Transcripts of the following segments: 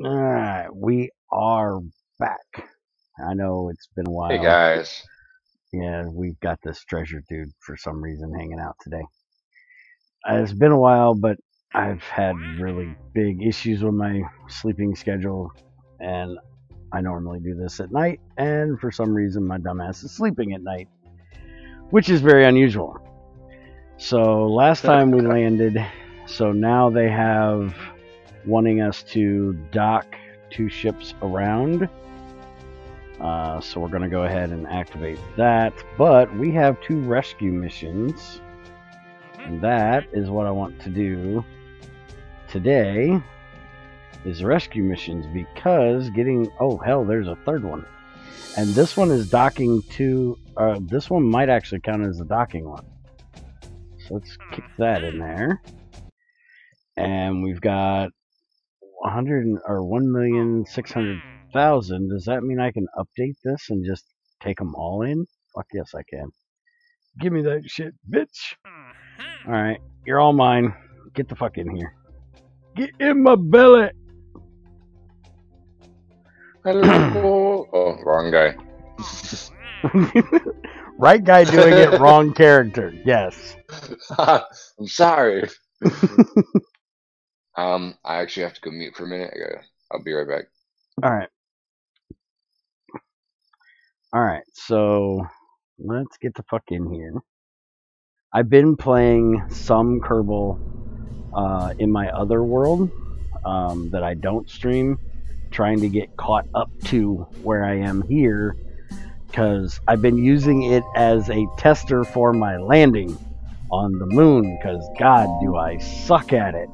Alright, we are back. I know it's been a while. Hey guys. Yeah, we've got this treasure dude for some reason hanging out today. It's been a while, but I've had really big issues with my sleeping schedule, and I normally do this at night, and for some reason my dumbass is sleeping at night, which is very unusual. So last time we landed, so now they have wanting us to dock 2 ships around. So we're going to go ahead and activate that. But we have 2 rescue missions. And that is what I want to do today, is rescue missions, because getting... Oh, hell, there's a 3rd one. And this one is docking to... this one might actually count as the docking one. So let's kick that in there. And we've got 1,600,000. Does that mean I can update this and just take them all in? Fuck yes, I can. Give me that shit, bitch. Alright, you're all mine. Get the fuck in here. Get in my belly. Hello. Oh, wrong guy. Right guy doing it, wrong character. Yes. I'm sorry. I actually have to go mute for a minute. I'll be right back. Alright, so let's get the fuck in here. I've been playing some Kerbal in my other world that I don't stream, trying to get caught up to where I am here, because I've been using it as a tester for my landing on the moon, because god do I suck at it.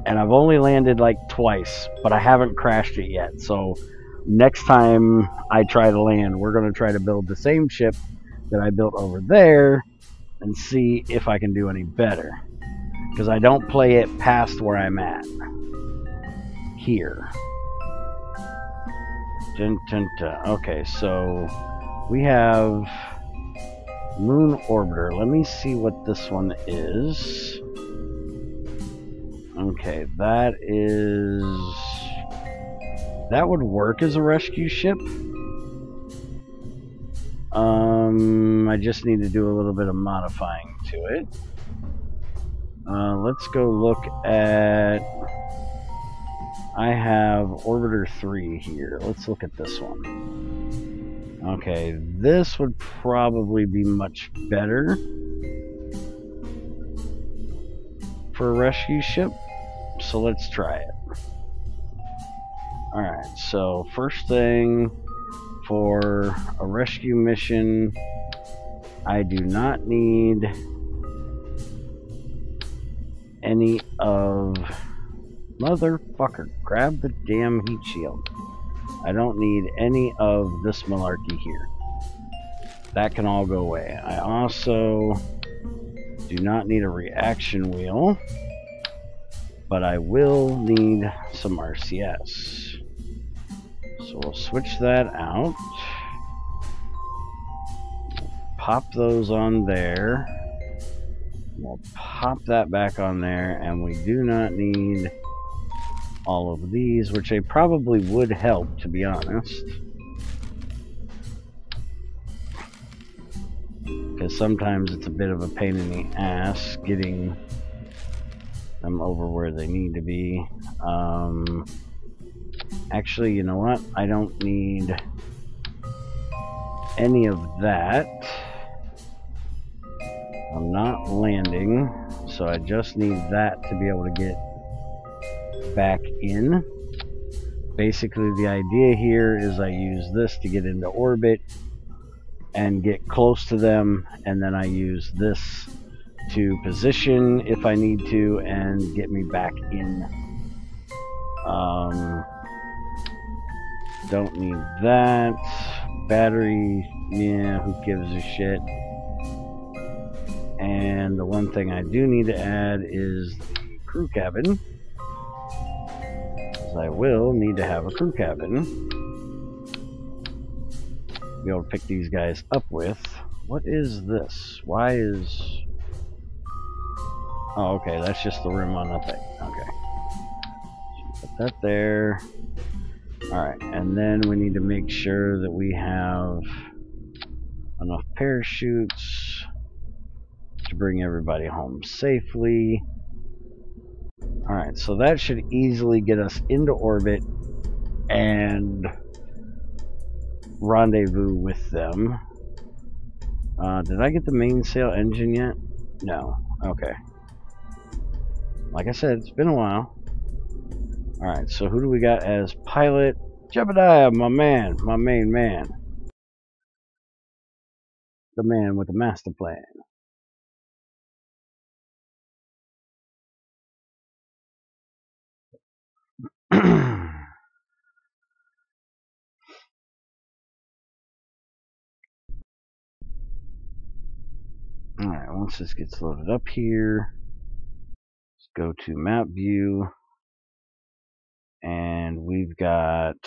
And I've only landed like twice, but I haven't crashed it yet. So next time I try to land, we're going to try to build the same ship that I built over there and see if I can do any better, because I don't play it past where I'm at here. Dun, dun, dun. Okay, so we have Moon Orbiter. Let me see what this one is. Okay, that would work as a rescue ship. I just need to do a little bit of modifying to it. Let's go look at... I have Orbiter 3 here. Let's look at this one. Okay, this would probably be much better for a rescue ship. So let's try it. Alright, so first thing, for a rescue mission, I do not need any of... Motherfucker, grab the damn heat shield. I don't need any of this malarkey here. That can all go away. I also do not need a reaction wheel, but I will need some RCS. So we'll switch that out. Pop those on there. We'll pop that back on there, and we do not need all of these, which they probably would help, to be honest, because sometimes it's a bit of a pain in the ass getting them over where they need to be. Actually, you know what? I don't need any of that. I'm not landing, so I just need that to be able to get back in. Basically, the idea here is I use this to get into orbit and get close to them, and then I use this to position if I need to and get me back in. Don't need that. Battery, yeah, who gives a shit. And the one thing I do need to add is the crew cabin, because I will need to have a crew cabin to be able to pick these guys up with. What is this? Why is... Oh, okay, that's just the room on the thing. Okay. Put that there. Alright, and then we need to make sure that we have enough parachutes to bring everybody home safely. Alright, so that should easily get us into orbit and rendezvous with them. Did I get the mainsail engine yet? No. Okay. Like I said, it's been a while. Alright, so who do we got as pilot? Jebediah, my man, my main man. The man with the master plan. Alright, once this gets loaded up here, let's go to map view. And we've got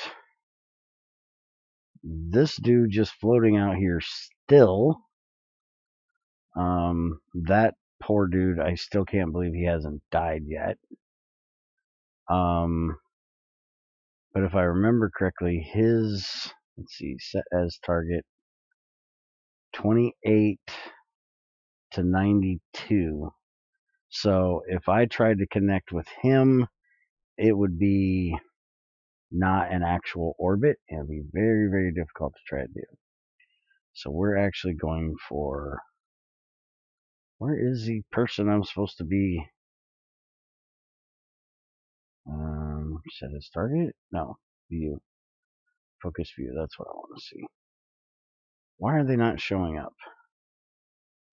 this dude just floating out here still. That poor dude, I still can't believe he hasn't died yet. But if I remember correctly, his, let's see, set as target 28 to 92. So if I tried to connect with him, it would be not an actual orbit. It would be very, very difficult to try to do. So we're actually going for, where is the person I'm supposed to be? Set as target? No, view. Focus view, that's what I want to see. Why are they not showing up?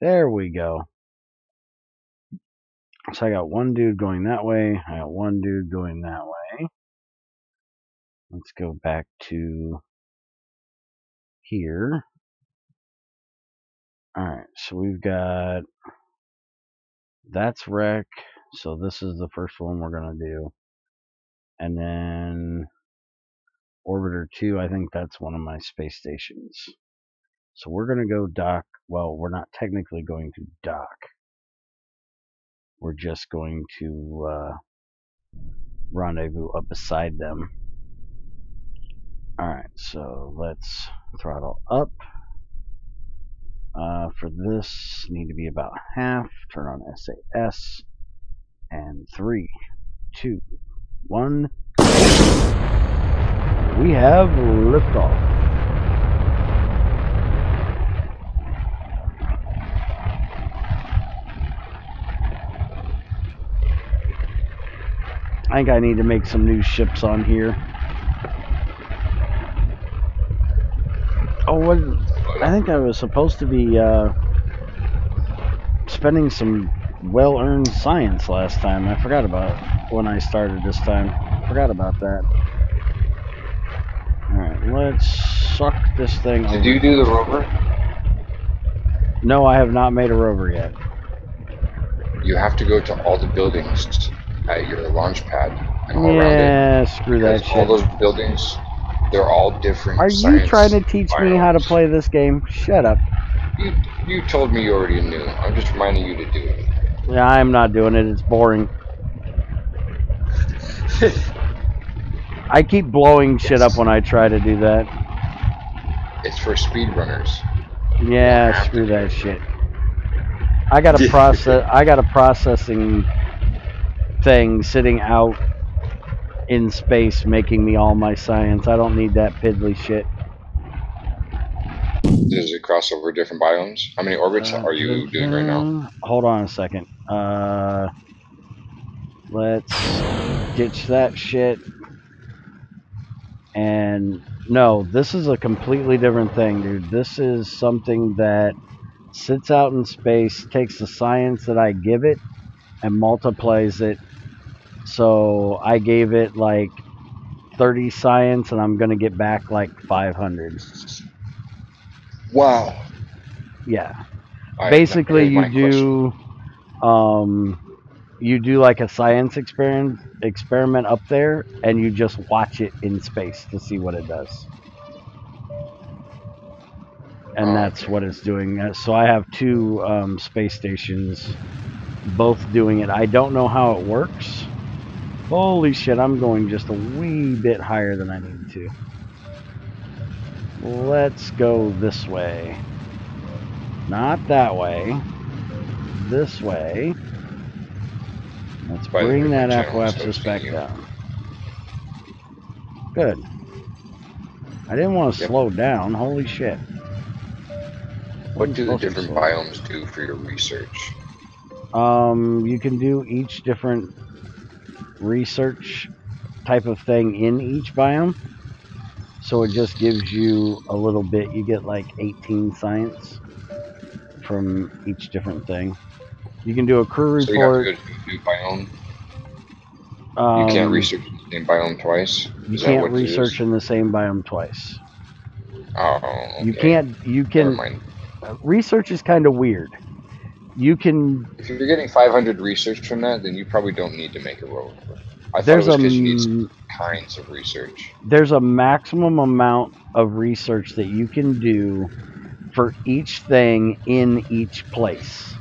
There we go. So I got one dude going that way. I got one dude going that way. Let's go back to here. Alright, so we've got, that's wreck. So this is the first one we're going to do. And then Orbiter 2, I think that's one of my space stations. So we're going to go dock. Well, we're not technically going to dock. We're just going to rendezvous up beside them. Alright, so let's throttle up. For this, need to be about half. Turn on SAS. And 3, 2, 1. We have liftoff. I think I need to make some new ships on here. Oh, what? I think I was supposed to be spending some well-earned science last time. I forgot about when I started this time. Forgot about that. Alright, let's suck this thing over. Did you do the rover? No, I have not made a rover yet. You have to go to all the buildings at your launch pad and all around it. Yeah, screw that shit. All those buildings, they're all different. Are you trying to teach me how to play this game? Shut up. You told me you already knew. I'm just reminding you to do it. Yeah, I'm not doing it. It's boring. I keep blowing shit up when I try to do that. It's for speedrunners. Yeah, screw that shit. I got a process. I got a processing thing sitting out in space, making me all my science. I don't need that piddly shit. Does it cross over different biomes? How many orbits are you doing right now? Hold on a second. Let's ditch that shit. And no, this is a completely different thing, dude. This is something that sits out in space, takes the science that I give it, and multiplies it. So I gave it like 30 science, and I'm gonna get back like 500. Wow. Yeah. Basically, you do like a science experiment up there, and you just watch it in space to see what it does. And that's what it's doing. So I have 2 space stations, both doing it. I don't know how it works. Holy shit, I'm going just a wee bit higher than I need to. Let's go this way. Not that way. This way. Let's By the way, bring my that channel is apoapsis hosting back you. down. Good. I didn't want to Yep. slow down. Holy shit. What Wasn't do the supposed to different slow down. biomes do for your research? You can do each different research type of thing in each biome. So it just gives you a little bit. You get like 18 science from each different thing. You can do a crew So you have to report. go to a new biome. You can't Um, research the same biome twice. you Is that can't what it is? research in the same biome twice. Oh, You okay. can't. You Never can. mind. Research is kind of weird. You can. If you're getting 500 research from that, then you probably don't need to make a rover. I thought it There's was a because you need certain kinds of research. there's a maximum amount of research that you can do for each thing in each place.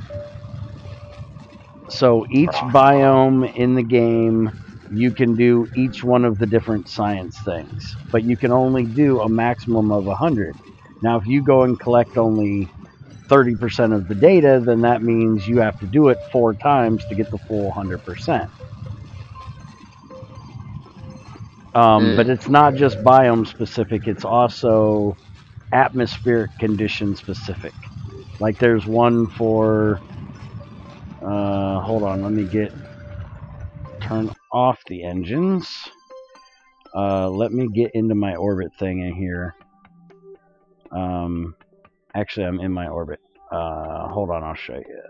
So each biome in the game, you can do each one of the different science things, but you can only do a maximum of 100. Now, if you go and collect only 30% of the data, then that means you have to do it 4 times to get the full 100%. But it's not just biome specific, it's also atmospheric condition specific. Like there's one for, hold on, let me turn off the engines. Let me get into my orbit thing in here. Actually, I'm in my orbit. Hold on, I'll show you.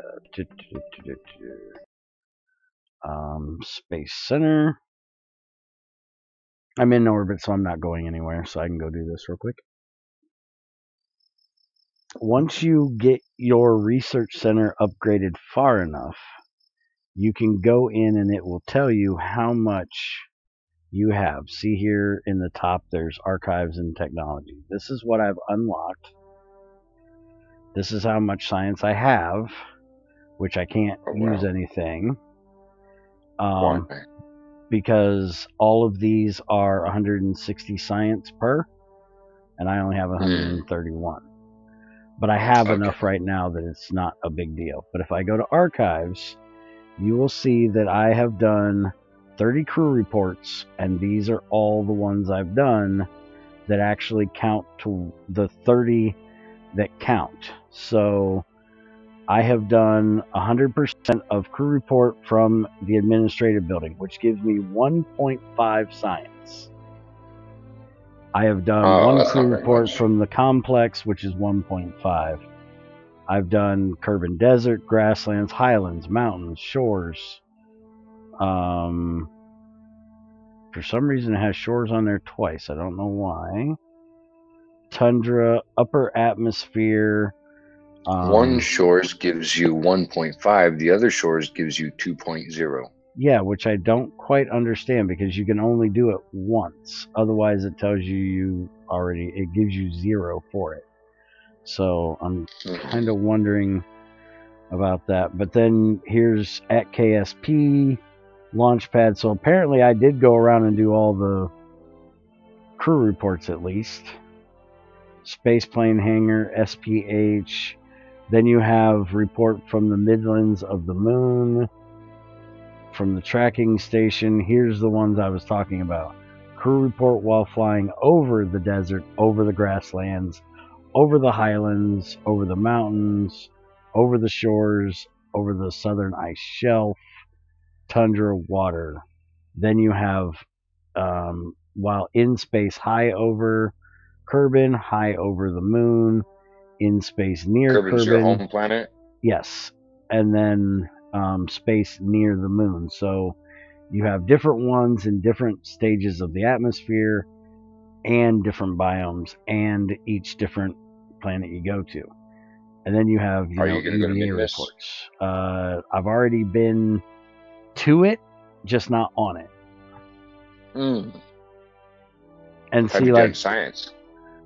Space Center. I'm in orbit, so I'm not going anywhere, so I can go do this real quick. Once you get your research center upgraded far enough, you can go in and it will tell you how much you have. See here in the top, there's archives and technology. This is what I've unlocked. This is how much science I have, which I can't use anything. Why? Because all of these are 160 science per, and I only have 131. But I have enough right now that it's not a big deal. But if I go to archives, you will see that I have done 30 crew reports, and these are all the ones I've done that actually count to the 30 that count. So I have done 100% of crew report from the administrative building, which gives me 1.5 science. I have done one crew report from the complex, which is 1.5. I've done Kerbin Desert, grasslands, highlands, mountains, shores. For some reason, it has shores on there twice. I don't know why. Tundra, upper atmosphere. One shores gives you 1.5. The other shores gives you 2.0. Yeah, which I don't quite understand because you can only do it once. Otherwise, it tells you it gives you 0 for it. So I'm kind of wondering about that. But then here's at KSP Launchpad. So apparently I did go around and do all the crew reports at least. Spaceplane hangar, SPH. Then you have report from the Midlands of the Moon. From the tracking station, here's the ones I was talking about. Crew report while flying over the desert, over the grasslands, over the highlands, over the mountains, over the shores, over the southern ice shelf, tundra, water. Then you have while in space, high over Kerbin, high over the moon, in space near Kerbin's your Kerbin. home planet? Yes. And then space near the moon. So you have different ones in different stages of the atmosphere and different biomes and each different planet you go to. And then you have, Are you going to go to EVA Midness? reports. I've already been to it, just not on it. And have you done science?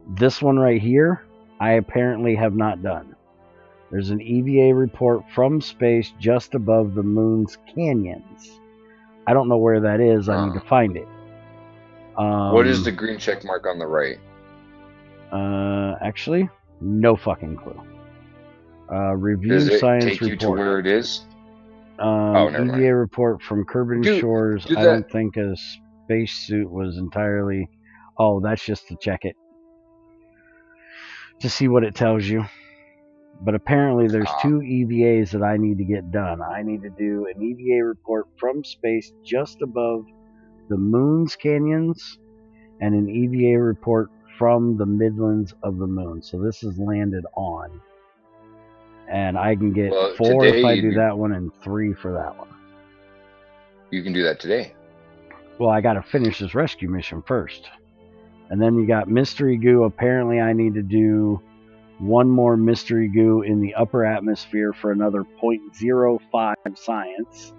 This one right here, I apparently have not done. There's an EVA report from space just above the moon's canyons. I don't know where that is. I need to find it. What is the green check mark on the right? Actually, no fucking clue. Review Does it science take you to report. where it is? Never EVA mind. report from Kerbin Shores. I don't think a spacesuit was entirely... Oh, that's just to check it. To see what it tells you. But apparently there's 2 EVAs that I need to get done. I need to do an EVA report from space just above the moon's canyons and an EVA report from the midlands of the moon. So this is landed on. And I can get 4 if I do that one and 3 for that one. You can do that today. Well, I got to finish this rescue mission first. And then you got mystery goo. Apparently I need to do 1 more mystery goo in the upper atmosphere for another 0.05 science.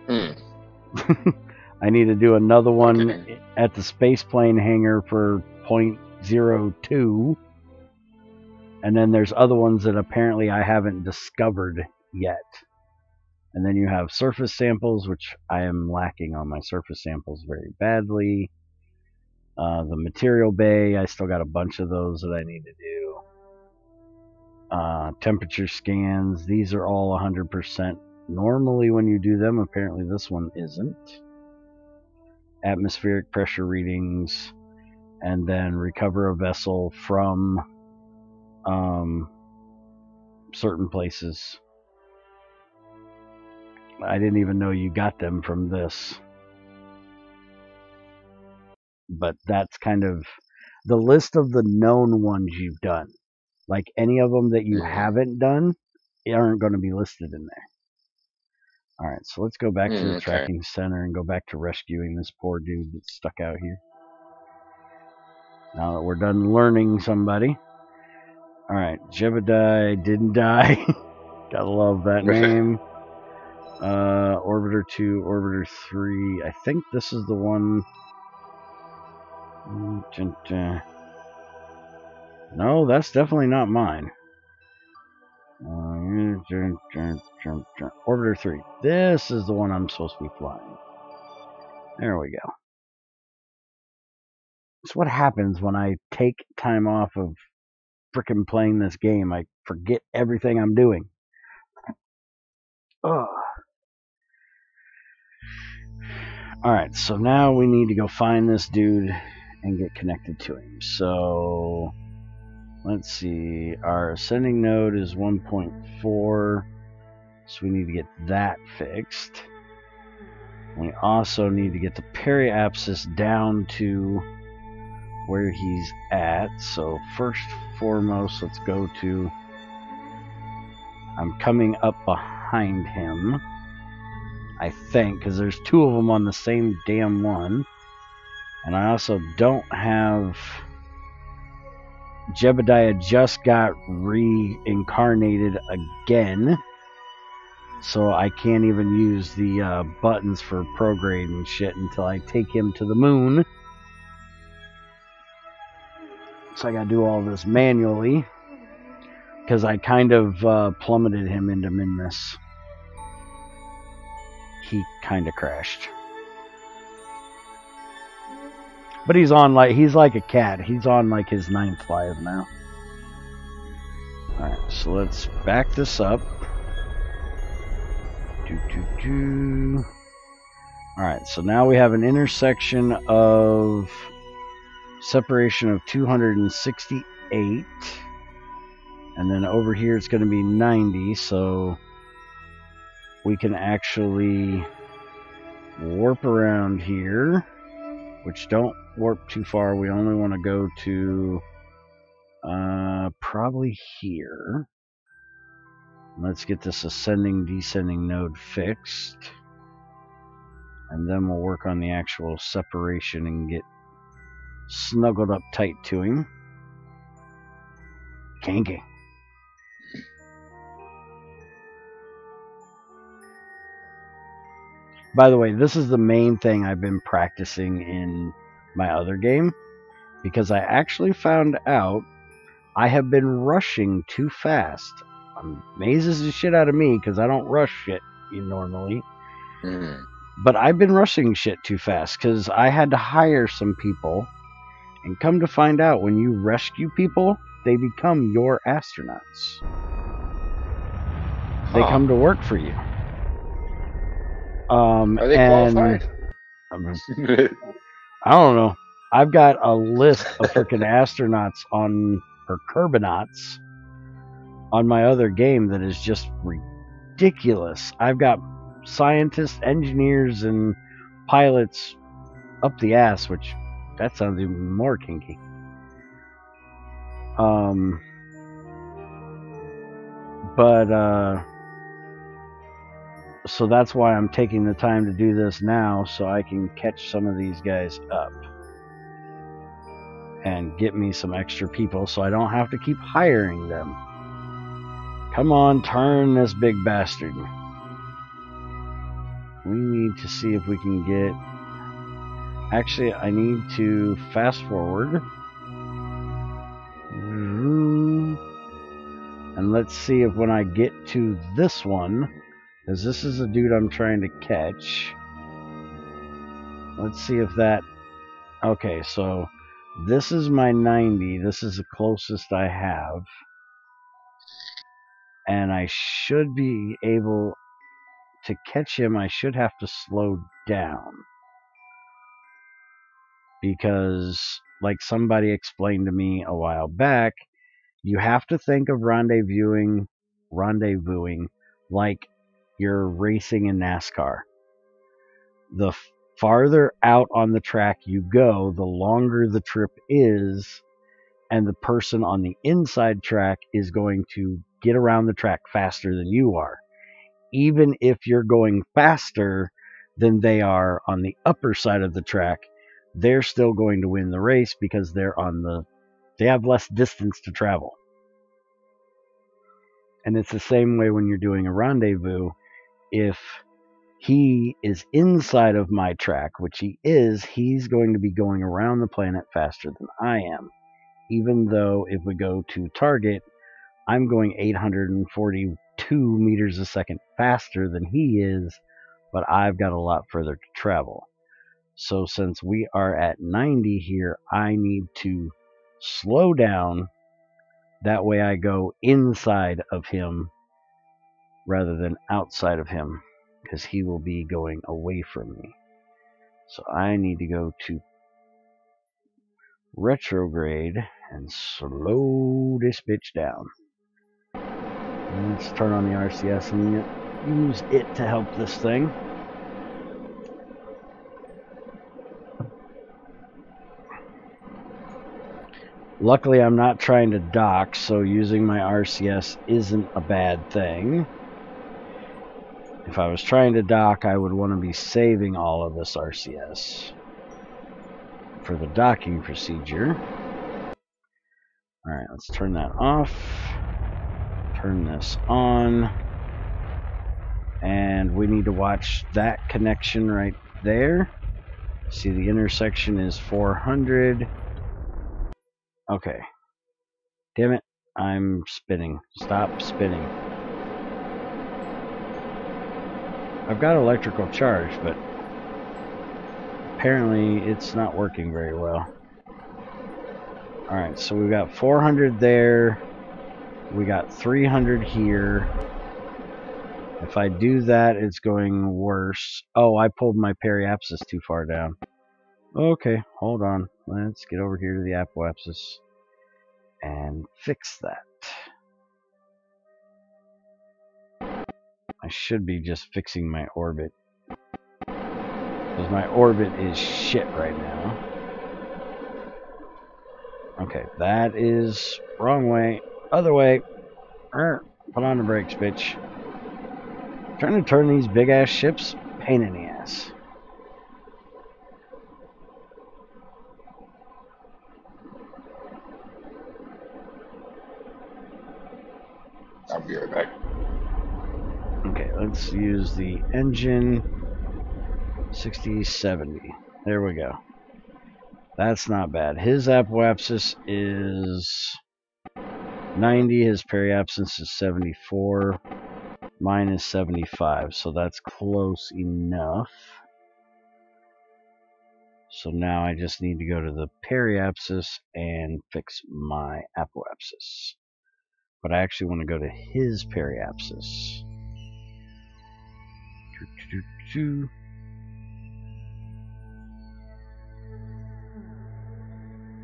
I need to do another one at the spaceplane hangar for 0.02. And then there's other ones that apparently I haven't discovered yet. And then you have surface samples, which I am lacking on my surface samples very badly. The material bay, I still got a bunch of those that I need to do. Temperature scans, these are all 100% normally when you do them. Apparently this one isn't. Atmospheric pressure readings, and then recover a vessel from certain places. I didn't even know you got them from this. But that's kind of the list of the known ones you've done. Like any of them that you haven't done aren't going to be listed in there. Alright, so let's go back to the tracking center and go back to rescuing this poor dude that's stuck out here. Now that we're done learning somebody. Alright, Jebediah didn't die. Gotta love that name. Orbiter 2, Orbiter 3. I think this is the one... No, that's definitely not mine. Orbiter 3. This is the one I'm supposed to be flying. There we go. It's what happens when I take time off of frickin' playing this game. I forget everything I'm doing. Ugh. Alright, so now we need to go find this dude and get connected to him. So, let's see. Our ascending node is 1.4, so we need to get that fixed. We also need to get the periapsis down to where he's at. So first foremost, let's go to... I'm coming up behind him, I think, because there's 2 of them on the same damn one. And I also don't have... Jebediah just got reincarnated again, so I can't even use the buttons for prograde and shit until I take him to the moon. So I gotta do all this manually, because I kind of plummeted him into Minmus. He kind of crashed. But he's like a cat. He's on like his 9th life now. Alright, so let's back this up. Alright, so now we have an intersection of separation of 268. And then over here it's going to be 90, so we can actually warp around here. Which don't warp too far. We only want to go to probably here. Let's get this ascending descending node fixed, and then we'll work on the actual separation and get snuggled up tight to him. Kanky. By the way, this is the main thing I've been practicing in my other game, because I actually found out I have been rushing too fast. Amazes the shit out of me, because I don't rush shit normally. But I've been rushing shit too fast because I had to hire some people. And come to find out, when you rescue people, they become your astronauts. They come to work for you. Are they qualified? I don't know. I've got a list of freaking astronauts or Kerbinauts on my other game that is just ridiculous. I've got scientists, engineers, and pilots up the ass, which that sounds even more kinky. So that's why I'm taking the time to do this now, so I can catch some of these guys up and get me some extra people so I don't have to keep hiring them. Come on, turn this big bastard. We need to see if we can get... Actually, I need to fast forward. And let's see if when I get to this one, because this is a dude I'm trying to catch. Let's see if that... Okay, so this is my 90. This is the closest I have. And I should be able to catch him. I should have to slow down. Because, like somebody explained to me a while back, you have to think of rendezvousing like you're racing in NASCAR. The farther out on the track you go, the longer the trip is, and the person on the inside track is going to get around the track faster than you are. Even if you're going faster than they are on the upper side of the track, they're still going to win the race because they have less distance to travel. And it's the same way when you're doing a rendezvous. If he is inside of my track, which he is, he's going to be going around the planet faster than I am. Even though if we go to target, I'm going 842 meters a second faster than he is, but I've got a lot further to travel. So since we are at 90 here, I need to slow down. That way I go inside of him rather than outside of him, because he will be going away from me. So I need to go to retrograde and slow this bitch down. Let's turn on the RCS and use it to help this thing. Luckily, I'm not trying to dock, so using my RCS isn't a bad thing. If I was trying to dock, I would want to be saving all of this RCS for the docking procedure. Alright, let's turn that off. Turn this on. And we need to watch that connection right there. See, the intersection is 400. Okay. Damn it. I'm spinning. Stop spinning. I've got electrical charge, but apparently it's not working very well. Alright, so we've got 400 there. We got 300 here. If I do that, it's going worse. Oh, I pulled my periapsis too far down. Okay, hold on. Let's get over here to the apoapsis and fix that. I should be just fixing my orbit, because my orbit is shit right now. Okay, that is wrong way. Other way. Put on the brakes, bitch. Trying to turn these big ass ships, pain in the ass. I'll be right back. Okay, let's use the engine. 60, 70. There we go. That's not bad. His apoapsis is 90. His periapsis is 74. Mine is 75, so that's close enough. So now I just need to go to the periapsis and fix my apoapsis. But I actually want to go to his periapsis.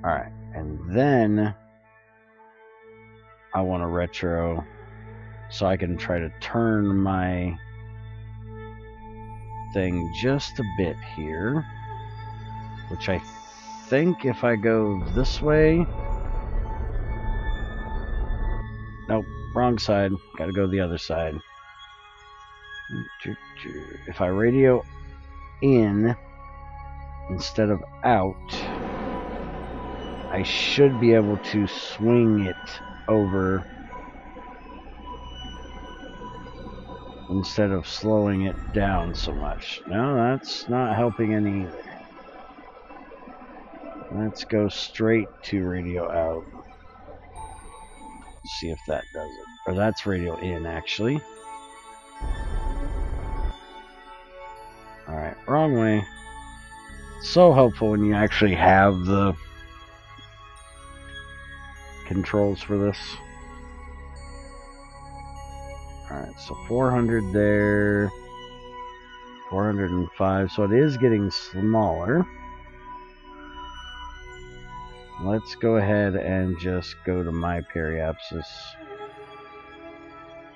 Alright, and then I want to retro so I can try to turn my thing just a bit here, which I think if I go this way, nope, wrong side, gotta go the other side. If I radio in instead of out, I should be able to swing it over instead of slowing it down so much. No, that's not helping any either. Let's go straight to radio out. See if that does it. Or that's radio in, actually. Alright, wrong way. So helpful when you actually have the controls for this. Alright, so 400 there. 405, so it is getting smaller. Let's go ahead and just go to my periapsis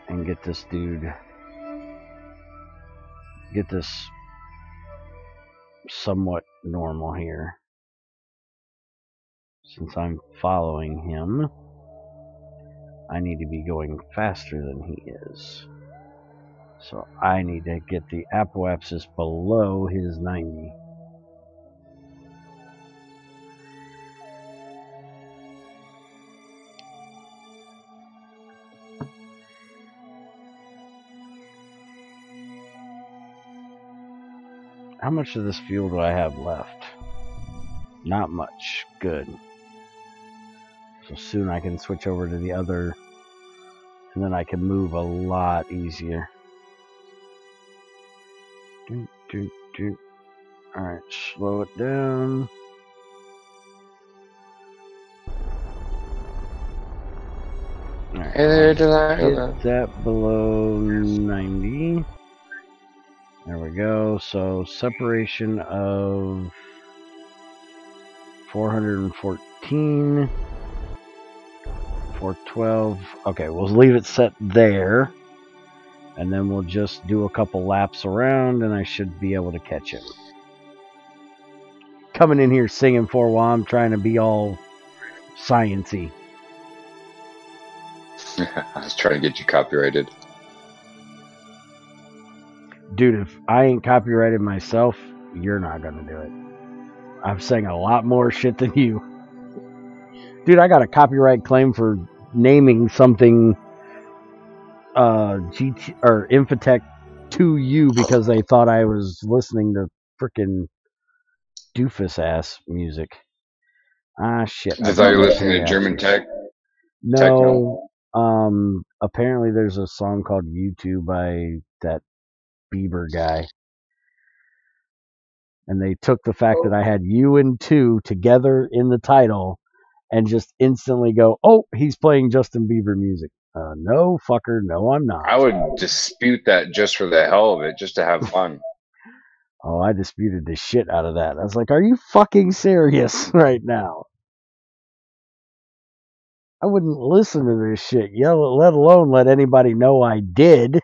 and get this dude, get this somewhat normal here. Since I'm following him, I need to be going faster than he is. So I need to get the apoapsis below his 90. How much of this fuel do I have left? Not much. Good. So soon I can switch over to the other, and then I can move a lot easier. Alright, slow it down. Alright, Hey there, Delilah. get that below 90. There we go. So separation of 414, 412. Okay, we'll leave it set there. And then we'll just do a couple laps around and I should be able to catch him. Coming in here singing for while I'm trying to be all science-y. I was trying to get you copyrighted. Dude, if I ain't copyrighted myself, you're not gonna do it. I've sang a lot more shit than you. Dude, I got a copyright claim for naming something GT or Infotech 2U because they thought I was listening to frickin' doofus ass music. Ah shit. I thought you were listening to German tech. No. Apparently there's a song called U2 by that Bieber guy. And they took the fact that I had U and 2 together in the title and just instantly go, oh, he's playing Justin Bieber music. No, fucker, no, I'm not. I would dispute that just for the hell of it, just to have fun. Oh, I disputed the shit out of that. I was like, are you fucking serious right now? I wouldn't listen to this shit, let alone let anybody know I did.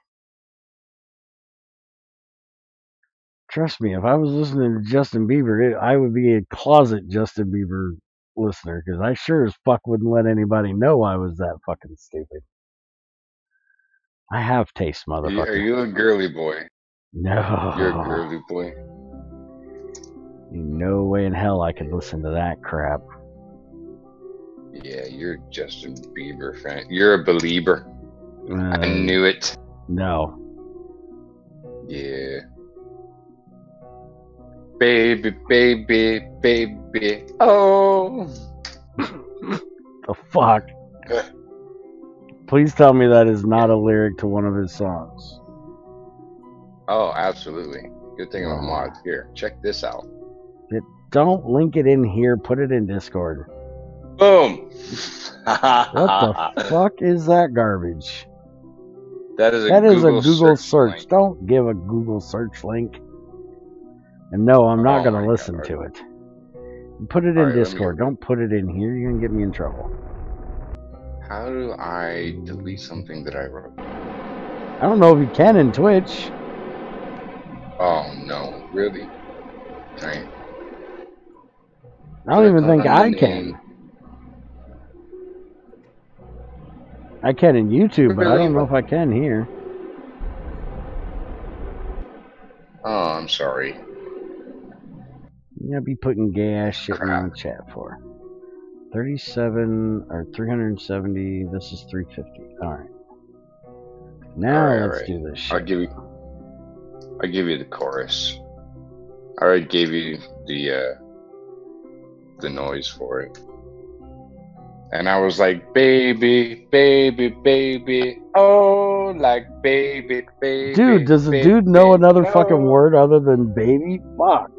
Trust me, if I was listening to Justin Bieber, I would be a closet Justin Bieber listener, because I sure as fuck wouldn't let anybody know I was that fucking stupid. I have taste, motherfucker. Are you a girly boy? No. You're a girly boy. No way in hell I could listen to that crap. Yeah, you're a Justin Bieber fan. You're a believer. I knew it. No. Yeah. Baby, baby, baby. Oh. The fuck? Please tell me that is not a lyric to one of his songs. Oh, absolutely. Good thing I'm a mod. Here, check this out. Don't link it in here. Put it in Discord. Boom. What the fuck is that garbage? That is a Google search. link. Don't give a Google search link. And no, I'm not going to listen God. to it. Put it in Discord. Don't put it in here. You're going to get me in trouble. How do I delete something that I wrote? I don't know if you can in Twitch. Oh, no. Really? Right. I don't even think I can. I can in YouTube, but I don't know if I can here. Oh, I'm sorry. You're gonna be putting gay ass shit in the chat for 37 or 370. This is 350. All right. Now let's do this shit. I'll give you the chorus. I already gave you the noise for it. And I was like, baby, baby, baby, oh, like baby, baby. Dude, does the dude know another fucking word other than baby? Fuck.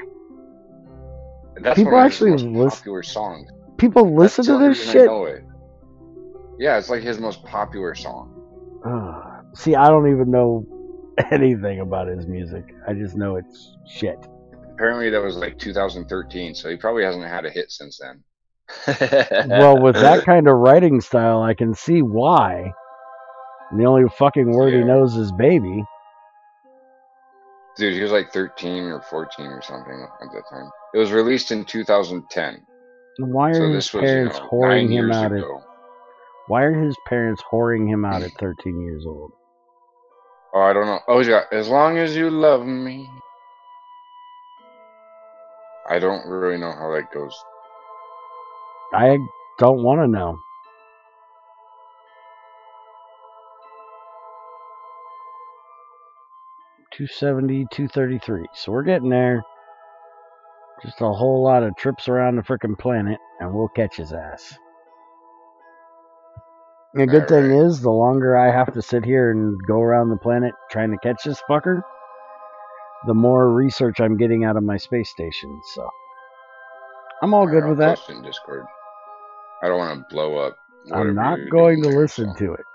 That's people one of his most popular songs. People listen to this shit? I know it. Yeah, it's like his most popular song. See, I don't even know anything about his music. I just know it's shit. Apparently that was like 2013, so he probably hasn't had a hit since then. Well, with that kind of writing style, I can see why. The only fucking word he knows is baby. Dude, he was like 13 or 14 or something at that time. It was released in 2010. Why are his parents whoring him out Why are his parents whoring him out at 13 years old? Oh, I don't know. Oh, he's got As Long As You Love Me. I don't really know how that goes. I don't want to know. $270, $233. So we're getting there. Just a whole lot of trips around the frickin' planet, and we'll catch his ass. The good thing is, the longer I have to sit here and go around the planet trying to catch this fucker, the more research I'm getting out of my space station. So I'm all good with that. In Discord. I don't want to blow up. I'm not going to listen to it.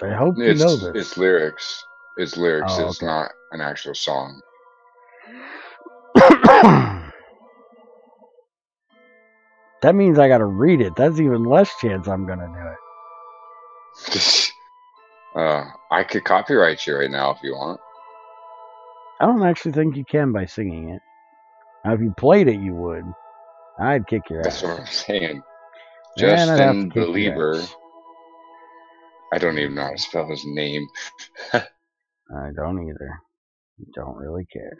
I hope you know this. It's lyrics. It's lyrics. It's not an actual song. That means I got to read it. That's even less chance I'm going to do it. I could copyright you right now if you want. I don't actually think you can by singing it. Now, if you played it, you would. I'd kick your ass. That's what I'm saying. Justin Belieber. I don't even know how to spell his name. I don't either. Don't really care.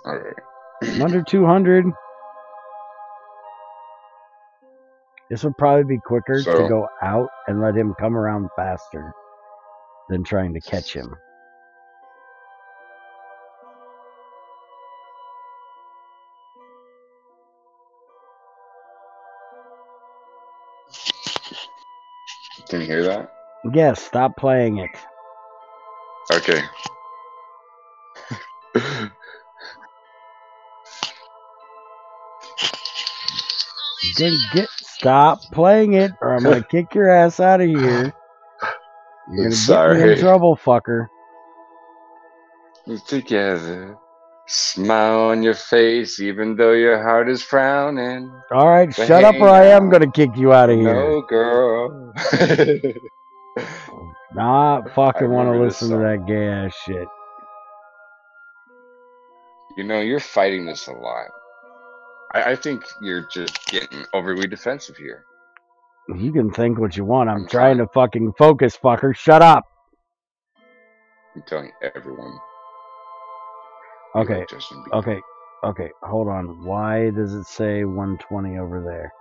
Alright. I'm under 200. This would probably be quicker to go out and let him come around faster than trying to catch him. Can you hear that? Yes, stop playing it. Okay. Stop playing it, or I'm gonna kick your ass out of here. You're gonna get me in trouble, fucker. Together, smile on your face, even though your heart is frowning. All right, shut up, or I am gonna kick you out of here. No, girl. Not fucking want to listen to that gay ass shit. You know, you're fighting this a lot. I think you're just getting overly defensive here. You can think what you want. I'm trying to fucking focus, fucker. Shut up. I'm telling everyone. Okay. Okay. Hold on. Why does it say 120 over there?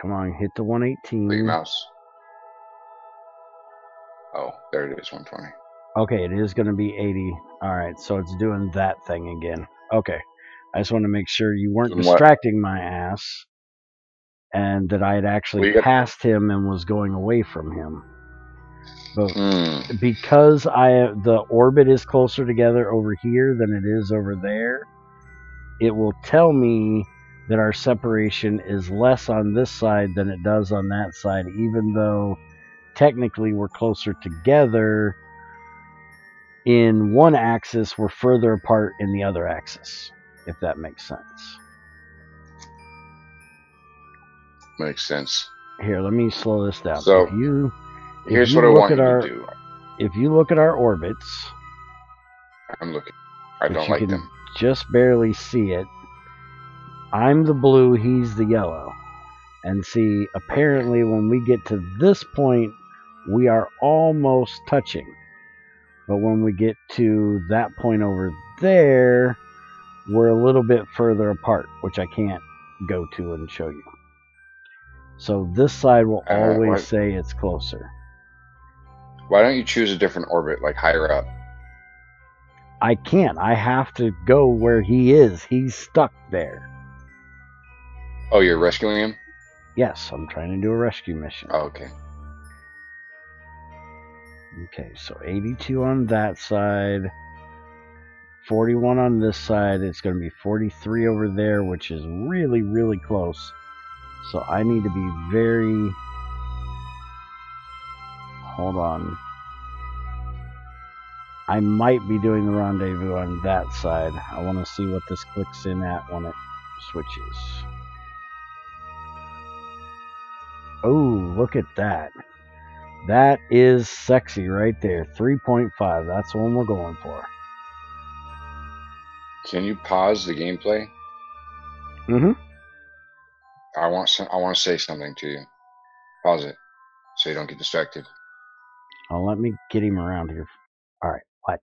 Come on, hit the 118. Put your mouse. Oh, there it is, 120. Okay, it is going to be 80. All right, so it's doing that thing again. Okay. I just want to make sure you weren't distracting my ass and that I had actually passed him and was going away from him. But because the orbit is closer together over here than it is over there, it will tell me that our separation is less on this side than it does on that side, even though technically we're closer together in one axis, we're further apart in the other axis, if that makes sense. Makes sense. Here, let me slow this down. So, here's what I want you to do. If you look at our orbits, I'm looking. I don't like them. Just barely see it. I'm the blue, he's the yellow. And see, apparently when we get to this point, we are almost touching. But when we get to that point over there, we're a little bit further apart, which I can't go to and show you. So this side will always say it's closer. Why don't you choose a different orbit, like higher up? I can't. I have to go where he is. He's stuck there. Oh, you're rescuing him? Yes, I'm trying to do a rescue mission. Oh, okay. Okay, so 82 on that side, 41 on this side. It's going to be 43 over there, which is really, really close. So I need to be very... Hold on. I might be doing the rendezvous on that side. I want to see what this clicks in at when it switches. Oh, look at that. That is sexy right there. 3.5. That's the one we're going for. Can you pause the gameplay? Mm-hmm. I want to say something to you. Pause it so you don't get distracted. Oh, let me get him around here. All right. What?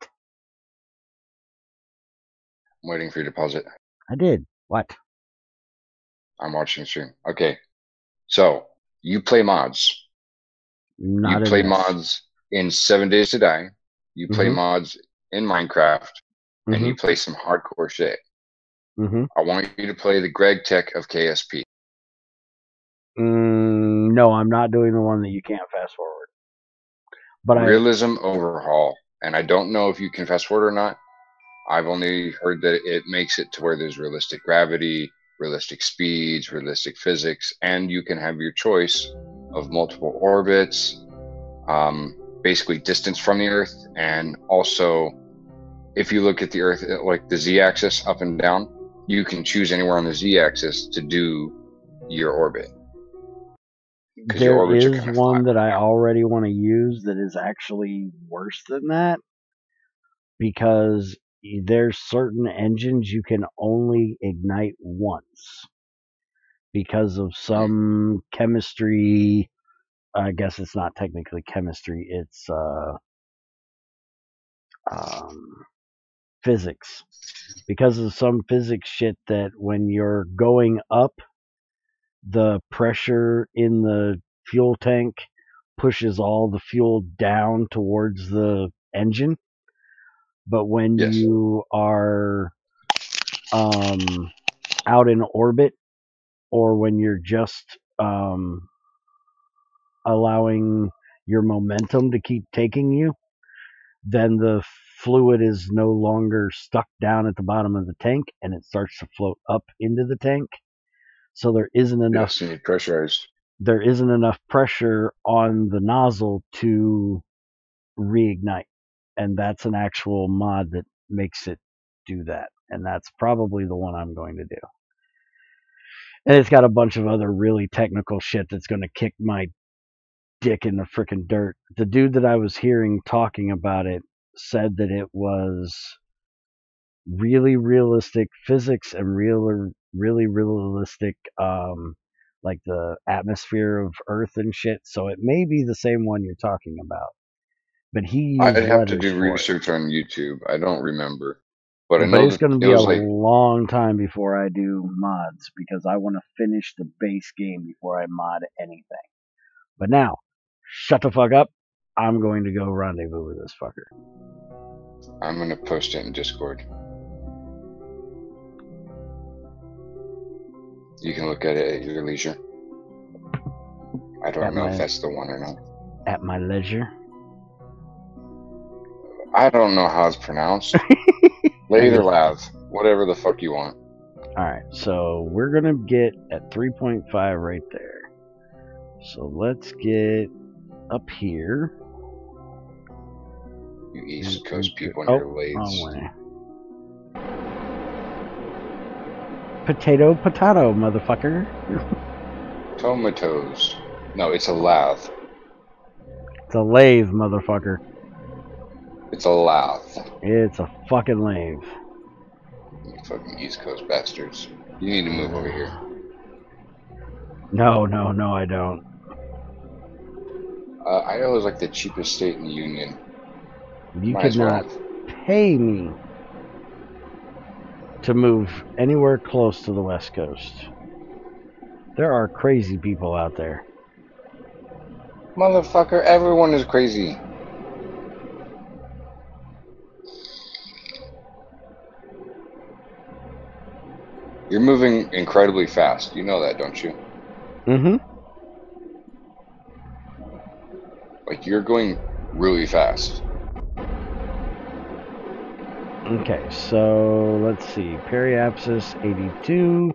I'm waiting for you to pause it. I did. What? I'm watching the stream. Okay. So, you play mods. Not you play mods in 7 Days to Die. You play mods in Minecraft. And you play some hardcore shit. I want you to play the GregTech of KSP. No, I'm not doing the one that you can't fast forward. But Realism Overhaul. And I don't know if you can fast forward or not. I've only heard that it makes it to where there's realistic gravity, realistic speeds, realistic physics, and you can have your choice of multiple orbits, basically distance from the Earth, and also if you look at the Earth, like the Z-axis up and down, you can choose anywhere on the Z-axis to do your orbit. There is one that I already want to use that is actually worse than that, because there's certain engines you can only ignite once because of some chemistry. I guess it's not technically chemistry, it's physics. Because of some physics shit that when you're going up, the pressure in the fuel tank pushes all the fuel down towards the engine. But when you are out in orbit, or when you're just allowing your momentum to keep taking you, then the fluid is no longer stuck down at the bottom of the tank and it starts to float up into the tank. So there isn't enough pressurized. There isn't enough pressure on the nozzle to reignite. And that's an actual mod that makes it do that. And that's probably the one I'm going to do. And it's got a bunch of other really technical shit that's going to kick my dick in the frickin' dirt. The dude that I was hearing talking about it said that it was really realistic physics and really realistic like the atmosphere of Earth and shit. So it may be the same one you're talking about. But I'd have to do research on YouTube. I don't remember. But I know it's going to be a long time before I do mods, because I want to finish the base game before I mod anything. But now, shut the fuck up. I'm going to go rendezvous with this fucker. I'm going to post it in Discord. You can look at it at your leisure. I don't know if that's the one or not. At my leisure? I don't know how it's pronounced. Later, Lav. Whatever the fuck you want. Alright, so we're going to get at 3.5 right there. So let's get up here. You East Coast people and Oh, your wrong lathes. way. Potato, motherfucker. Tomatoes. No, it's a lathe. It's a lathe, motherfucker. It's a lathe. It's a fucking lathe. You fucking East Coast bastards. You need to move over here. No, I don't. Idaho is like the cheapest state in the union. You Might could as well. not pay me to move anywhere close to the West Coast. There are crazy people out there. Motherfucker, everyone is crazy. You're moving incredibly fast. You know that, don't you? Mm-hmm. Like, you're going really fast. Okay, so let's see. Periapsis 82.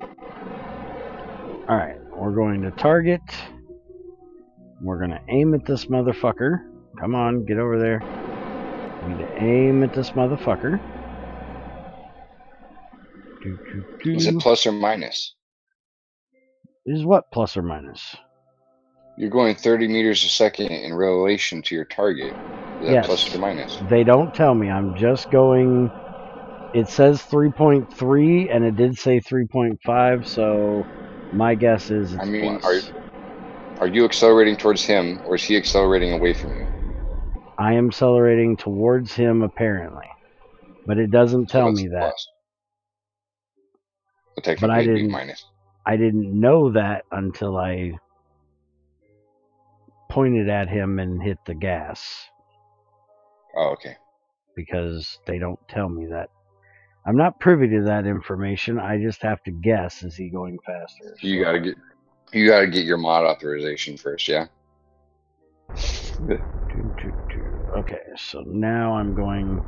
Alright, we're going to target. We're going to aim at this motherfucker. Come on, get over there. We need to aim at this motherfucker. Is it plus or minus? Is what plus or minus? You're going 30 meters a second in relation to your target. Is that Yes. plus or minus? They don't tell me. I'm just going. It says 3.3 and it did say 3.5, so my guess is it's plus. Are you accelerating towards him or is he accelerating away from you? I am accelerating towards him apparently, but it doesn't tell me that. Plus. So technically it'd be minus. I didn't know that until I pointed at him and hit the gas. Oh, okay. Because they don't tell me that. I'm not privy to that information. I just have to guess. Is he going faster? You gotta get your mod authorization first, yeah? Okay, so now I'm going.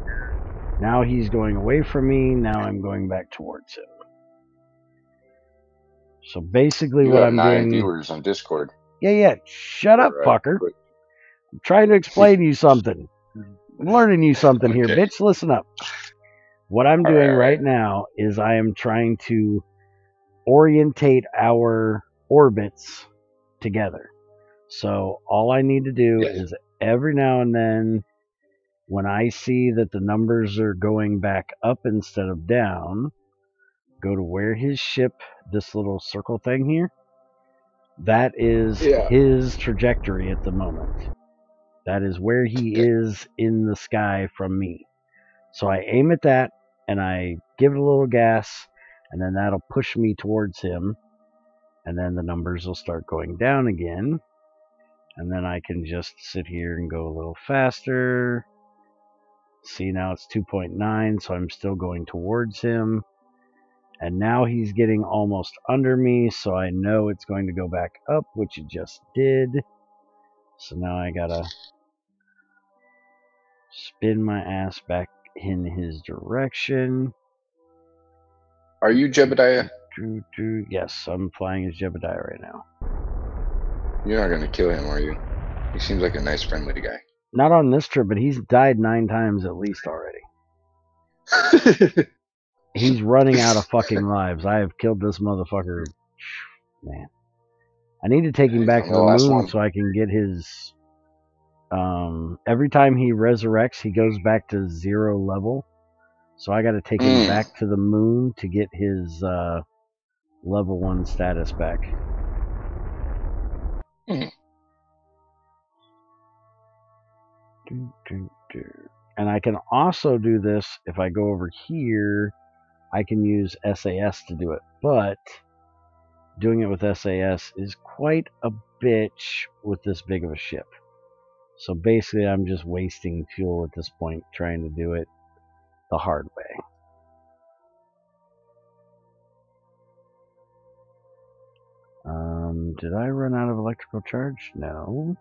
Now he's going away from me. Now I'm going back towards him. So basically, you what got I'm 9 doing. viewers on Discord. Yeah. Shut up, fucker. I'm trying to explain you something. I'm learning you something here, bitch. Listen up. What I'm doing right now is I am trying to orientate our orbits together. So all I need to do is every now and then, when I see that the numbers are going back up instead of down, go to where his ship, this little circle thing here, that is his trajectory at the moment. That is where he is in the sky from me. So I aim at that and I give it a little gas, and then that'll push me towards him, and then the numbers will start going down again, and then I can just sit here and go a little faster. See, now it's 2.9, so I'm still going towards him, and now he's getting almost under me, so I know it's going to go back up, which it just did. So now I gotta spin my ass back in his direction. Are you Jebediah? Yes, I'm flying as Jebediah right now. You're not gonna kill him, are you? He seems like a nice, friendly guy. Not on this trip, but he's died 9 times at least already. He's running out of fucking lives. I have killed this motherfucker. Man. I need to take him back to the moon so I can get his... every time he resurrects, he goes back to 0 level. So I gotta take him back to the moon to get his level 1 status back. And I can also do this if I go over here. I can use SAS to do it, but doing it with SAS is quite a bitch with this big of a ship. So basically I'm just wasting fuel at this point trying to do it the hard way. Did I run out of electrical charge? No.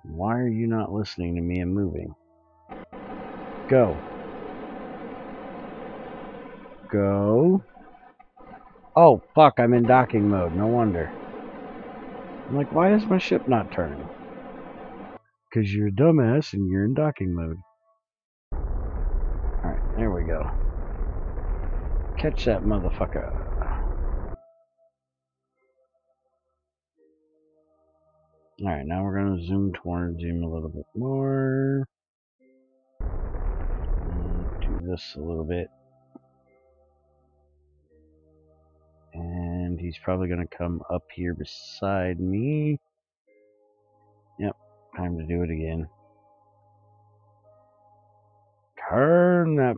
Why are you not listening to me and moving? Go. Go. Oh, fuck, I'm in docking mode. No wonder. I'm like, why is my ship not turning? Because you're a dumbass and you're in docking mode. Alright, there we go. Catch that motherfucker. Alright, now we're going to zoom towards him a little bit more. Do this a little bit. And he's probably going to come up here beside me. Yep, time to do it again. Turn that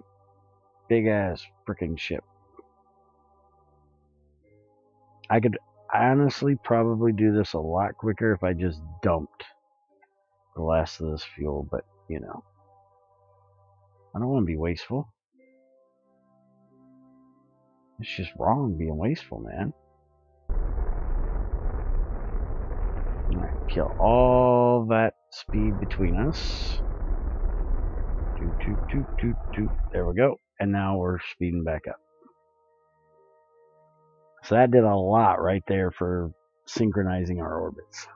big ass frickin' ship. I could honestly probably do this a lot quicker if I just dumped the last of this fuel, but you know, I don't want to be wasteful. It's just wrong being wasteful, man. Alright, kill all that speed between us. There we go. And now we're speeding back up. So that did a lot right there for synchronizing our orbits.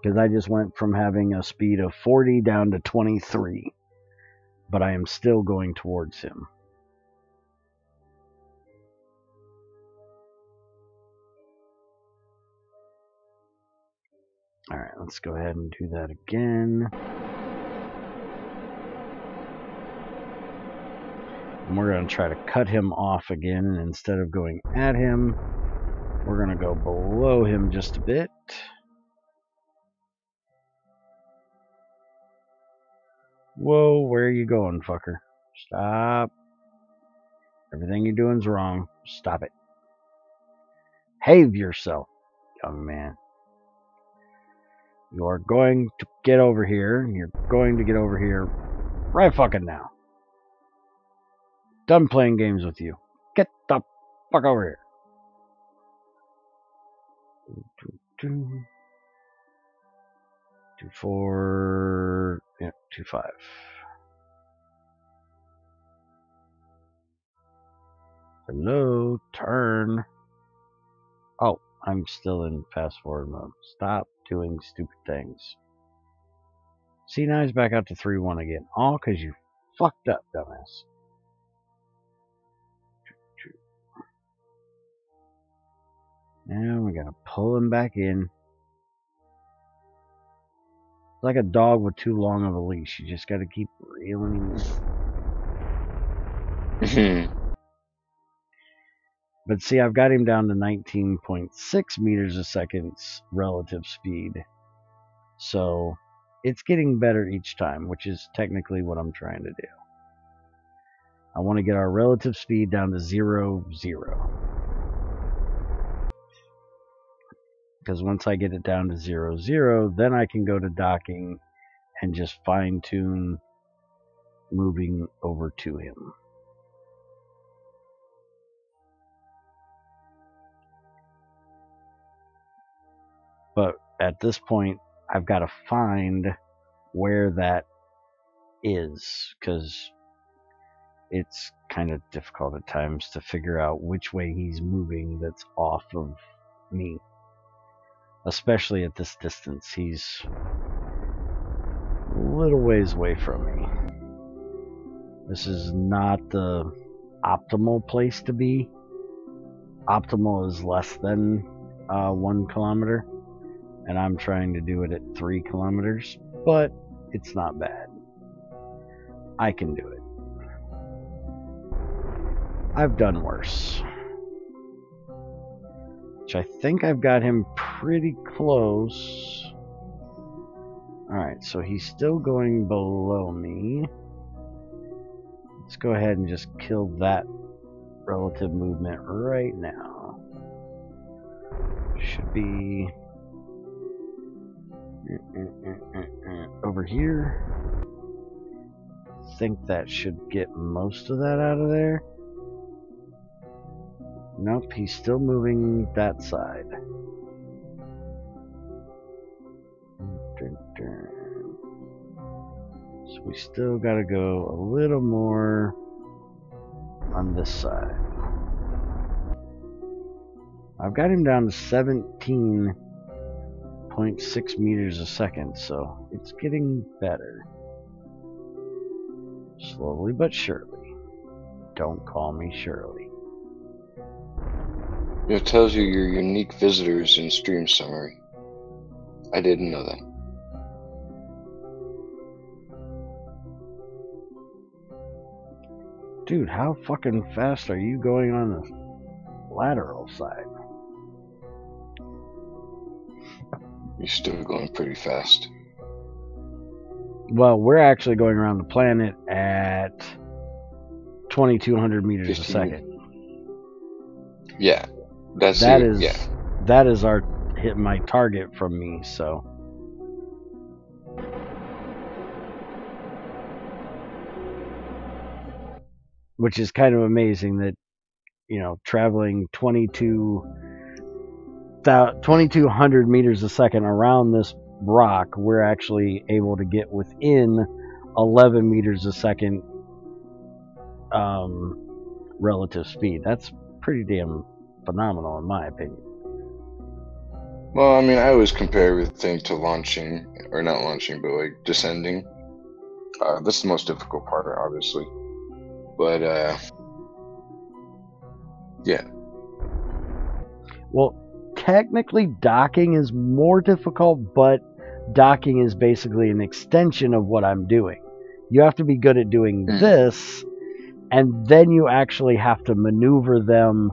Because I just went from having a speed of 40 down to 23. But I am still going towards him. Alright, let's go ahead and do that again. And we're going to try to cut him off again. And instead of going at him, we're going to go below him just a bit. Whoa, where are you going, fucker? Stop. Everything you're doing's wrong. Stop it. Behave yourself, young man. You are going to get over here. You're going to get over here right fucking now. Done playing games with you. Get the fuck over here. 2-4, yeah, 2-5. Hello, turn. Oh, I'm still in fast forward mode. Stop doing stupid things. See, now he's back out to 3-1 again. All because you fucked up, dumbass. Now we gotta pull him back in. It's like a dog with too long of a leash. You just gotta keep reeling him in. But see, I've got him down to 19.6 meters a second relative speed. So it's getting better each time, which is technically what I'm trying to do. I want to get our relative speed down to 0, 0. Because once I get it down to 0, 0, then I can go to docking and just fine-tune moving over to him. But at this point, I've got to find where that is, because it's kind of difficult at times to figure out which way he's moving that's off of me. Especially at this distance. He's a little ways away from me. This is not the optimal place to be. Optimal is less than 1 kilometer. And I'm trying to do it at 3 kilometers. But it's not bad. I can do it. I've done worse. Which I think I've got him pretty close. Alright, so he's still going below me. Let's go ahead and just kill that relative movement right now. Should be over here. I think that should get most of that out of there. Nope, he's still moving that side. So we still gotta go a little more on this side. I've got him down to 17.6 meters a second, so it's getting better. Slowly but surely. Don't call me Shirley. It tells you your unique visitors in stream summary. I didn't know that. Dude, how fucking fast are you going on the lateral side? You're still going pretty fast. Well, we're actually going around the planet at 2,200 meters a second. Yeah, that is our hit my target from me. So, which is kind of amazing that, you know, traveling 2,200 meters a second around this rock, we're actually able to get within 11 meters a second relative speed. That's pretty damn phenomenal in my opinion. Well, I mean, I always compare everything to launching, or not launching, but like descending. This is the most difficult part, obviously. But, yeah. Well, technically docking is more difficult, but docking is basically an extension of what I'm doing. You have to be good at doing this, and then you actually have to maneuver them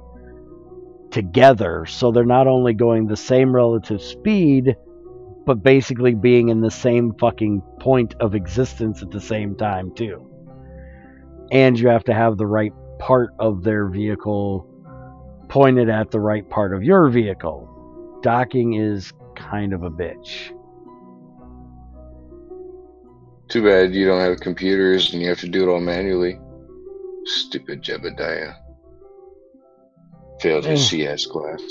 together, so they're not only going the same relative speed, but basically being in the same fucking point of existence at the same time too. And you have to have the right part of their vehicle pointed at the right part of your vehicle. Docking is kind of a bitch. Too bad you don't have computers and you have to do it all manually. Stupid Jebediah. Failed his CS class.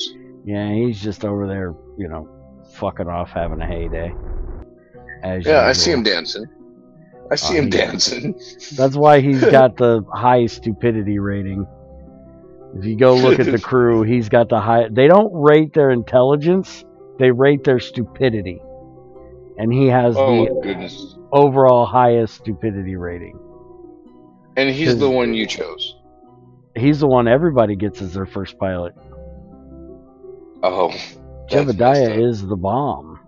Yeah, he's just over there, you know, fucking off having a heyday. As yeah, usual. I see him dancing. Dancing. That's why he's got the high stupidity rating. If you go look at the crew, he's got the high... They don't rate their intelligence, they rate their stupidity. And he has the overall highest stupidity rating. And he's the one you chose. He's the one everybody gets as their first pilot. Oh. Jebediah is the bomb.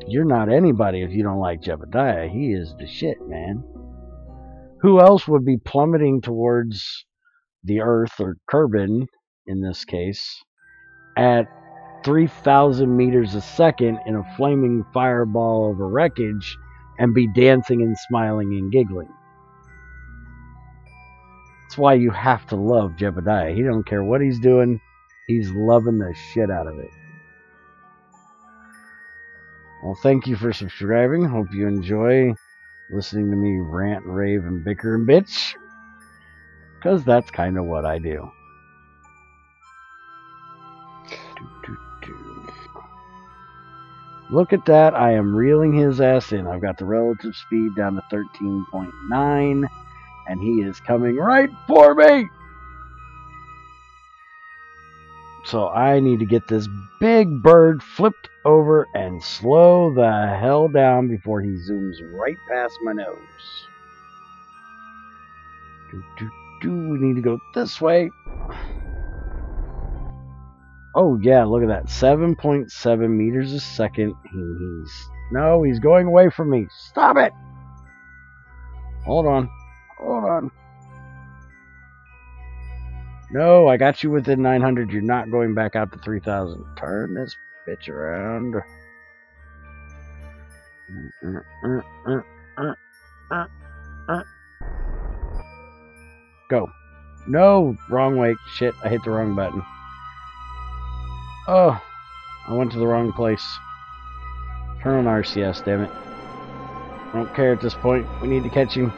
You're not anybody if you don't like Jebediah. He is the shit, man. Who else would be plummeting towards the Earth, or Kerbin in this case, at 3,000 meters a second in a flaming fireball of a wreckage and be dancing and smiling and giggling? That's why you have to love Jebediah. He don't care what he's doing. He's loving the shit out of it. Well, thank you for subscribing. Hope you enjoy listening to me rant, rave, and bicker and bitch. Because that's kind of what I do. Look at that. I am reeling his ass in. I've got the relative speed down to 13.9. And he is coming right for me. So I need to get this big bird flipped over and slow the hell down before he zooms right past my nose. We need to go this way. Oh yeah, look at that. 7.7 meters a second. He's going away from me. Stop it. Hold on. No, I got you within 900. You're not going back out to 3,000. Turn this bitch around. Go. No, wrong way. Shit, I hit the wrong button. Oh, I went to the wrong place. Turn on RCS, damn it. I don't care at this point. We need to catch him.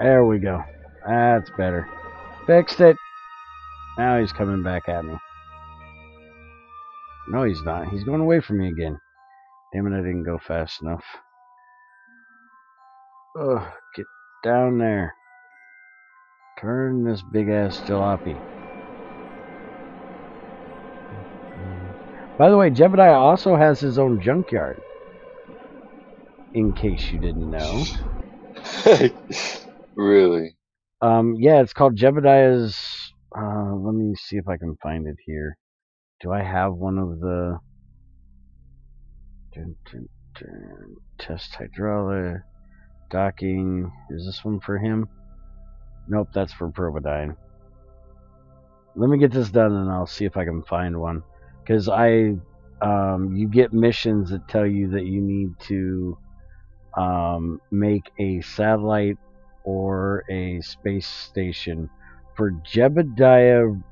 There we go. That's better. Fixed it. Now he's coming back at me. No, he's not. He's going away from me again. Damn it, I didn't go fast enough. Ugh, get down there. Turn this big-ass jalopy. By the way, Jebediah also has his own junkyard. In case you didn't know. Really? Yeah, it's called Jebediah's... let me see if I can find it here. Do I have one of the... Test hydraulic... Docking... Is this one for him? Nope, that's for Probodyne. Let me get this done and I'll see if I can find one. Because you get missions that tell you that you need to make a satellite or a space station for Jebediah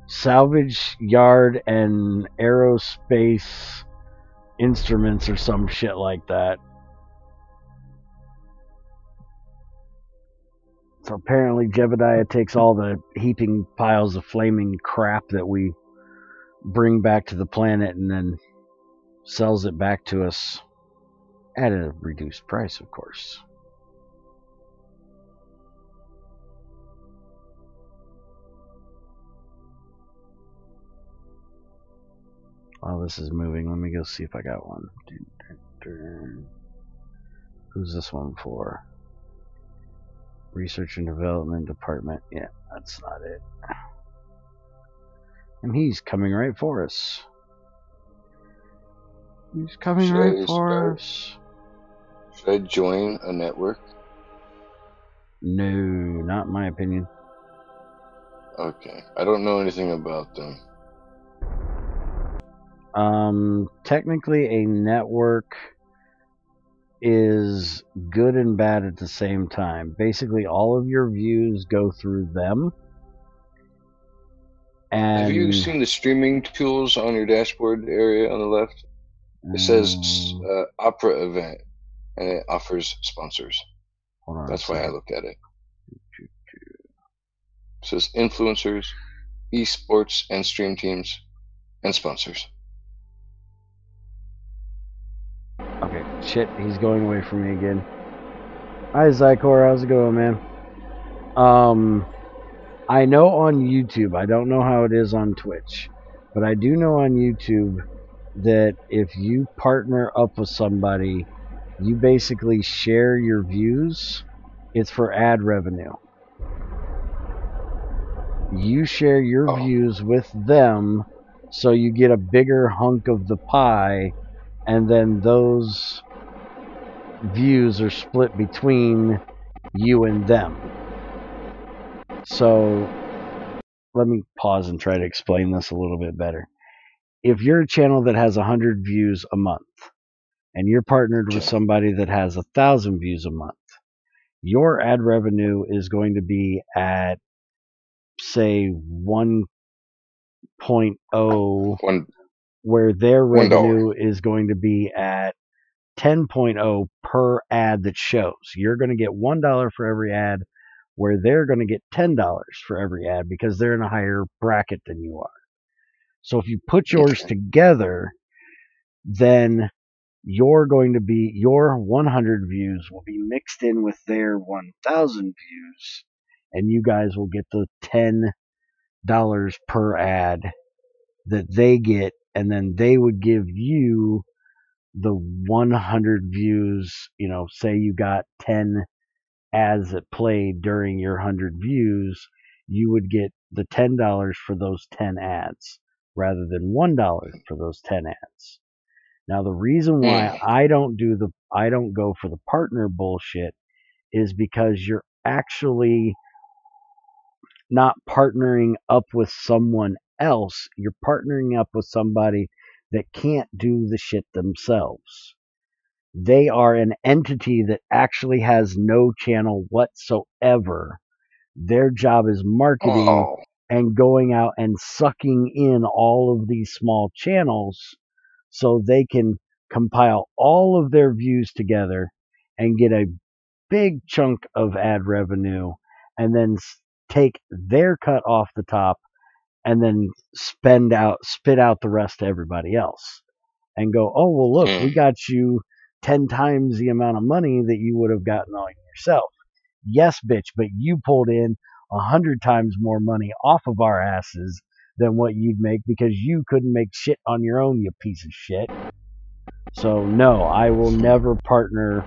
Salvage Yard and Aerospace Instruments or some shit like that. So apparently Jebediah takes all the heaping piles of flaming crap that we bring back to the planet and then sells it back to us at a reduced price, of course. While this is moving, let me go see if I got one. Who's this one for? Research and Development Department. Yeah, that's not it. And he's coming right for us. He's coming right for us. Should I join a network? No, not in my opinion. Okay. I don't know anything about them. Technically a network is good and bad at the same time. Basically, all of your views go through them. And have you seen the streaming tools on your dashboard area on the left? It says Opera Event, and it offers sponsors. That's why I look at it. It says influencers, esports and stream teams, and sponsors. Okay, shit, he's going away from me again. Hi, Zykor, how's it going, man? I know on YouTube, I don't know how it is on Twitch, but I do know on YouTube that if you partner up with somebody, you basically share your views. It's for ad revenue. You share your views with them, so you get a bigger hunk of the pie, and then those views are split between you and them. So let me pause and try to explain this a little bit better. If you're a channel that has 100 views a month and you're partnered with somebody that has 1,000 views a month, your ad revenue is going to be at, say, 1.0, where their revenue is going to be at 10.0 per ad that shows. You're going to get $1 for every ad, where they're going to get $10 for every ad because they're in a higher bracket than you are. So if you put yours together, then you're going to be, your 100 views will be mixed in with their 1,000 views, and you guys will get the $10 per ad that they get, and then they would give you the 100 views. You know, say you got 10 ads that played during your 100 views, you would get the $10 for those 10 ads rather than $1 for those 10 ads. Now, the reason why I don't go for the partner bullshit is because you're actually not partnering up with someone else. You're partnering up with somebody that can't do the shit themselves. They are an entity that actually has no channel whatsoever. Their job is marketing and going out and sucking in all of these small channels so they can compile all of their views together and get a big chunk of ad revenue and then take their cut off the top and then spit out the rest to everybody else and go, oh, well, look, we got you 10 times the amount of money that you would have gotten on yourself. Yes, bitch, but you pulled in 100 times more money off of our asses than what you'd make because you couldn't make shit on your own, you piece of shit. So, no, I will never partner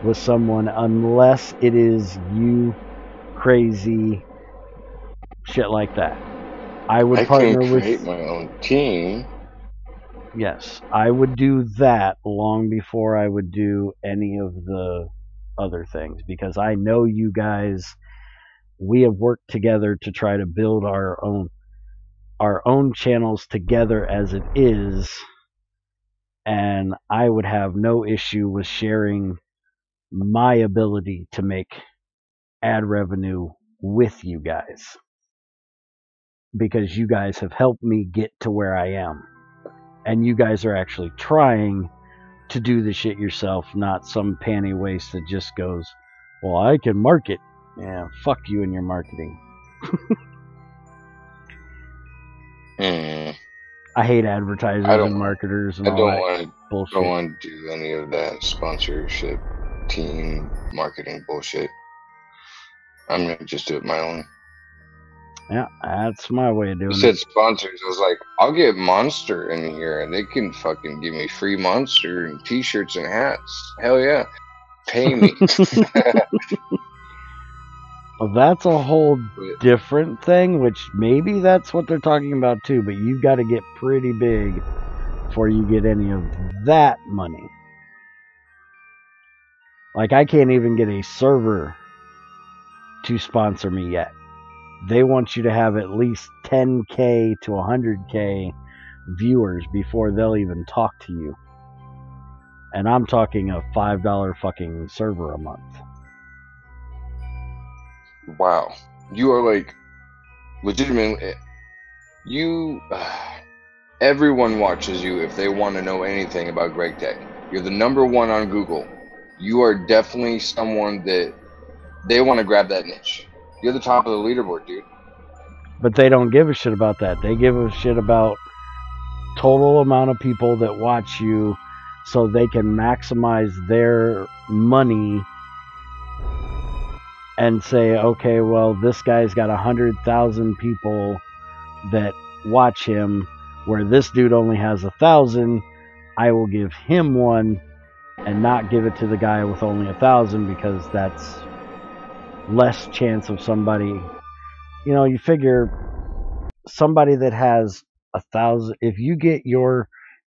with someone unless it is you crazy shit like that. I would partner with... I can create my own team. Yes, I would do that long before I would do any of the other things, because I know you guys, we have worked together to try to build our own channels together as it is, and I would have no issue with sharing my ability to make ad revenue with you guys, because you guys have helped me get to where I am, and you guys are actually trying to do the shit yourself, not some panty waste that just goes, well, I can market. Yeah, fuck you and your marketing. I hate advertisers and marketers and all that bullshit. I don't want to do any of that sponsorship, team marketing bullshit. I'm going to just do it my own. Yeah, that's my way of doing it. You said sponsors. I was like, I'll get Monster in here and they can fucking give me free Monster and t-shirts and hats. Hell yeah. Pay me. Well, that's a whole different thing, which maybe that's what they're talking about too, but you've got to get pretty big before you get any of that money. Like, I can't even get a server to sponsor me yet. They want you to have at least 10K to 100K viewers before they'll even talk to you. And I'm talking a $5 fucking server a month. Wow. You are like, legitimately, everyone watches you if they want to know anything about GregTech. You're the #1 on Google. You are definitely someone that they want to grab that niche. You're the top of the leaderboard, dude. But they don't give a shit about that. They give a shit about total amount of people that watch you so they can maximize their money and say, okay, well, this guy's got 100,000 people that watch him, where this dude only has 1,000. I will give him one and not give it to the guy with only 1,000 because that's less chance of somebody. You know, you figure somebody that has 1,000, if you get your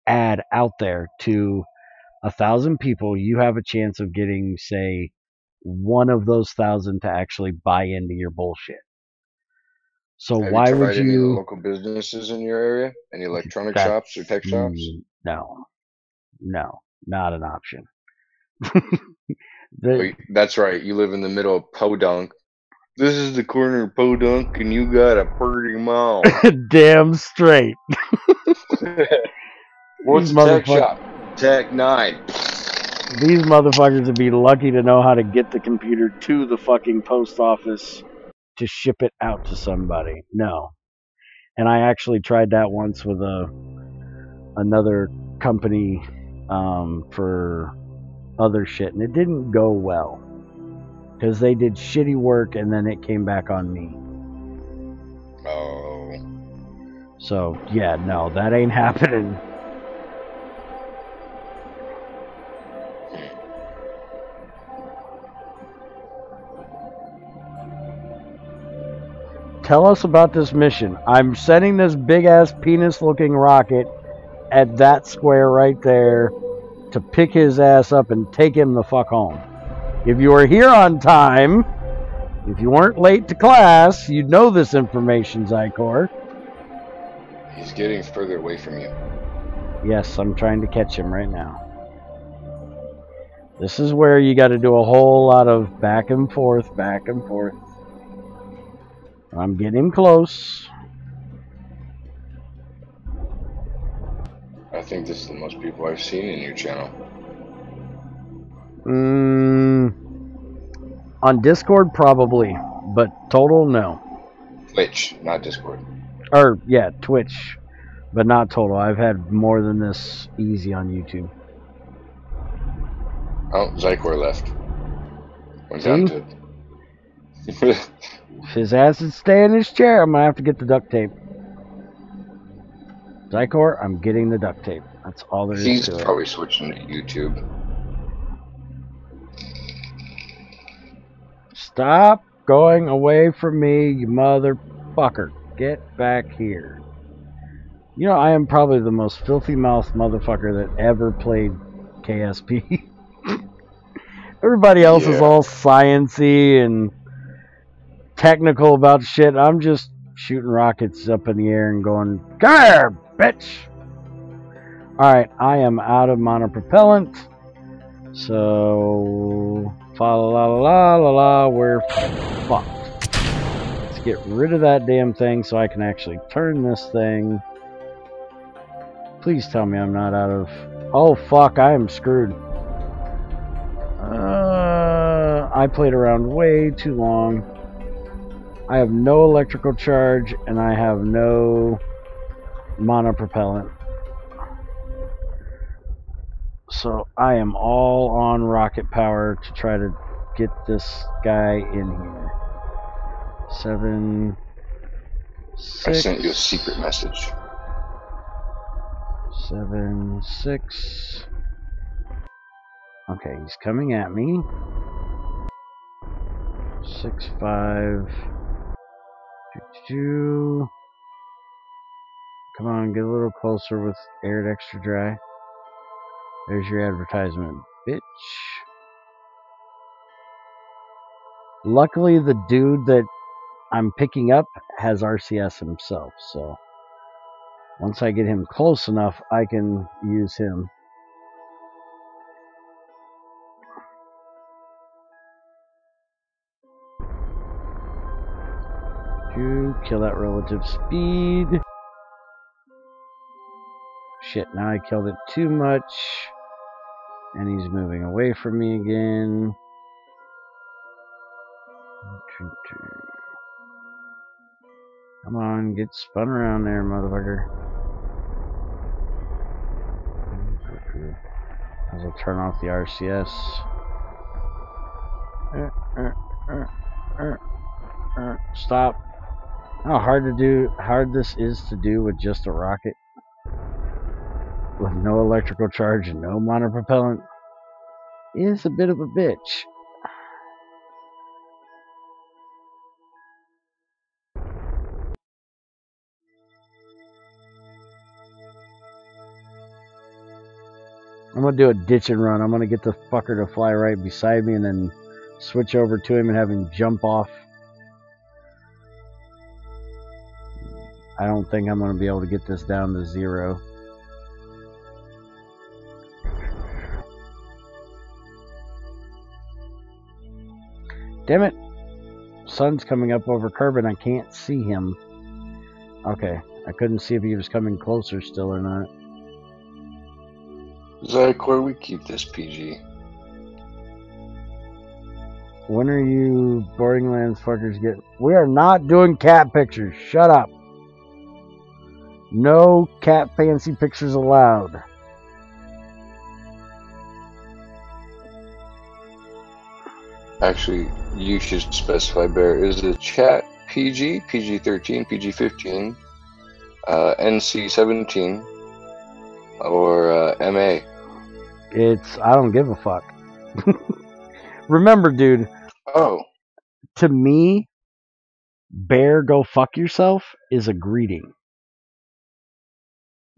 ad out there to 1,000 people, you have a chance of getting, say, one of those 1,000 to actually buy into your bullshit. So why would you? Any of the local businesses in your area? Any electronic shops or tech shops? No, not an option. That's right. You live in the middle of Podunk. This is the corner of Podunk, and you got a pretty mall. Damn straight. What's a tech shop? Tech 9. These motherfuckers would be lucky to know how to get the computer to the fucking post office to ship it out to somebody. No. And I actually tried that once with another company for other shit, and it didn't go well because they did shitty work and then it came back on me. Oh. So yeah, no, that ain't happening. Tell us about this mission. I'm sending this big ass penis looking rocket at that square right there to pick his ass up and take him the fuck home. If you were here on time, if you weren't late to class, you'd know this information, Zykor. He's getting further away from you. Yes, I'm trying to catch him right now. This is where you got to do a whole lot of back and forth, back and forth. I'm getting him close. I think this is the most people I've seen in your channel. On Discord, probably, but total, no. Twitch, not Discord. Or, yeah, Twitch, but not total. I've had more than this easy on YouTube. Oh, Zycor left. Went See? down to... If his ass would stay in his chair, I'm going to have to get the duct tape. Zycor, I'm getting the duct tape. That's all there is He's to it. probably switching to YouTube. Stop going away from me, you motherfucker. Get back here. You know, I am probably the most filthy-mouthed motherfucker that ever played KSP. Everybody else is all sciencey and technical about shit. I'm just shooting rockets up in the air and going, come here, bitch! Alright, I am out of monopropellant. So, fa la la la la, we're fucked. Let's get rid of that damn thing so I can actually turn this thing. Please tell me I'm not out of... Oh, fuck, I am screwed. I played around way too long. I have no electrical charge, and I have no monopropellant. So I am all on rocket power to try to get this guy in here. 7, 6. I sent you a secret message. 7, 6. Okay, he's coming at me. 6, 5. 2. Come on, get a little closer with aired extra dry. There's your advertisement, bitch. Luckily, the dude that I'm picking up has RCS himself, so once I get him close enough, I can use him. To kill that relative speed. Shit, now I killed it too much. And he's moving away from me again. Come on, get spun around there, motherfucker. As I'll turn off the RCS. Stop. How hard this is to do with just a rocket. With no electrical charge and no monopropellant is a bit of a bitch. I'm gonna do a ditch and run. I'm gonna get the fucker to fly right beside me and then switch over to him and have him jump off. I don't think I'm gonna be able to get this down to 0. Damn it! Sun's coming up over curb and I can't see him. Okay, I couldn't see if he was coming closer still or not. Zycor, we keep this PG. When are you boarding lands fuckers get... We are not doing cat pictures. Shut up. No cat fancy pictures allowed. Actually, you should specify, Bear. Is the chat PG, PG-13, PG-15, NC-17, or MA? It's... I don't give a fuck. Remember, dude. Oh. To me, Bear, go fuck yourself is a greeting.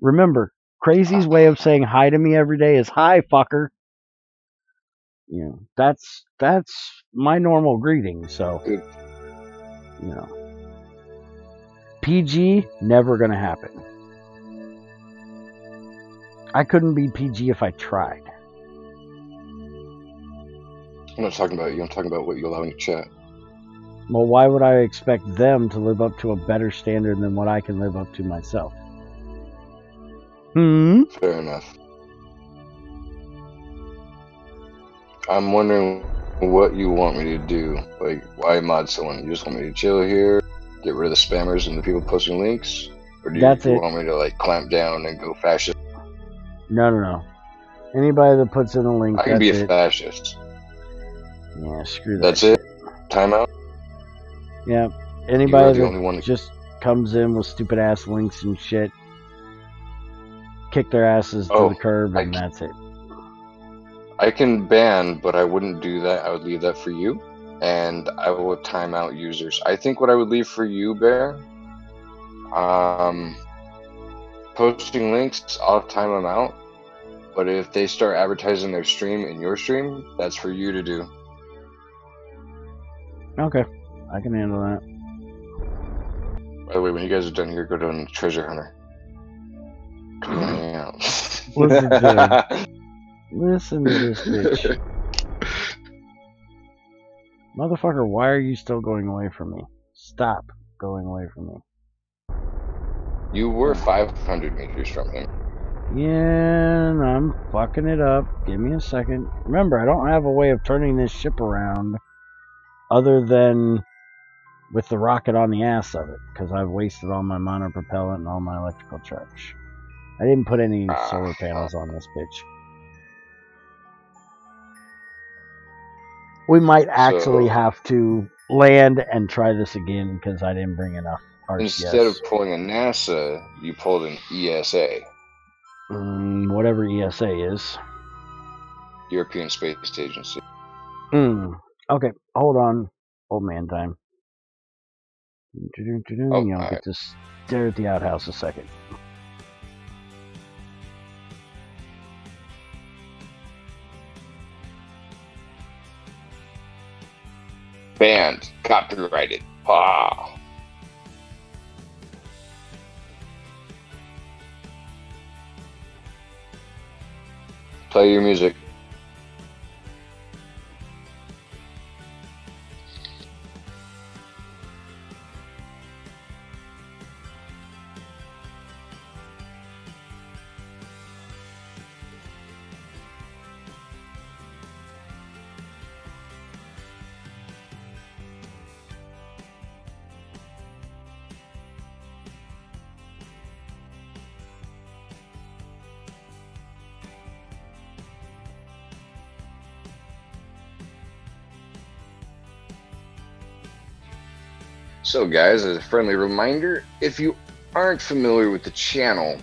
Remember, Crazy's way of saying hi to me every day is hi, fucker. You know, that's my normal greeting, so Good. You know. PG, never gonna happen. I couldn't be PG if I tried. I'm not talking about you. I'm talking about what you allow in your chat. Well, why would I expect them to live up to a better standard than what I can live up to myself? Fair enough. I'm wondering what you want me to do. Like, why mod someone? You just want me to chill here? Get rid of the spammers and the people posting links? Or do That's you it. want me to like clamp down and go fascist? No. Anybody that puts in a link, I can be a that's it. fascist. Yeah, screw that That's shit. it? Timeout? Yeah. You are Anybody the only one that just comes in with stupid ass links and shit, kick their asses to the curb, and that's it. I can ban, but I wouldn't do that. I would leave that for you. And I will time out users. I think what I would leave for you, Bear, posting links, I'll time them out. But if they start advertising their stream in your stream, that's for you to do. Okay, I can handle that. By the way, when you guys are done here, go down to Treasure Hunter. Come hang out. Listen to him. Listen to this bitch. Motherfucker, why are you still going away from me? Stop going away from me. You were 500 meters from him. Yeah, and I'm fucking it up. Give me a second. Remember, I don't have a way of turning this ship around other than with the rocket on the ass of it, because I've wasted all my monopropellant and all my electrical charge. I didn't put any solar panels on this bitch. We might actually have to land and try this again because I didn't bring enough RCS. Instead of pulling a NASA, you pulled an ESA. Whatever ESA is. European Space Agency. Okay, hold on. Old man time. Y'all get to stare at the outhouse a second. Banned. Copyrighted. Ah. Play your music. So guys, as a friendly reminder, if you aren't familiar with the channel,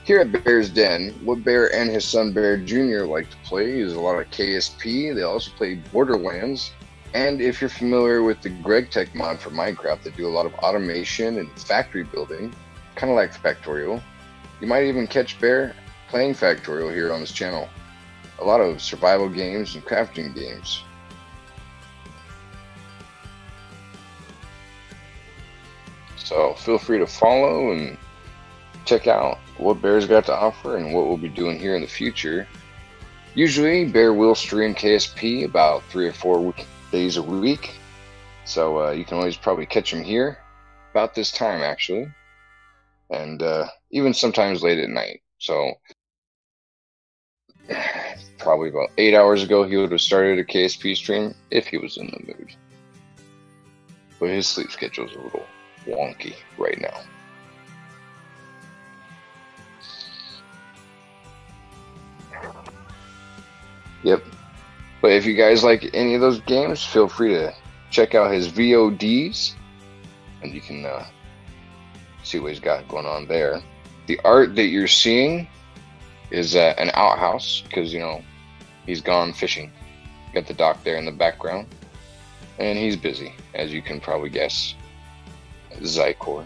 here at Bear's Den, what Bear and his son Bear Jr. like to play is a lot of KSP. They also play Borderlands. And if you're familiar with the GregTech mod for Minecraft, they do a lot of automation and factory building, kind of like Factorial. You might even catch Bear playing Factorial here on this channel. A lot of survival games and crafting games. So feel free to follow and check out what Bear's got to offer and what we'll be doing here in the future. Usually Bear will stream KSP about 3 or 4 days a week. So you can always probably catch him here about this time actually. And even sometimes late at night. So probably about 8 hours ago he would have started a KSP stream if he was in the mood. But his sleep schedule is a little wonky right now. Yep. But if you guys like any of those games, feel free to check out his VODs and you can see what he's got going on there. The art that you're seeing is an outhouse because, you know, he's gone fishing. Got the dock there in the background. And he's busy, as you can probably guess. Zycor.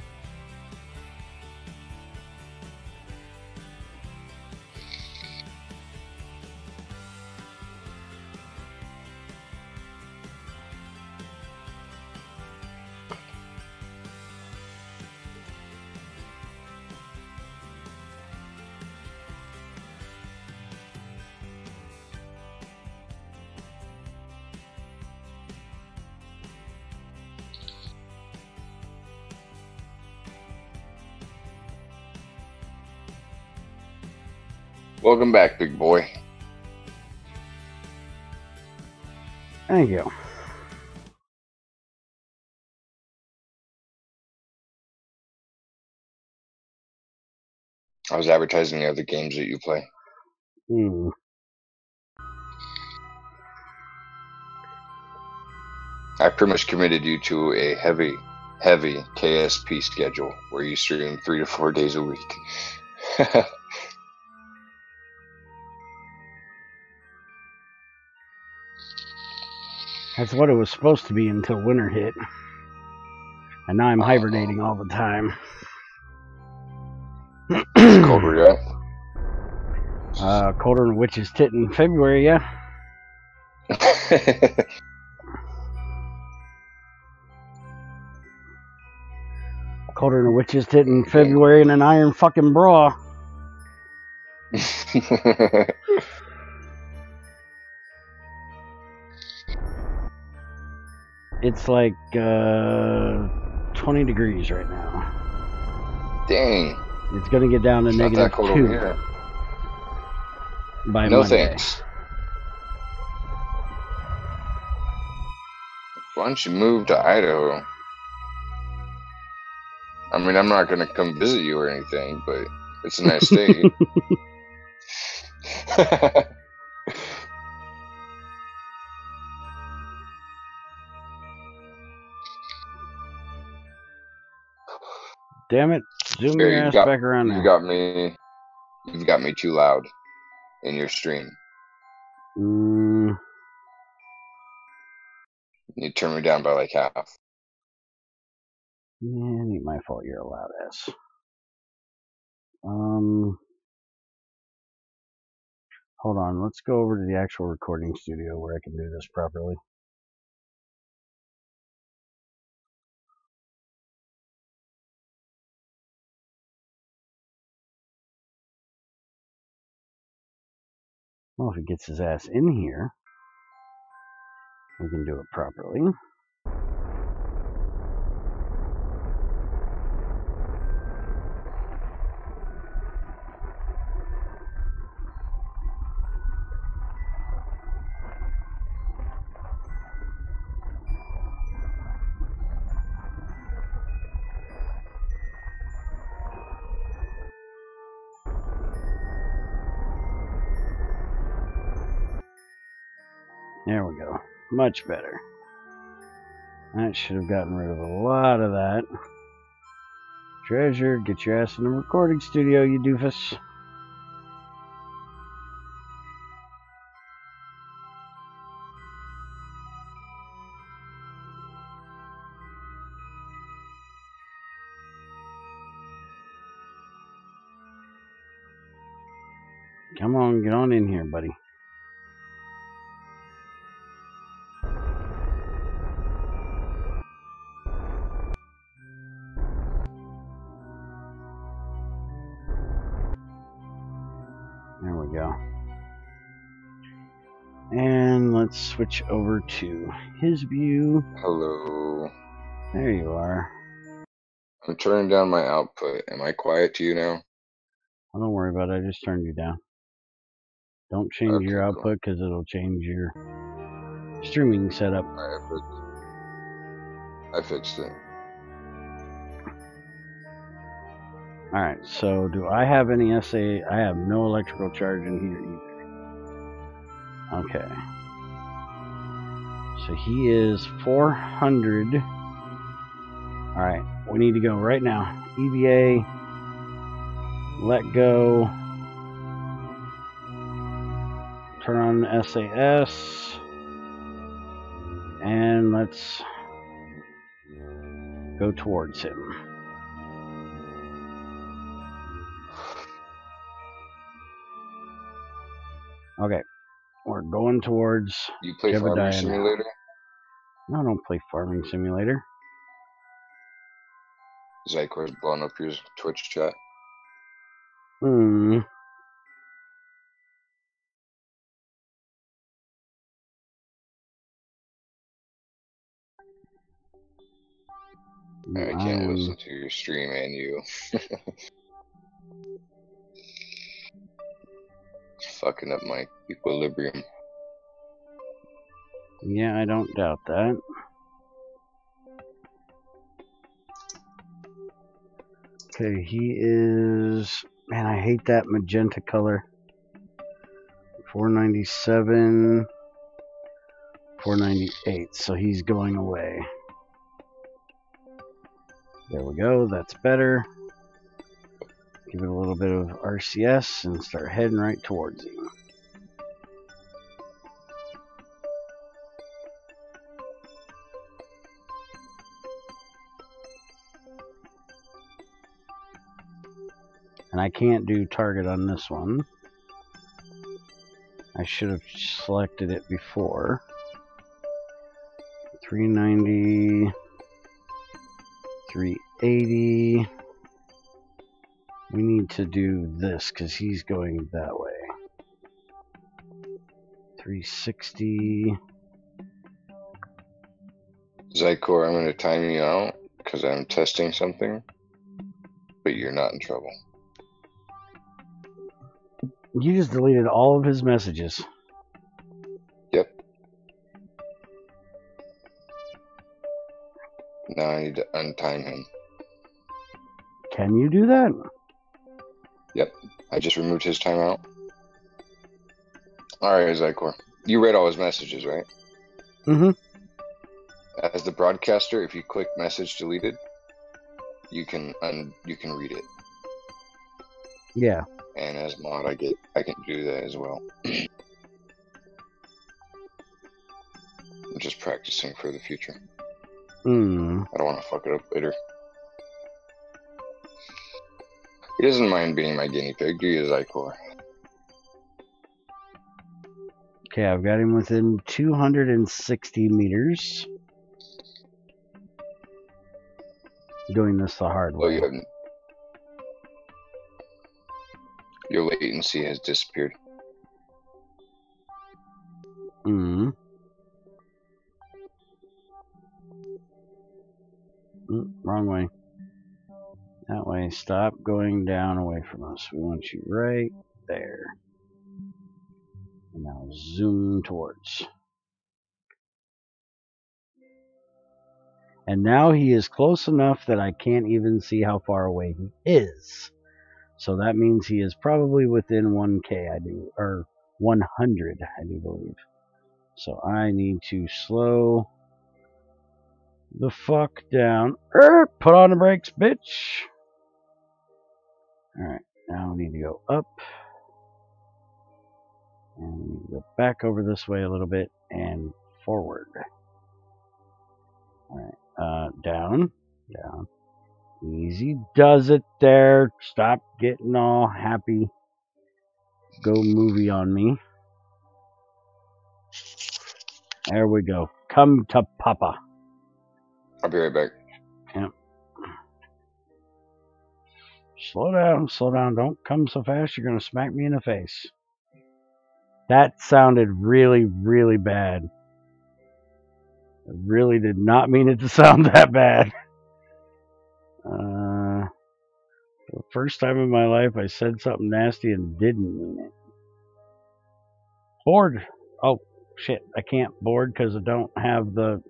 Welcome back, big boy. Thank you. I was advertising the other games that you play. I pretty much committed you to a heavy KSP schedule where you stream 3 to 4 days a week. That's what it was supposed to be until winter hit. And now I'm hibernating all the time. It's colder yet? Colder than a witch's tit in February, yeah. Colder than a witch's tit in February in an iron fucking bra. It's like 20 degrees right now. Dang. It's gonna get down to It's negative not that cold 2 over here. by No Monday. thanks. Why don't you move to Idaho? I mean, I'm not gonna come visit you or anything, but it's a nice state. Damn it! Zoom your ass back around now. You've got me too loud in your stream. You turn me down by like half. Yeah, it ain't my fault you're a loud ass. Hold on, let's go over to the actual recording studio where I can do this properly. Well, if he gets his ass in here, we can do it properly. There we go. Much better. That should have gotten rid of a lot of that. Treasure, get your ass in the recording studio, you doofus. Come on, get on in here, buddy. There we go. And let's switch over to his view. Hello. There you are. I'm turning down my output. Am I quiet to you now? Oh, don't worry about it. I just turned you down. Don't change your output because it'll change your streaming setup. I fixed it. Alright, so do I have any SA? I have no electrical charge in here either. Okay. So he is 400. Alright, we need to go right now. EVA. Let go. Turn on SAS. And let's go towards him. Okay, we're going towards. You play Farming Simulator? No, I don't play Farming Simulator. Zycor's blowing up your Twitch chat. I can't listen to your stream and you. It's fucking up my equilibrium. Yeah, I don't doubt that. Okay, he is Man, I hate that magenta color. 497, 498. So he's going away. There we go. That's better. Give it a little bit of RCS and start heading right towards him. And I can't do target on this one. I should have selected it before. 390, 380. We need to do this because he's going that way. 360. Zycor, I'm going to time you out because I'm testing something, but you're not in trouble. You just deleted all of his messages. Yep. Now I need to untime him. Can you do that? Yep. I just removed his timeout. Alright, Zycor. You read all his messages, right? Mm-hmm. As the broadcaster, if you click message deleted, you can read it. Yeah. And as mod, I can do that as well. I'm just practicing for the future. I don't want to fuck it up later. He doesn't mind being my guinea pig, do you, Zycor? Okay, I've got him within 260 meters. Doing this the hard way. Oh, your latency has disappeared. Wrong way. That way. Stop going down away from us. We want you right there. And now zoom towards. And now he is close enough that I can't even see how far away he is. So that means he is probably within 1K, I do, or 100, I do believe. So I need to slow the fuck down. Put on the brakes, bitch. Alright, now we need to go up. And we need to go back over this way a little bit and forward. Alright, down. Easy does it there. Stop getting all happy. Go movie on me. There we go. Come to Papa. I'll be right back. Yep. Slow down. Don't come so fast. You're going to smack me in the face. That sounded really, really bad. I really did not mean it to sound that bad. For the first time in my life, I said something nasty and didn't mean it. Board. Oh, shit. I can't board because I don't have the...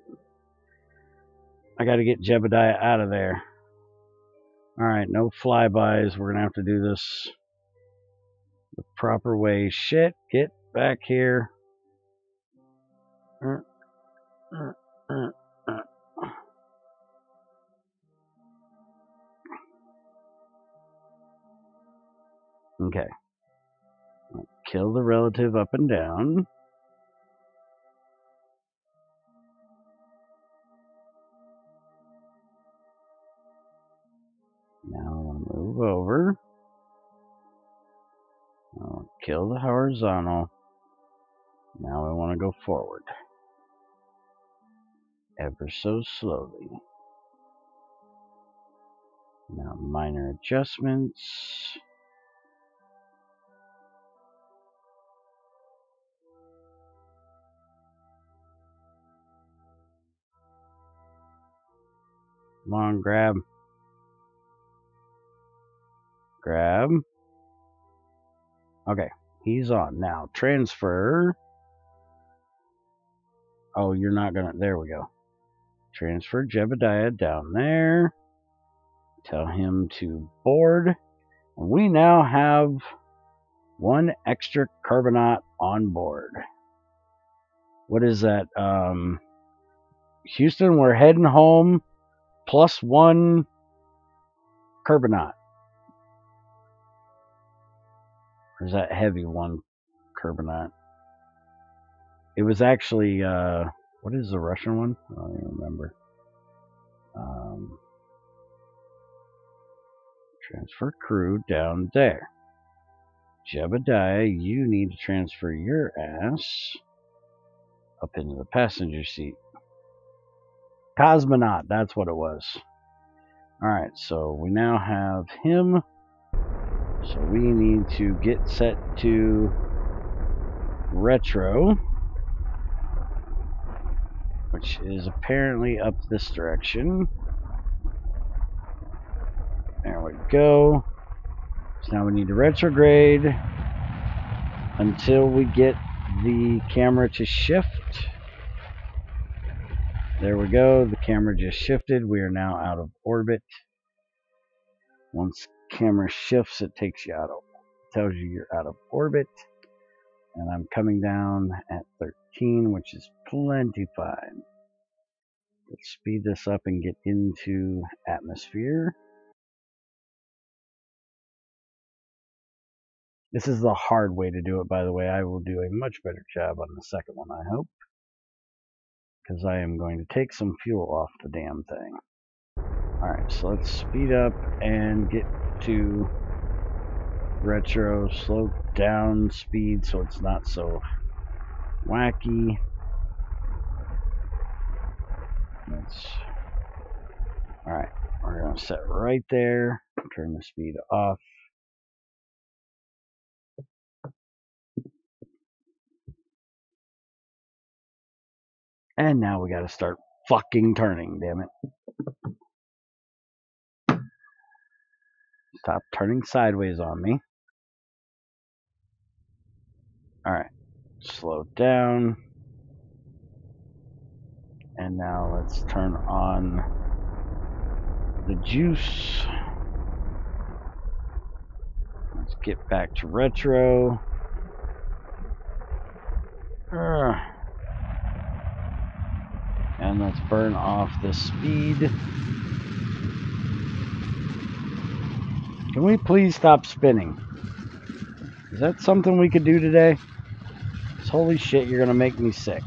I got to get Jebediah out of there. Alright, no flybys. We're going to have to do this the proper way. Shit, get back here. Okay. Kill the relative up and down. Now I'll move over. I'll kill the horizontal. Now I want to go forward. Ever so slowly. Now minor adjustments. Come on, grab. Grab. Okay, he's on. Now, transfer. Oh, you're not gonna... There we go. Transfer Jebediah down there. Tell him to board. We now have one extra Carbonaut on board. What is that? Houston, we're heading home. Plus one Carbonaut. Or is that heavy one Carbonaut? It was actually, what is the Russian one? I don't even remember. Transfer crew down there. Jebediah, you need to transfer your ass up into the passenger seat. Cosmonaut, that's what it was. Alright, so we now have him. So we need to get set to retro, which is apparently up this direction. There we go. So now we need to retrograde until we get the camera to shift. There we go. The camera just shifted. We are now out of orbit. Once camera shifts, it takes you out of, tells you you're out of orbit. And I'm coming down at 13, which is plenty fine. Let's speed this up and get into atmosphere. This is the hard way to do it, by the way. I will do a much better job on the second one, I hope. Because I am going to take some fuel off the damn thing. Alright, so let's speed up and get to retro. Slow down speed so it's not so wacky. Alright, we're going to set right there. Turn the speed off. And now we gotta start fucking turning, damn it. Stop turning sideways on me. Alright, slow down. And now let's turn on the juice. Let's get back to retro. And let's burn off the speed. Can we please stop spinning? Is that something we could do today? Holy shit, you're gonna make me sick.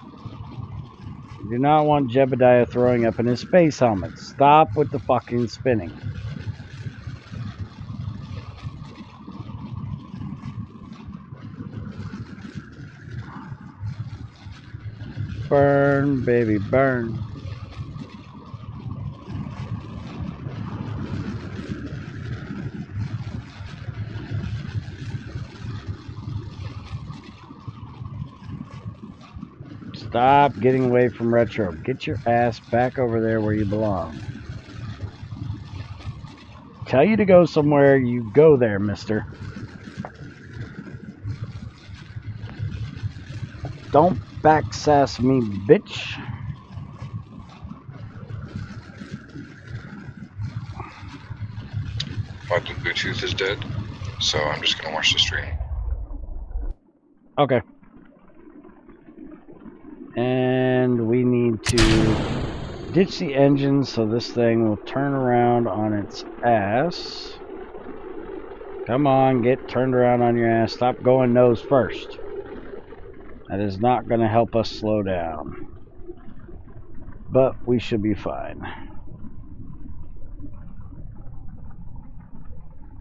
I do not want Jebediah throwing up in his space helmet. Stop with the fucking spinning. Burn, baby, burn. Stop getting away from retro. Get your ass back over there where you belong. Tell you to go somewhere, you go there, mister. Don't backsass me, bitch. My Bluetooth is dead, so I'm just gonna watch the stream. Okay. And we need to ditch the engine so this thing will turn around on its ass. Come on, get turned around on your ass. Stop going nose first. That is not going to help us slow down. But we should be fine.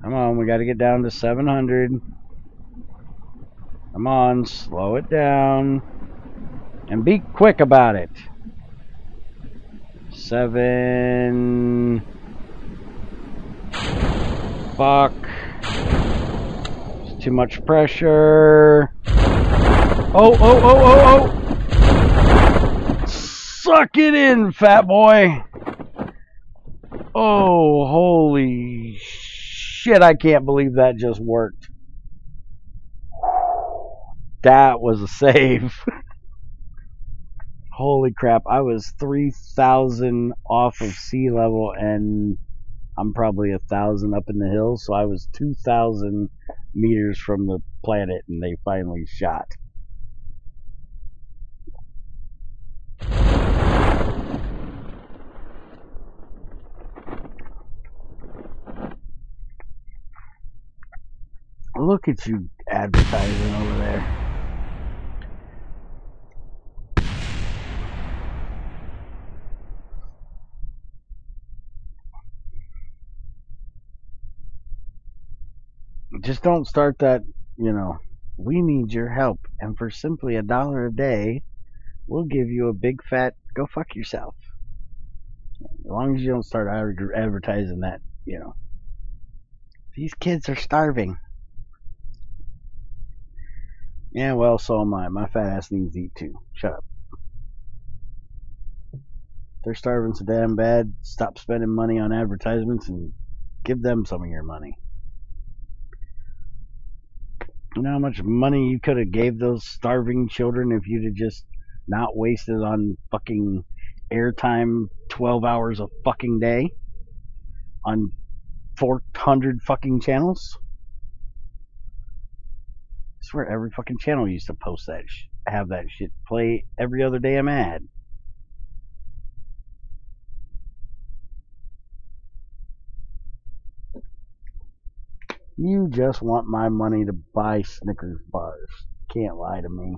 Come on, we got to get down to 700. Come on, slow it down. And be quick about it. 7. Fuck. It's too much pressure. Oh. Suck it in, fat boy. Oh, holy shit. I can't believe that just worked. That was a save. Holy crap. I was 3,000 off of sea level and I'm probably 1,000 up in the hills, so I was 2,000 meters from the planet, and they finally shot. Look at you advertising over there. Just don't start that, you know, we need your help, and for simply $1 a day, we'll give you a big fat go fuck yourself. As long as you don't start advertising that, you know, these kids are starving. Yeah, well, so am I. My fat ass needs to eat too. Shut up. They're starving so damn bad, stop spending money on advertisements and give them some of your money. You know how much money you could have gave those starving children if you'd have just not wasted on fucking airtime 12 hours a fucking day on 400 fucking channels? I swear every fucking channel used to post that have that shit play every other damn ad. You just want my money to buy Snickers bars. Can't lie to me.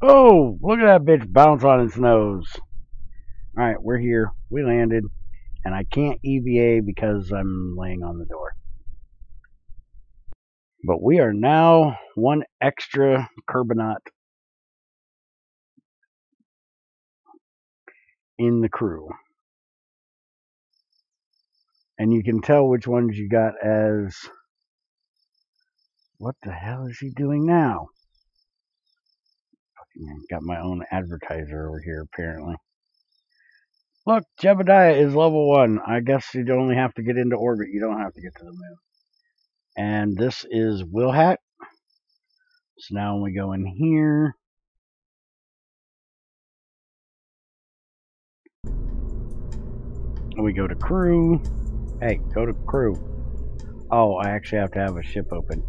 Oh, look at that bitch bounce on its nose. Alright, we're here. We landed. And I can't EVA because I'm laying on the door. But we are now one extra Kerbonaut in the crew. And you can tell which ones you got as... What the hell is he doing now? Got my own advertiser over here, apparently. Look, Jebediah is level 1. I guess you only have to get into orbit. You don't have to get to the moon. And this is Wilhat. So now when we go in here... we go to crew. Hey, go to crew. Oh, I actually have to have a ship open.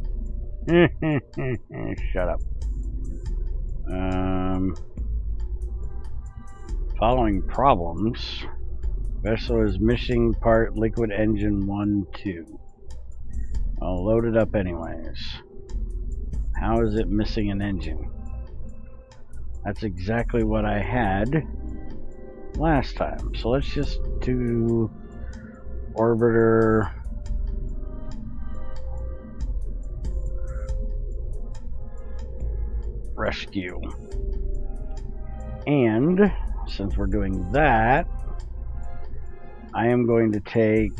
Shut up. Following problems. Vessel is missing part liquid engine 1, 2. I'll load it up anyways. How is it missing an engine? That's exactly what I had last time. So let's just do orbiter rescue. And since we're doing that, I am going to take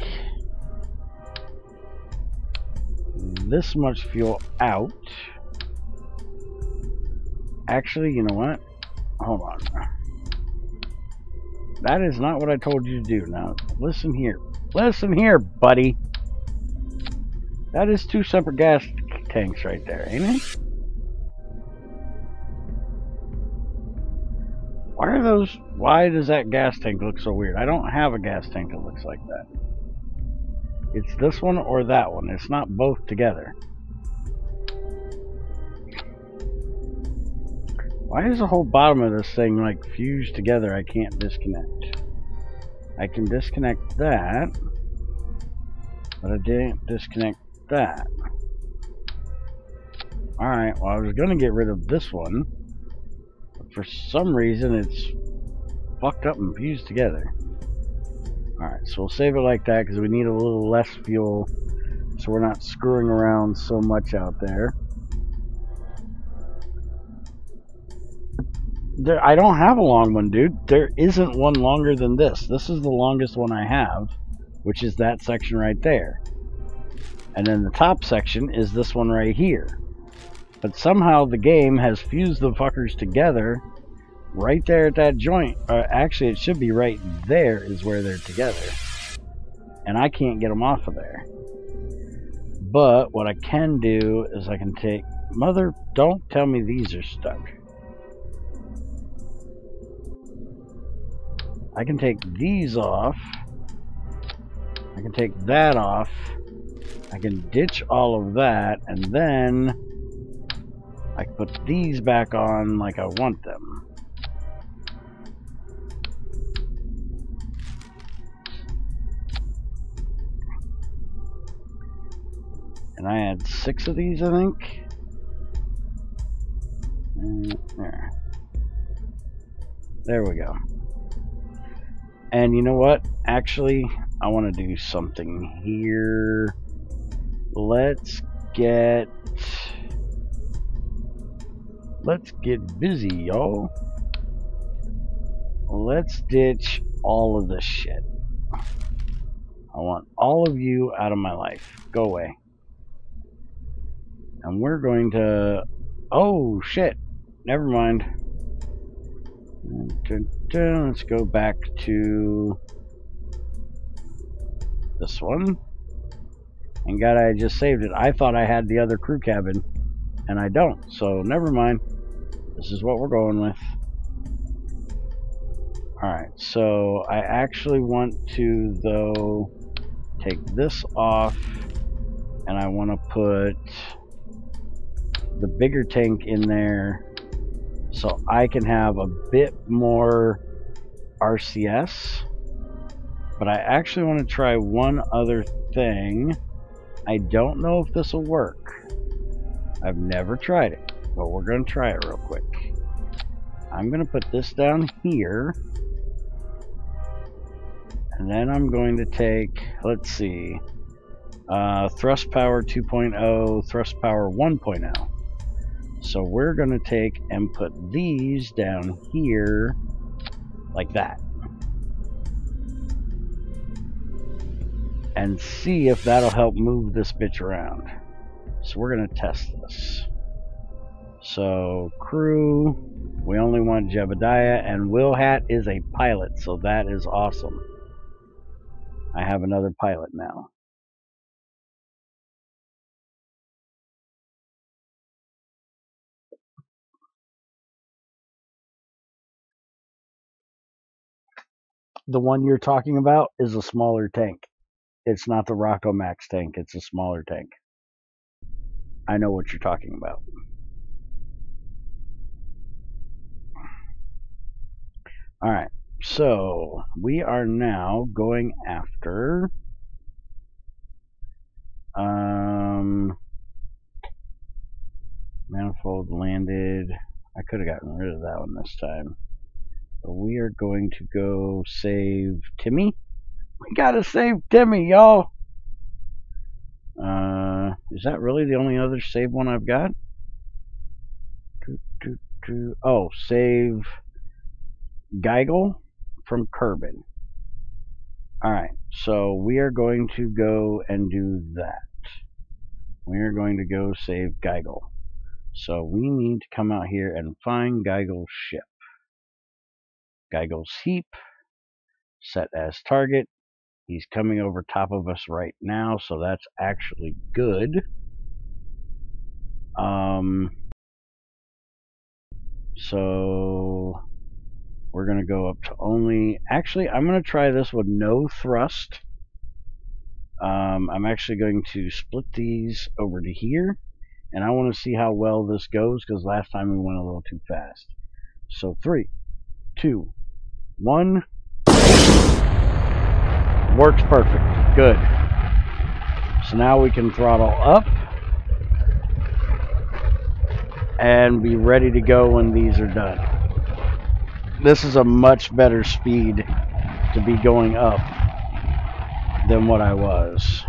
this much fuel out. Actually, you know what? Hold on. That is not what I told you to do. Now, listen here. Listen here, buddy. That is 2 separate gas tanks right there, ain't it? Why are those... Why does that gas tank look so weird? I don't have a gas tank that looks like that. It's this one or that one. It's not both together. Why is the whole bottom of this thing like fused together? I can't disconnect. I can disconnect that, but I didn't disconnect that. Alright, well I was going to get rid of this one, but for some reason it's fucked up and fused together. Alright, so we'll save it like that because we need a little less fuel so we're not screwing around so much out there. I don't have a long one, dude. There isn't one longer than this. This is the longest one I have, which is that section right there. And then the top section is this one right here. But somehow the game has fused the fuckers together right there at that joint. Actually, it should be right there is where they're together. And I can't get them off of there. But what I can do is I can take Mother, don't tell me these are stuck. I can take these off. I can take that off. I can ditch all of that, and then I can put these back on like I want them. And I had 6 of these, I think. There. There we go. And you know what? Actually, I want to do something here. Let's get busy, y'all. Let's ditch all of this shit. I want all of you out of my life. Go away. And we're going to... Oh, shit. Never mind. Let's go back to this one. And God, I just saved it. I thought I had the other crew cabin, and I don't. So, never mind. This is what we're going with. Alright, so I actually want to, though, take this off, and I want to put the bigger tank in there so I can have a bit more RCS. But I actually want to try one other thing. I don't know if this will work. I've never tried it, but we're going to try it real quick. I'm going to put this down here. And then I'm going to take, let's see, thrust power 2.0, thrust power 1.0. So we're going to take and put these down here like that. And see if that'll help move this bitch around. So we're going to test this. So crew, we only want Jebediah, and Will Hat is a pilot, so that is awesome. I have another pilot now. The one you're talking about is a smaller tank. It's not the Rocco Max tank, it's a smaller tank. I know what you're talking about. Alright, so we are now going after manifold landed. I could have gotten rid of that one this time. But we are going to go save Timmy. We gotta save Timmy, y'all. Is that really the only other save one I've got? Oh, save Geigel from Kerbin. Alright, so we are going to go and do that. We are going to go save Geigel. So we need to come out here and find Geigel's ship. Geigel's heap. Set as target. He's coming over top of us right now, so that's actually good. So we're going to go up to only... Actually, I'm going to try this with no thrust. I'm actually going to split these over to here. And I want to see how well this goes, because last time we went a little too fast. So 3, 2, 1. Works perfect. Good. So now we can throttle up and be ready to go when these are done. This is a much better speed to be going up than what I was.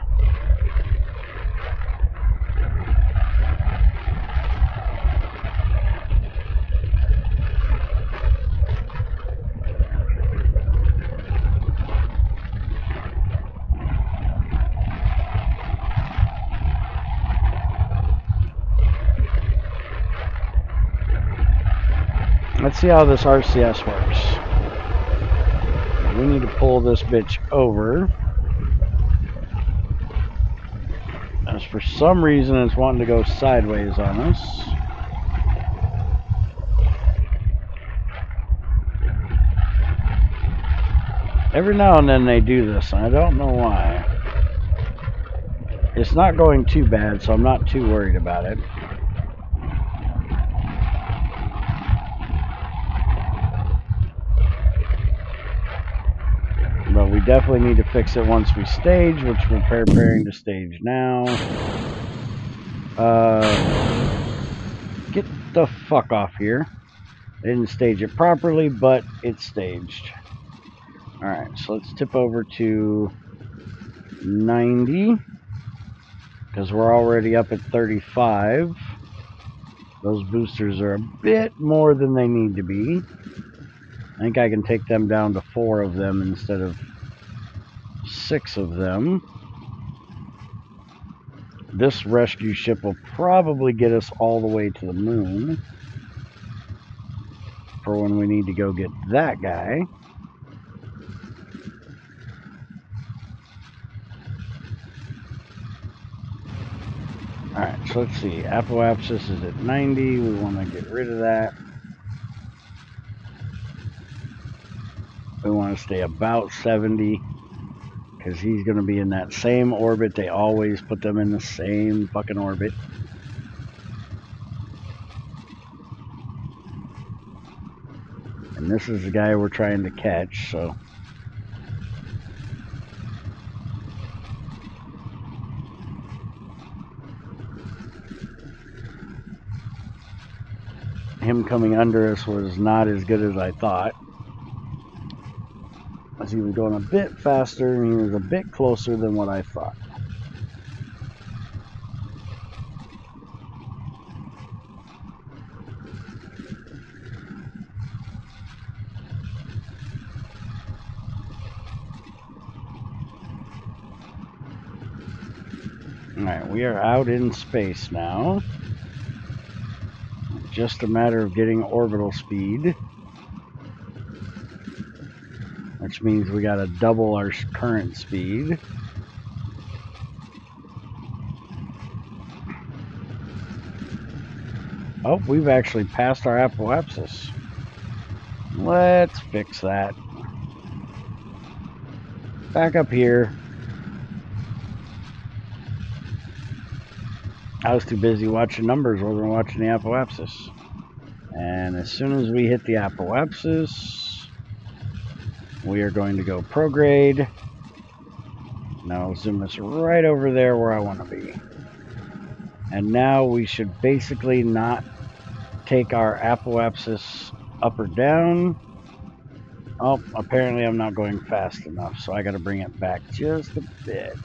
Let's see how this RCS works. We need to pull this bitch over. That's for some reason it's wanting to go sideways on us. Every now and then they do this, and I don't know why. It's not going too bad, so I'm not too worried about it. But we definitely need to fix it once we stage, which we're preparing to stage now. Get the fuck off here. I didn't stage it properly, but it's staged. Alright, so let's tip over to 90. Because we're already up at 35. Those boosters are a bit more than they need to be. I think I can take them down to 4 of them instead of 6 of them. This rescue ship will probably get us all the way to the moon for when we need to go get that guy. Alright, so let's see. Apoapsis is at 90. We want to get rid of that. We want to stay about 70. Because he's going to be in that same orbit. They always put them in the same fucking orbit. And this is the guy we're trying to catch, so. Him coming under us was not as good as I thought. As he was going a bit faster and he was a bit closer than what I thought. Alright, we are out in space now. Just a matter of getting orbital speed. Which means we gotta double our current speed. Oh, we've actually passed our apoapsis. Let's fix that. Back up here. I was too busy watching numbers, wasn't watching the apoapsis. And as soon as we hit the apoapsis, we are going to go prograde. Now zoom us right over there where I want to be. And now we should basically not take our apoapsis up or down. Oh, apparently I'm not going fast enough, so I got to bring it back just a bit.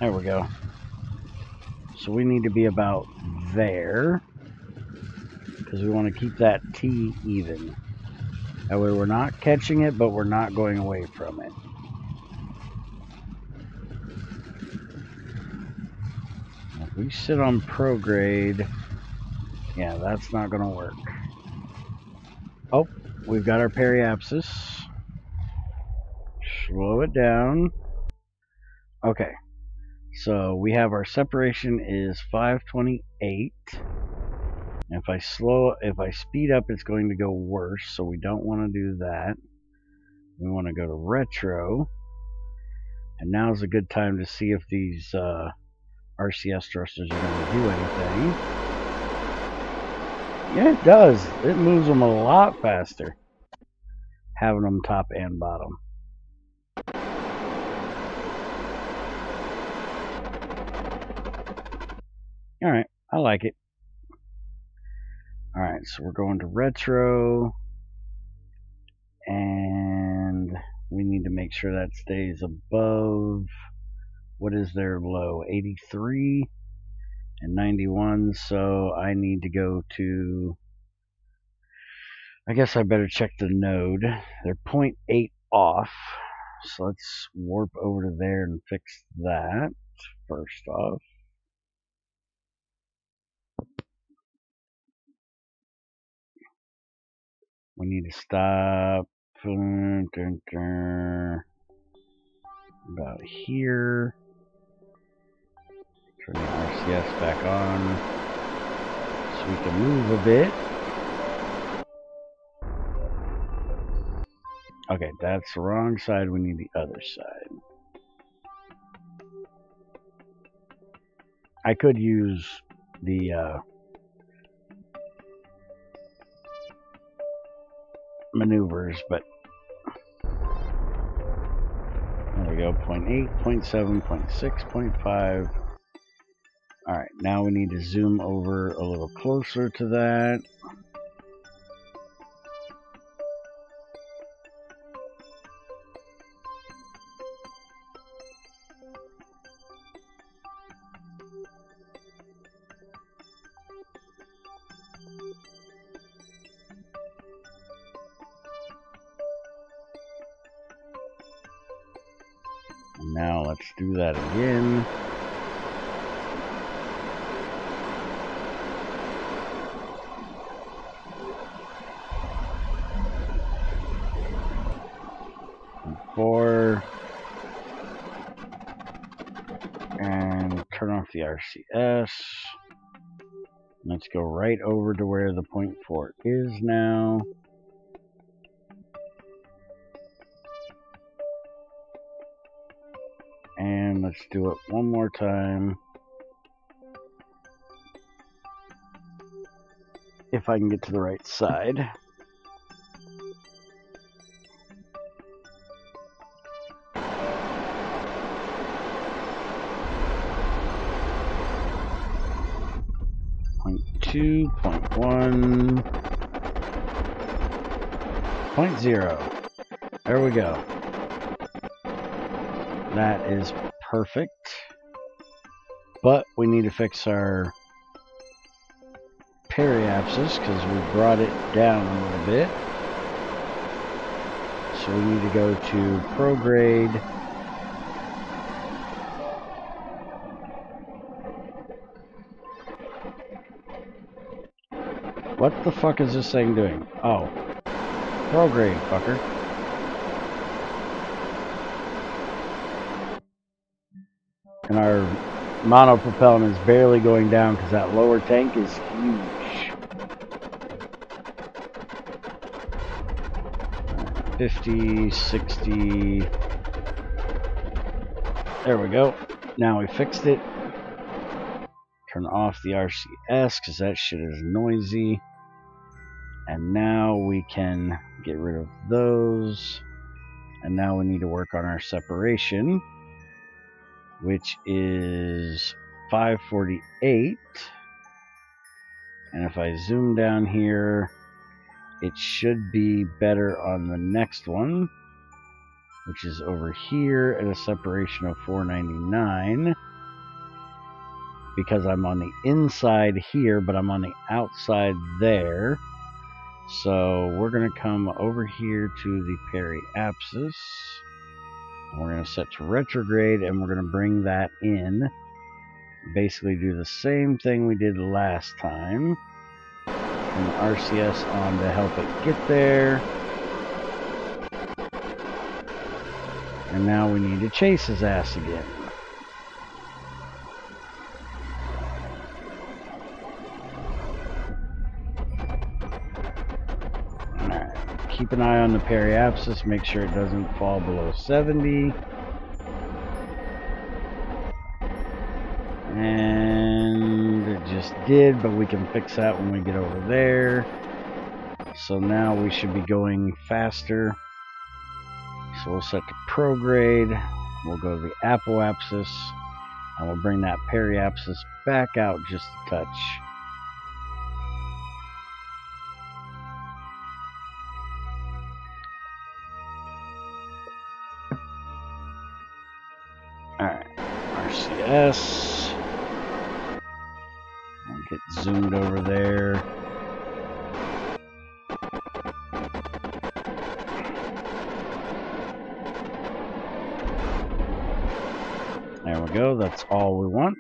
There we go. So we need to be about there, because we want to keep that T even. That way we're not catching it, but we're not going away from it. If we sit on prograde, yeah, that's not going to work. Oh, we've got our periapsis. Slow it down. Okay, so we have our separation is 528. If I speed up, it's going to go worse, so we don't want to do that. We want to go to retro. And now's a good time to see if these RCS thrusters are going to do anything. Yeah, it does. It moves them a lot faster, having them top and bottom. Alright, I like it. Alright, so we're going to retro. And we need to make sure that stays above. What is their low? 83 and 91. So I need to go to. I guess I better check the node. They're 0.8 off. So let's warp over to there and fix that first off. We need to stop about here. Turn the RCS back on so we can move a bit. Okay, that's the wrong side. We need the other side. I could use the maneuvers, but there we go. 0.8, 0.7, 0.6, 0.5. Alright, now we need to zoom over a little closer to that. And now let's do that again. And turn off the RCS. Let's go right over to where the 0.4 is now. And let's do it one more time. If I can get to the right side. Point 2, 0.1, 0.0. There we go. That is perfect. But we need to fix our periapsis because we brought it down a little bit. So we need to go to prograde. What the fuck is this thing doing? Oh. Prograde, fucker. And our monopropellant is barely going down because that lower tank is huge. 50, 60. There we go. Now we fixed it. Turn off the RCS because that shit is noisy. And now we can get rid of those. And now we need to work on our separation, which is 548. And if I zoom down here, it should be better on the next one, which is over here at a separation of 499. Because I'm on the inside here, but I'm on the outside there. So we're going to come over here to the periapsis. We're going to set to retrograde, and we're going to bring that in. Basically do the same thing we did last time. Turn the RCS on to help it get there. And now we need to chase his ass again. Keep an eye on the periapsis, make sure it doesn't fall below 70. And it just did, but we can fix that when we get over there. So now we should be going faster. So we'll set to prograde. We'll go to the apoapsis, and we'll bring that periapsis back out just a touch. Alright, RCS. I'll get zoomed over there. There we go, that's all we want.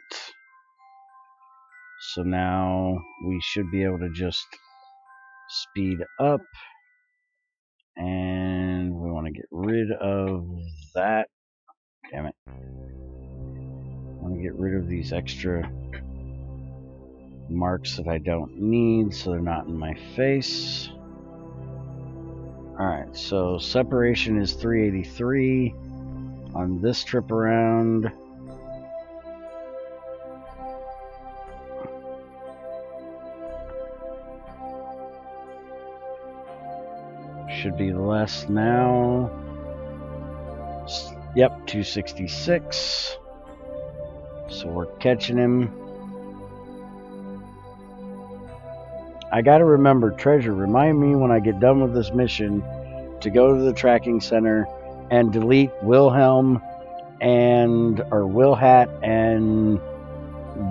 So now we should be able to just speed up And we want to get rid of that. Damn it. I want to get rid of these extra marks that I don't need so they're not in my face. Alright, so separation is 383 on this trip around. Should be less now. Yep, 266. So we're catching him. I gotta remember, Treasure, remind me when I get done with this mission to go to the tracking center and delete Wilhelm and, or Wilhat and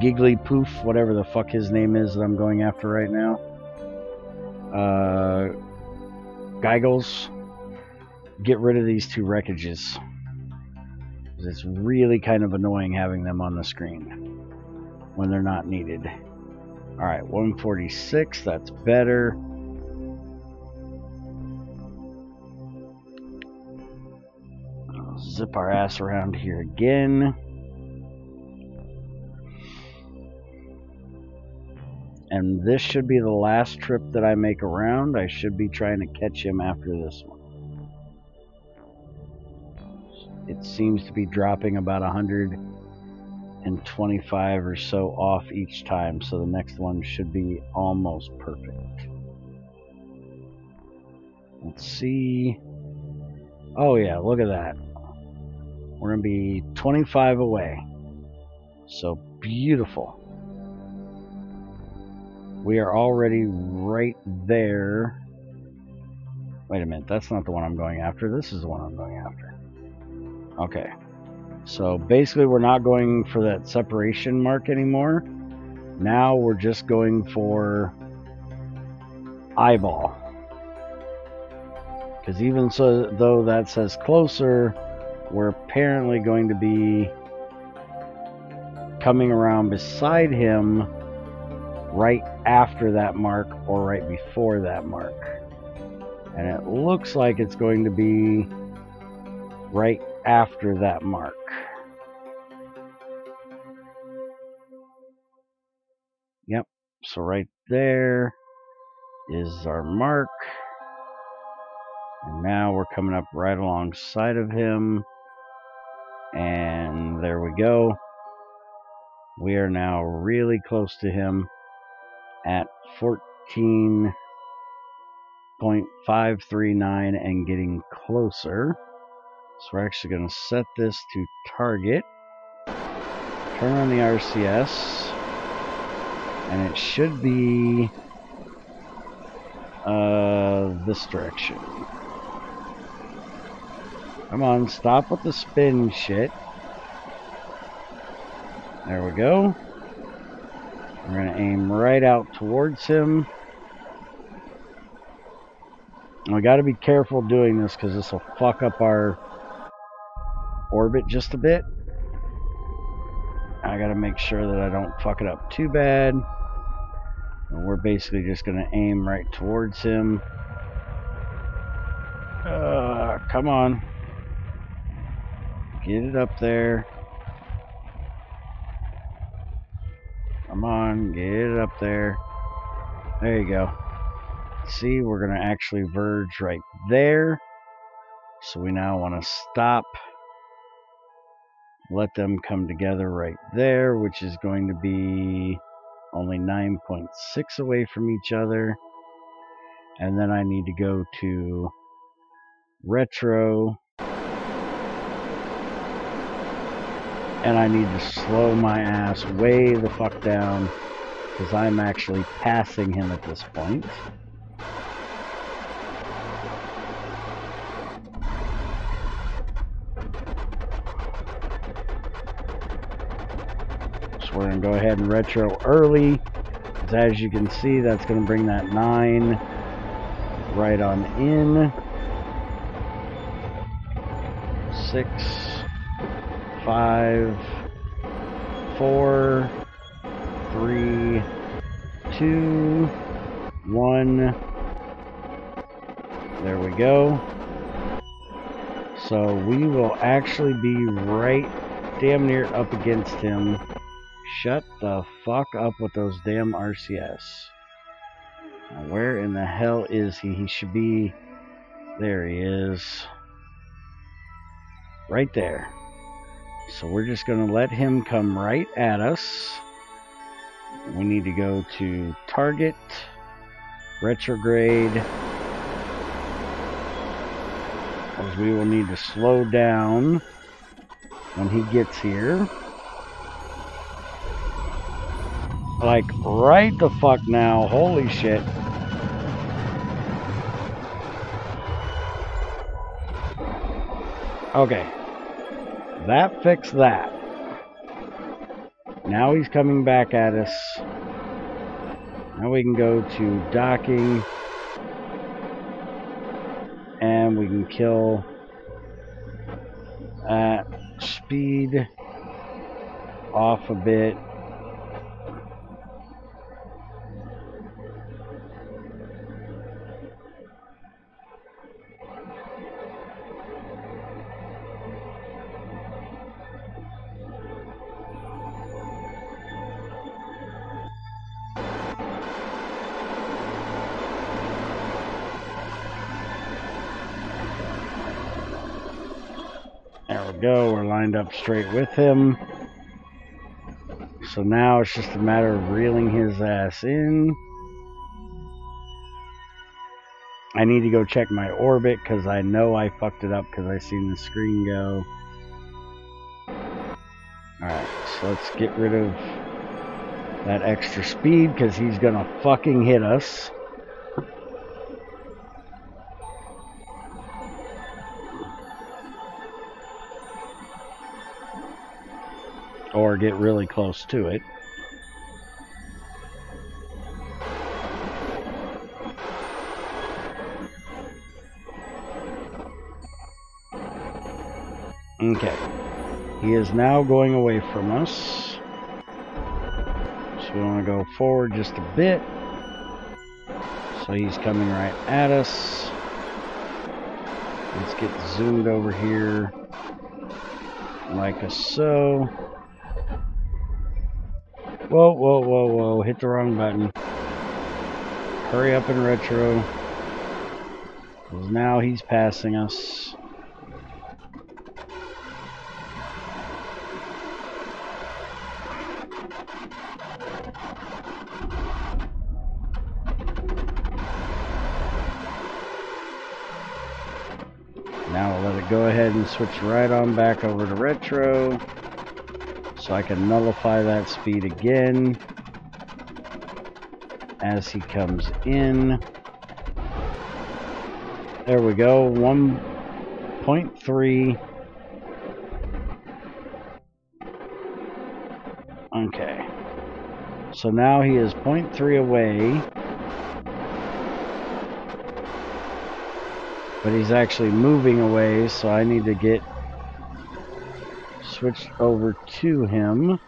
Giggly Poof, whatever the fuck his name is that I'm going after right now. Geigels. Get rid of these two wreckages. It's really kind of annoying having them on the screen when they're not needed. Alright, 146, that's better. I'll zip our ass around here again. And this should be the last trip that I make around. I should be trying to catch him after this one. It seems to be dropping about 125 or so off each time, so the next one should be almost perfect. Let's see. Oh yeah, look at that. We're going to be 25 away. So beautiful. We are already right there. Wait a minute, that's not the one I'm going after. This is the one I'm going after. Okay. So basically we're not going for that separation mark anymore. Now we're just going for eyeball. Because even so, though that says closer, we're apparently going to be coming around beside him right after that mark or right before that mark. And it looks like it's going to be right after that mark. Yep, so right there is our mark. And now we're coming up right alongside of him. And there we go. We are now really close to him at 14.539 and getting closer. So we're actually going to set this to target. Turn on the RCS. And it should be this direction. Come on, stop with the spin shit. There we go. We're going to aim right out towards him. And we got to be careful doing this because this will fuck up our orbit just a bit. I got to make sure that I don't fuck it up too bad. And we're basically just going to aim right towards him. Come on. Get it up there. Come on, get it up there. There you go. See, we're going to actually verge right there. So we now want to stop. Let them come together right there, which is going to be only 9.6 away from each other. And then I need to go to retro. And I need to slow my ass way the fuck down because I'm actually passing him at this point. So we're going to go ahead and retro early. As you can see, that's going to bring that 9 right on in. 6, 5, 4, 3, 2, 1. There we go. So we will actually be right damn near up against him. Shut the fuck up with those damn RCS. Now, where in the hell is he? He should be... There he is. Right there. So we're just going to let him come right at us. We need to go to target, retrograde, as we will need to slow down when he gets here. Like, right the fuck now. Holy shit. Okay. That fixed that. Now he's coming back at us. Now we can go to docking. And we can kill at speed off a bit. There we go, we're lined up straight with him. So now it's just a matter of reeling his ass in. I need to go check my orbit because I know I fucked it up because I seen the screen go. Alright, so let's get rid of that extra speed because he's gonna fucking hit us. Or get really close to it. Okay. He is now going away from us. So we want to go forward just a bit. So he's coming right at us. Let's get zoomed over here. Like so. Whoa, whoa, whoa, whoa. Hit the wrong button. Hurry up and retro. Because now he's passing us. Now we'll let it go ahead and switch right on back over to retro. So I can nullify that speed again as he comes in. There we go, 1.3. Okay. So now he is 0.3 away. But he's actually moving away, so I need to get switched over to him.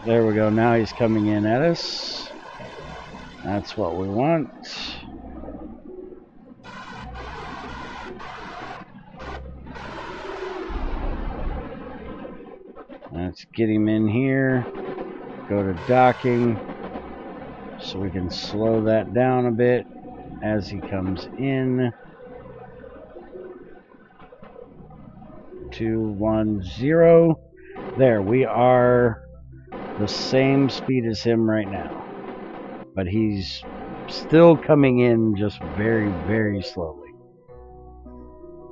There we go. Now he's coming in at us. That's what we want. Let's get him in here. Go to docking. So we can slow that down a bit as he comes in. 2, 1, 0. There, we are the same speed as him right now. But he's still coming in just very, very slowly.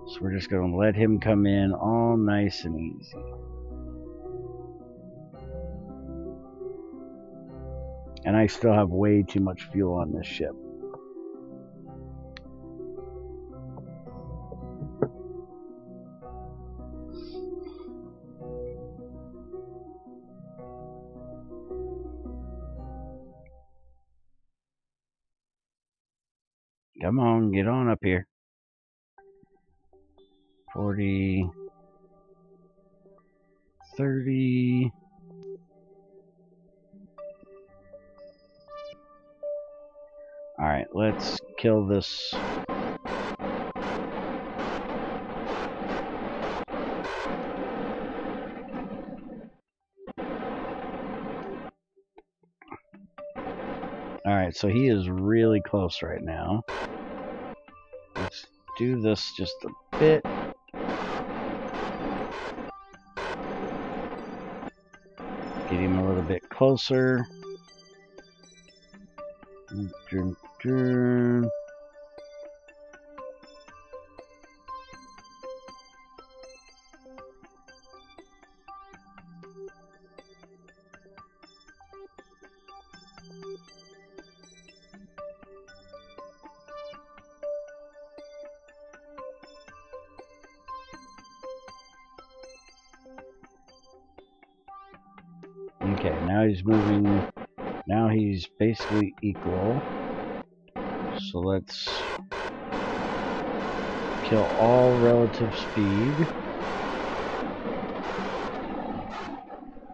So we're just going to let him come in all nice and easy. And I still have way too much fuel on this ship. Come on, get on up here. 40, 30. Alright, let's kill this. Alright, so he is really close right now. Let's do this just a bit. Get him a little bit closer. Okay, now he's moving. Now he's basically equal. So let's kill all relative speed.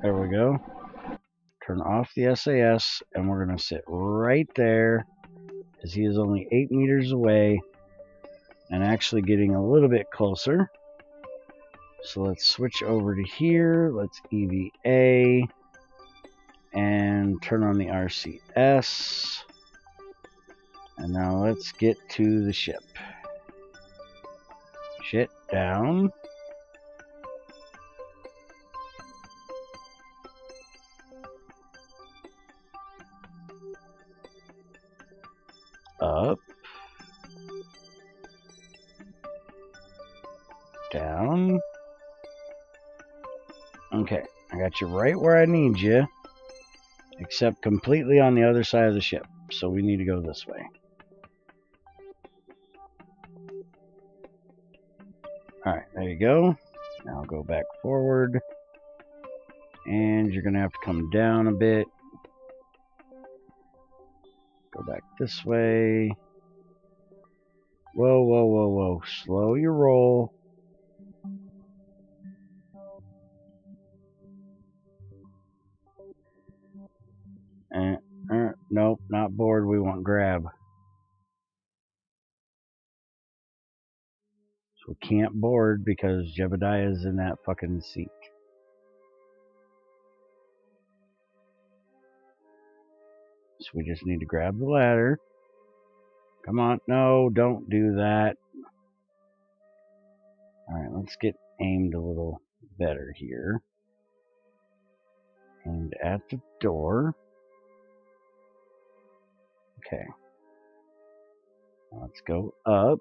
There we go. Turn off the SAS, and we're going to sit right there, as he is only 8 meters away, and actually getting a little bit closer. So let's switch over to here. Let's EVA, and turn on the RCS. And now let's get to the ship. Shit down. Up. Down. Okay, I got you right where I need you, except completely on the other side of the ship. So we need to go this way. Alright, there you go. Now go back forward. And you're going to have to come down a bit. Go back this way. Whoa, whoa, whoa, whoa. Slow your roll. Nope, not board. We want grab. So we can't board because Jebediah is in that fucking seat. So we just need to grab the ladder. Come on. No, don't do that. Alright, let's get aimed a little better here. Aimed at the door. Okay. Let's go up.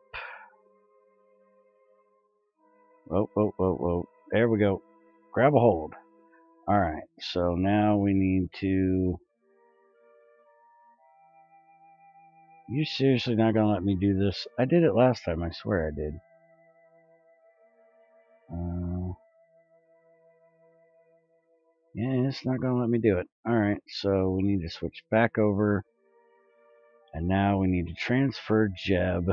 Whoa, whoa, whoa, whoa. There we go. Grab a hold. Alright, so now we need to... You seriously not gonna let me do this? I did it last time, I swear I did. Yeah, it's not gonna let me do it. Alright, so we need to switch back over. And now we need to transfer Jeb.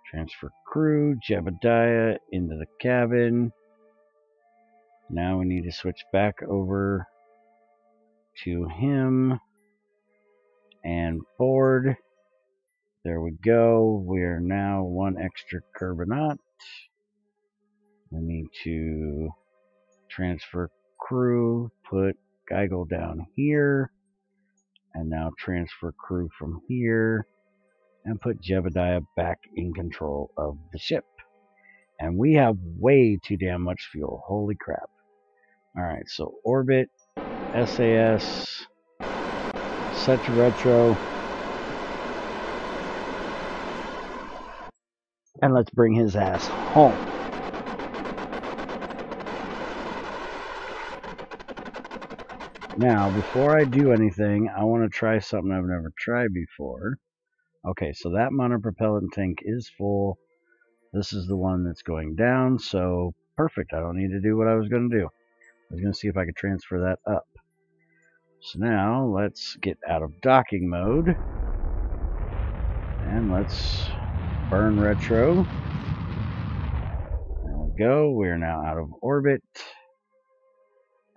Transfer crew, Jebediah into the cabin. Now we need to switch back over to him and board. There we go. We are now one extra Kerbonaut. We need to transfer crew, put Geigel down here, and now transfer crew from here and put Jebediah back in control of the ship. And we have way too damn much fuel. Holy crap. Alright, so orbit, SAS, set to retro, and let's bring his ass home. Now, before I do anything, I want to try something I've never tried before. Okay, so that monopropellant tank is full. This is the one that's going down, so perfect. I don't need to do what I was going to do. I was going to see if I could transfer that up. So now, let's get out of docking mode. And let's burn retro. There we go. We are now out of orbit.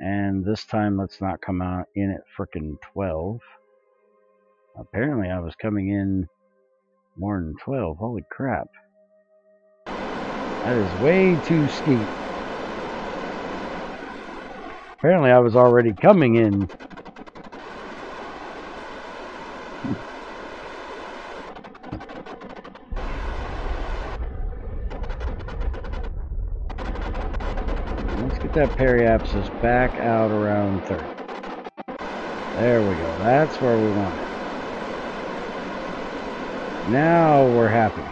And this time, let's not come out in at frickin' 12. Apparently I was coming in more than 12. Holy crap. That is way too steep. Apparently I was already coming in. Let's get that periapsis back out around 30. There we go. That's where we want it. Now we're happy.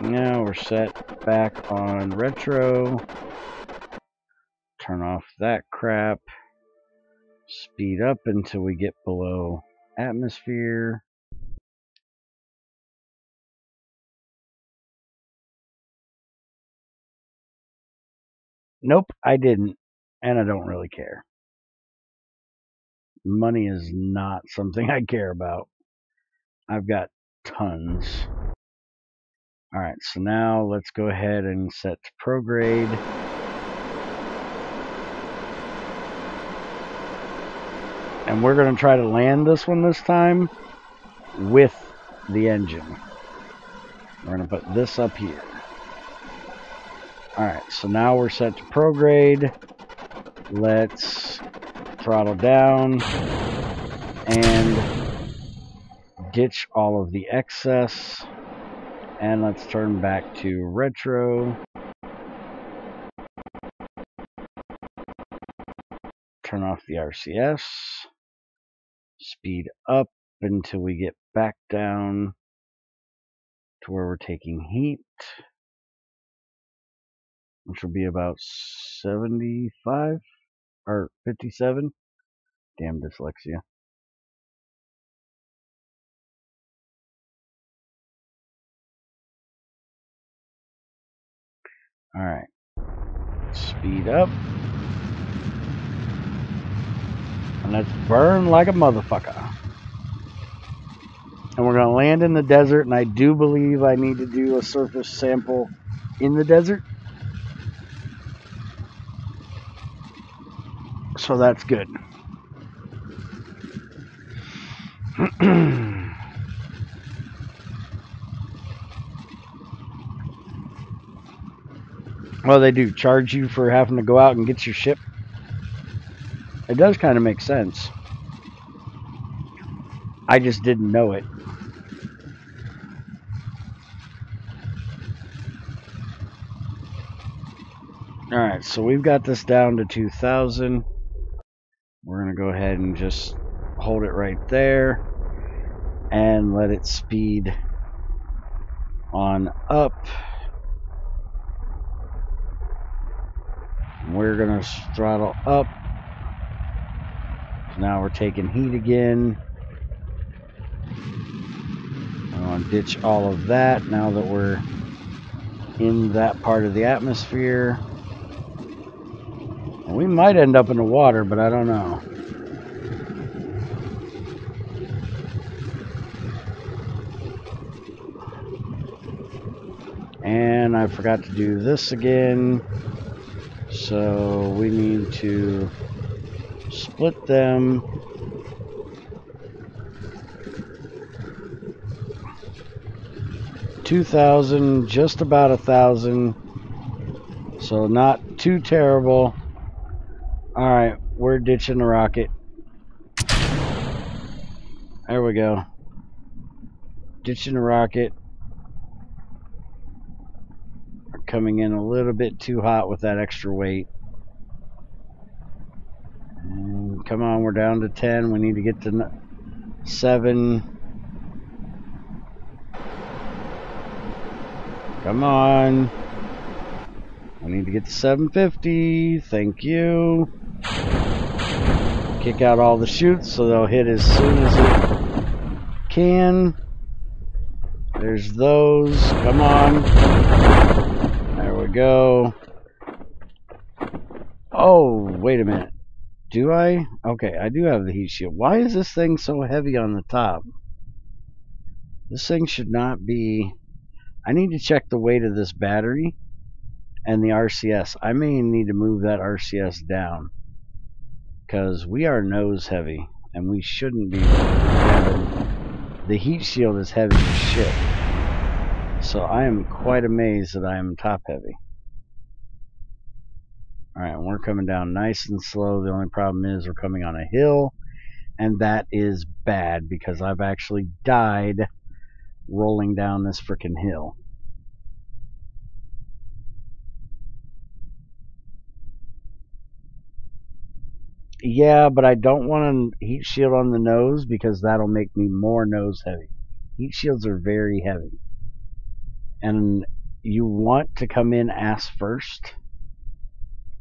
Now we're set back on retro. Turn off that crap. Speed up until we get below atmosphere. Nope, I didn't. And I don't really care. Money is not something I care about. I've got tons. Alright, so now let's go ahead and set to prograde. And we're going to try to land this one this time with the engine. We're going to put this up here. Alright, so now we're set to prograde. Let's throttle down and ditch all of the excess. And let's turn back to retro. Turn off the RCS. Speed up until we get back down to where we're taking heat, which will be about 75 or 57. Damn dyslexia. Alright. Speed up. And let's burn like a motherfucker. And we're going to land in the desert, and I do believe I need to do a surface sample in the desert. So that's good. Well, they do charge you for having to go out and get your ship. It does kind of make sense. I just didn't know it. Alright, so we've got this down to 2,000. We're going to go ahead and just hold it right there and let it speed on up. We're going to throttle up. Now we're taking heat again. I'm going to ditch all of that now that we're in that part of the atmosphere. We might end up in the water, but I don't know. And I forgot to do this again. So we need to split them. $2,000, just about 1,000. So not too terrible. Alright, we're ditching the rocket. There we go. Ditching the rocket. We're coming in a little bit too hot with that extra weight. And come on, we're down to 10. We need to get to 7. Come on. We need to get to 750. Thank you. Kick out all the chutes so they'll hit as soon as it can. There's those. Come on. There we go. Oh, wait a minute. Do I? Okay, I do have the heat shield. Why is this thing so heavy on the top? This thing should not be... I need to check the weight of this battery And the RCS, I may need to move that RCS down, because we are nose heavy, and we shouldn't be grabbing. The heat shield is heavy as shit, so I am quite amazed that I am top heavy. Alright, we're coming down nice and slow. The only problem is we're coming on a hill, and that is bad, because I've actually died rolling down this frickin' hill. Yeah, but I don't want a heat shield on the nose, because that'll make me more nose heavy. Heat shields are very heavy. And you want to come in ass first,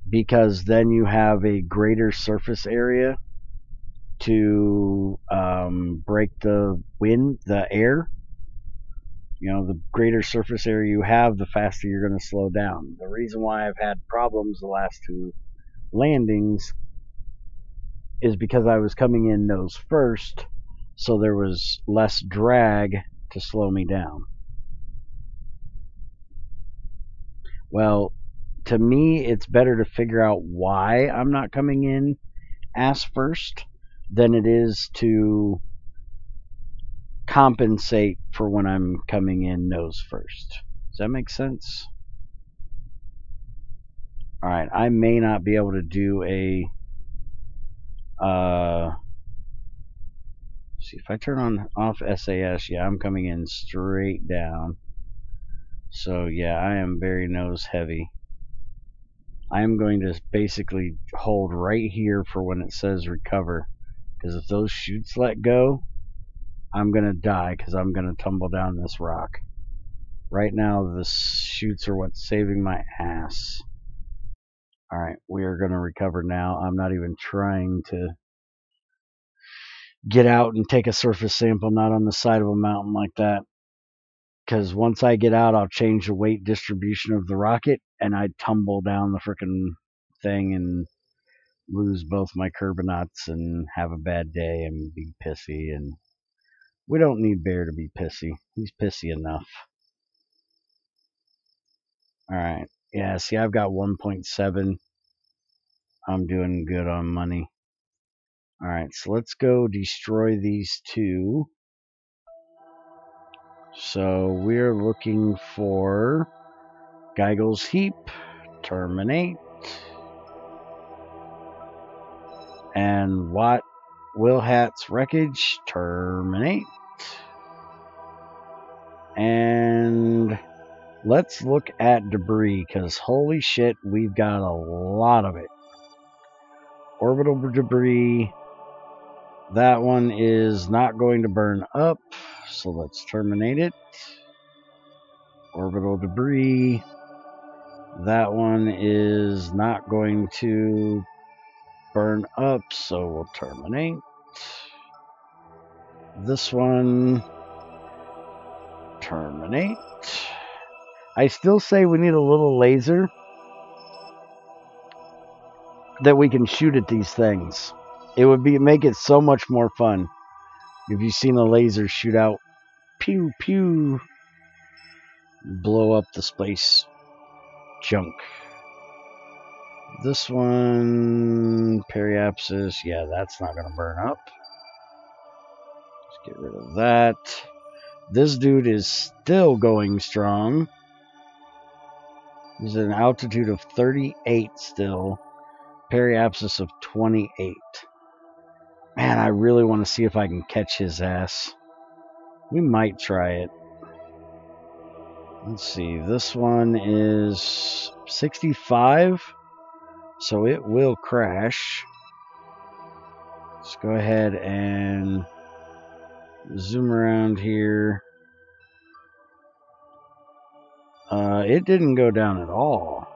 because then you have a greater surface area to break the wind, the air. You know, the greater surface area you have, the faster you're going to slow down. The reason why I've had problems the last two landings is because I was coming in nose first, so there was less drag to slow me down. Well, to me, it's better to figure out why I'm not coming in ass first than it is to compensate for when I'm coming in nose first. Does that make sense? Alright, I may not be able to do a see, if I turn off SAS, yeah, I'm coming in straight down. So yeah, I am very nose heavy. I am going to basically hold right here for when it says recover, because if those chutes let go, I'm going to die, because I'm going to tumble down this rock. Right now, the chutes are what's saving my ass. Alright, we are going to recover now. I'm not even trying to get out and take a surface sample, not on the side of a mountain like that. Because once I get out, I'll change the weight distribution of the rocket, and I'd tumble down the frickin' thing and lose both my turbinauts and have a bad day and be pissy. And we don't need Bear to be pissy. He's pissy enough. Alright. Yeah, see, I've got 1.7. I'm doing good on money. Alright, so let's go destroy these two. So we're looking for Geigel's Heap, terminate, and Wilhat's Wreckage, terminate. And let's look at debris, because holy shit, we've got a lot of it. Orbital debris, that one is not going to burn up, so let's terminate it. Orbital debris, that one is not going to burn up, so we'll terminate. This one, terminate. I still say we need a little laser that we can shoot at these things. It would make it so much more fun if you've seen a laser shoot out, pew pew, blow up the space junk. This one, periapsis, yeah, that's not going to burn up. Let's get rid of that. This dude is still going strong. He's at an altitude of 38 still. Periapsis of 28. Man, I really want to see if I can catch his ass. We might try it. Let's see. This one is 65. So it will crash. Let's go ahead and zoom around here. It didn't go down at all.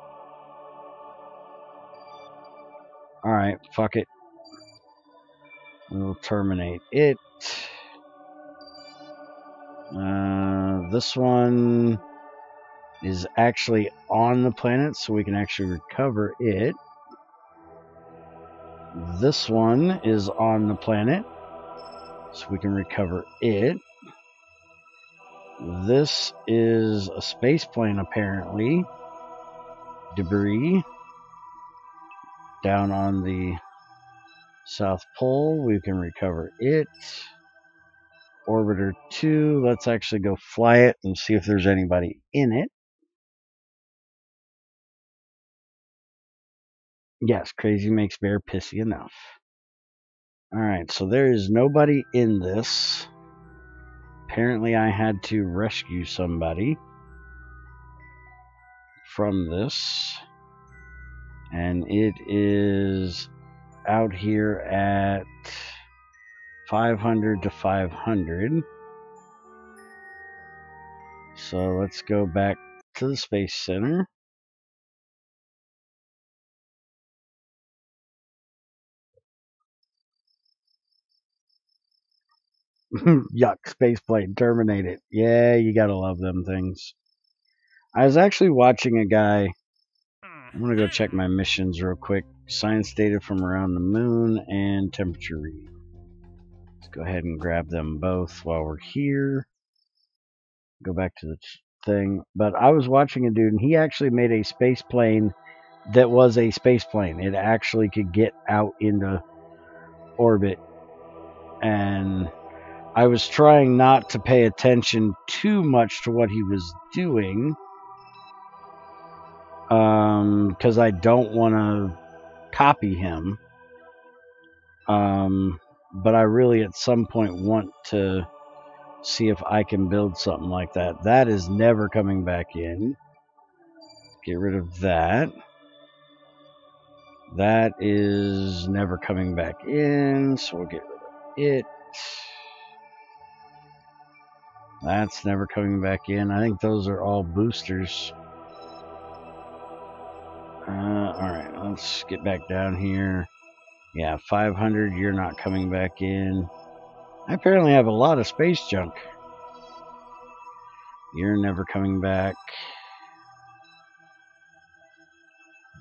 Alright, fuck it. We'll terminate it. This one is actually on the planet, so we can actually recover it. This one is on the planet, so we can recover it. This is a space plane, apparently. debris down on the South Pole. We can recover it. Orbiter 2, let's actually go fly it and see if there's anybody in it. Yes, crazy makes bear pissy enough. Alright, so there is nobody in this. Apparently I had to rescue somebody from this. And it is out here at 500 to 500. So let's go back to the Space Center. Yuck, spaceplane, terminate it. Yeah, you gotta love them things. I was actually watching a guy. I'm gonna go check my missions real quick. Science data from around the moon and temperature reading. Let's go ahead and grab them both while we're here. Go back to the thing. But I was watching a dude, and he actually made a space plane that was a space plane. It actually could get out into orbit. And I was trying not to pay attention too much to what he was doing, because I don't want to copy him. But I really at some point want to see if I can build something like that. That is never coming back in. Get rid of that. That is never coming back in, so we'll get rid of it. That's never coming back in. I think those are all boosters. Alright, let's get back down here. Yeah, 500, you're not coming back in. I apparently have a lot of space junk. You're never coming back.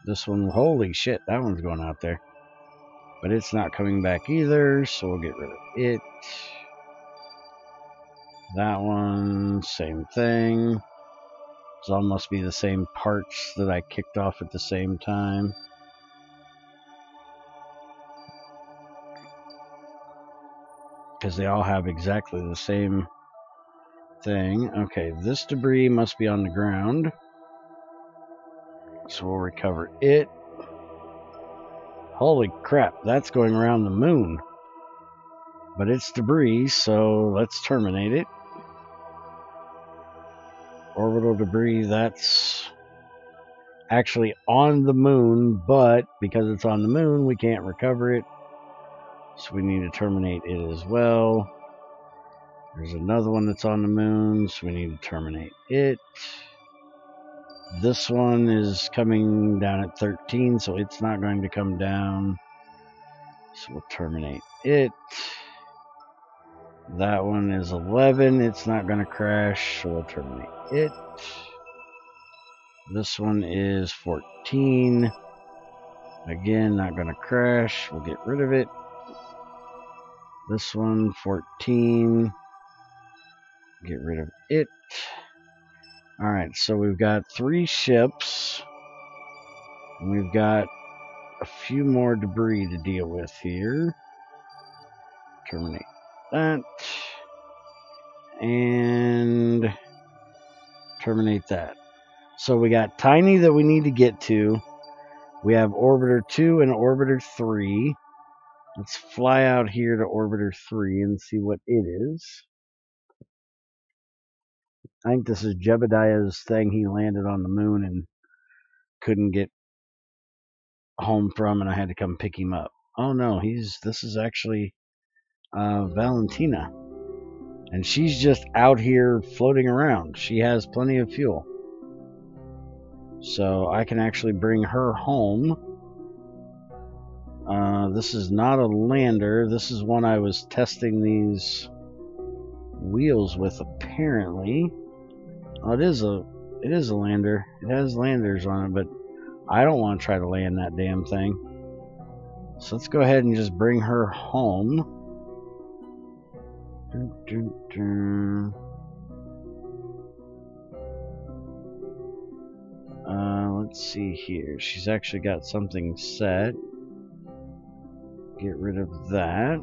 This one, holy shit, that one's going out there. But it's not coming back either, so we'll get rid of it. That one, same thing. These all must be the same parts that I kicked off at the same time. Because they all have exactly the same thing. Okay, this debris must be on the ground. So we'll recover it. Holy crap, that's going around the moon. But it's debris, so let's terminate it. Orbital debris, that's actually on the moon, but because it's on the moon, we can't recover it. So we need to terminate it as well. There's another one that's on the moon, so we need to terminate it. This one is coming down at 13, so it's not going to come down. So we'll terminate it. That one is 11. It's not going to crash, so we'll terminate it. This one is 14. Again, not going to crash. We'll get rid of it. This one, 14. Get rid of it. Alright, so we've got 3 ships. And we've got a few more debris to deal with here. Terminate that. And terminate that. So we got Tiny that we need to get to. We have Orbiter 2 and Orbiter 3. Let's fly out here to Orbiter 3 and see what it is. I think this is Jebediah's thing. He landed on the moon and couldn't get home from, and I had to come pick him up. Oh no, this is actually Valentina. And she's just out here floating around. She has plenty of fuel. So I can actually bring her home. This is not a lander. This is one I was testing these wheels with, apparently. Oh, it is a lander. It has landers on it, but I don't want to try to land that damn thing. So let's go ahead and just bring her home. let's see here. She's actually got something set. Get rid of that.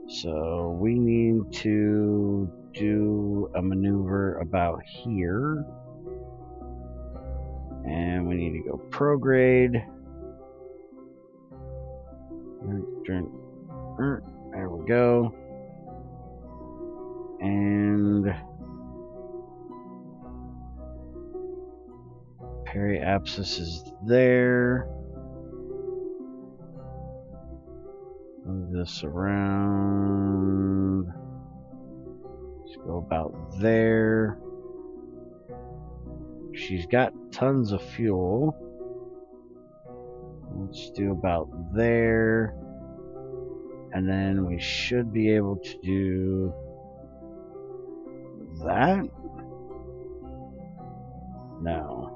So we need to do a maneuver about here. And we need to go prograde. There we go. And periapsis is there. Move this around. Let's go about there. She's got tons of fuel. Let's do about there. And then we should be able to do that. No.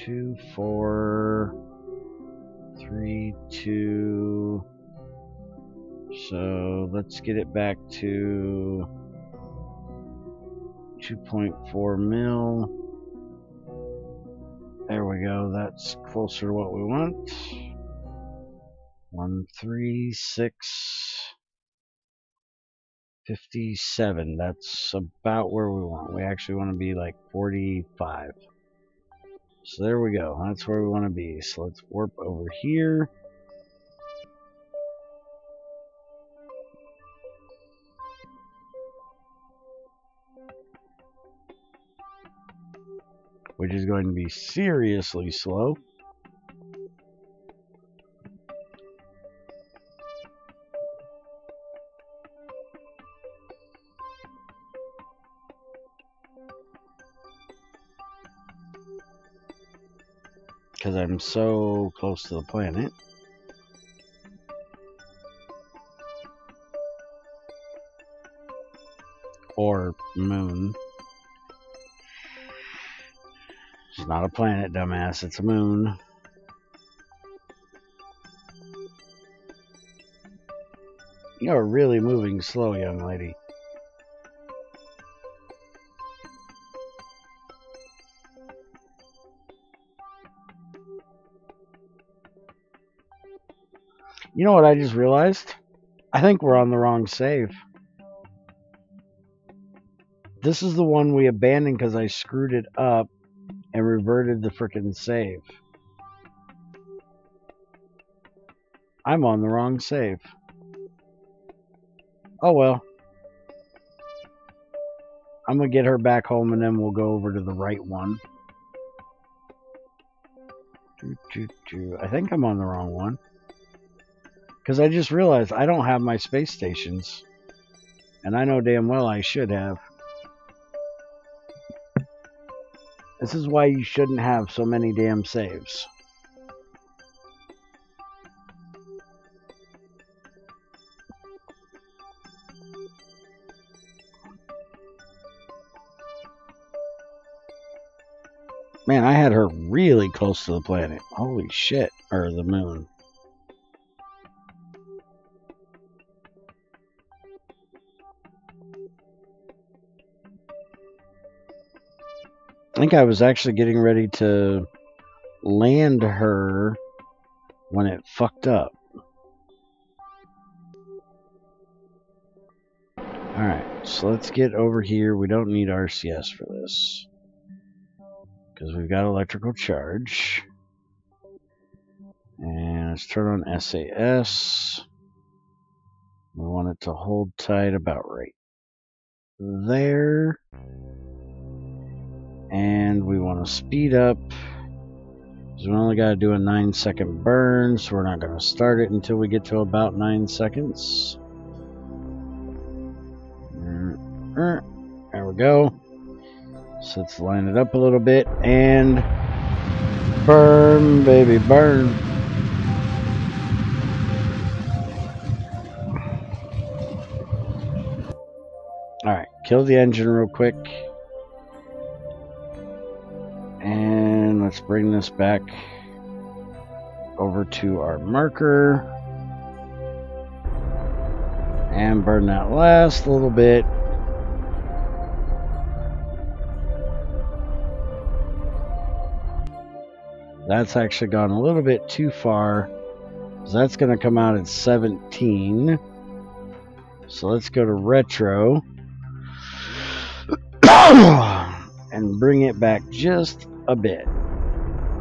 2, 4, 3, 2. So let's get it back to 2.4 mil. There we go. That's closer to what we want. 136.57. That's about where we want. We actually want to be like 45. So there we go. That's where we want to be. So let's warp over here. Which is going to be seriously slow. Because I'm so close to the planet. Or moon. It's not a planet, dumbass. It's a moon. You're really moving slow, young lady. You know what I just realized? I think we're on the wrong save. This is the one we abandoned because I screwed it up and reverted the frickin' save. I'm on the wrong save. Oh well. I'm gonna get her back home and then we'll go over to the right one. I think I'm on the wrong one. Because I just realized I don't have my space stations. And I know damn well I should have. This is why you shouldn't have so many damn saves. Man, I had her really close to the planet. Holy shit. Or the moon. I think I was actually getting ready to land her when it fucked up. Alright, so let's get over here. We don't need RCS for this. Because we've got electrical charge. And let's turn on SAS. We want it to hold tight about right there. And we want to speed up. Because we only got to do a 9-second burn. So we're not going to start it until we get to about 9 seconds. There we go. So let's line it up a little bit and burn, baby, burn. Alright, kill the engine real quick. And let's bring this back over to our marker. And burn that last little bit. That's actually gone a little bit too far. So that's going to come out at 17. So let's go to retro. And bring it back just a bit.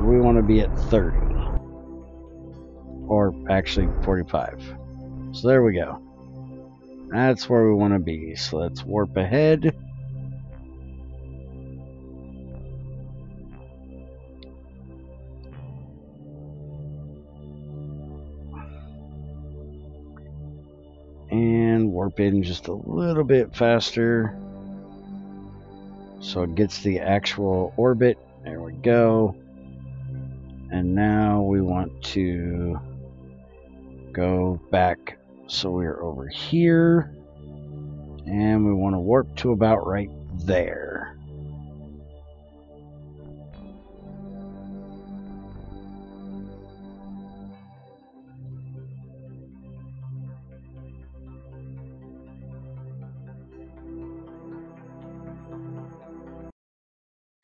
We want to be at 30. Or actually 45. So there we go. That's where we want to be. So let's warp ahead. And warp in just a little bit faster. So it gets the actual orbit. There we go. And now we want to go back. So we're over here. And we want to warp to about right there.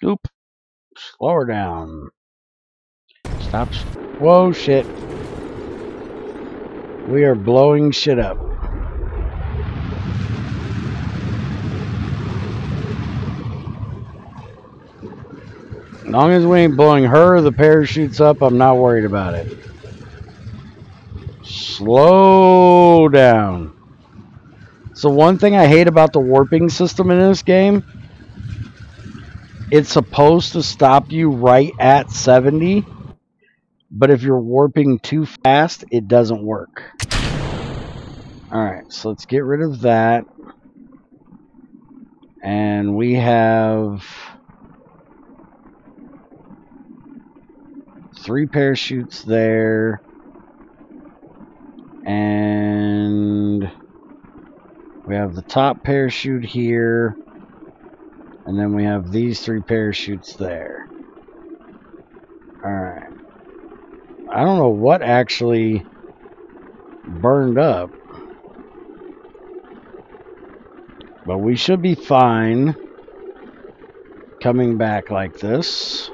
Oop. Slow her down. Stop. Whoa, shit. We are blowing shit up. As long as we ain't blowing her or the parachutes up, I'm not worried about it. Slow down. So one thing I hate about the warping system in this game, it's supposed to stop you right at 70, but if you're warping too fast, it doesn't work. Alright, so let's get rid of that. And we have 3 parachutes there. And we have the top parachute here. And then we have these 3 parachutes there. Alright. I don't know what actually burned up. But we should be fine coming back like this.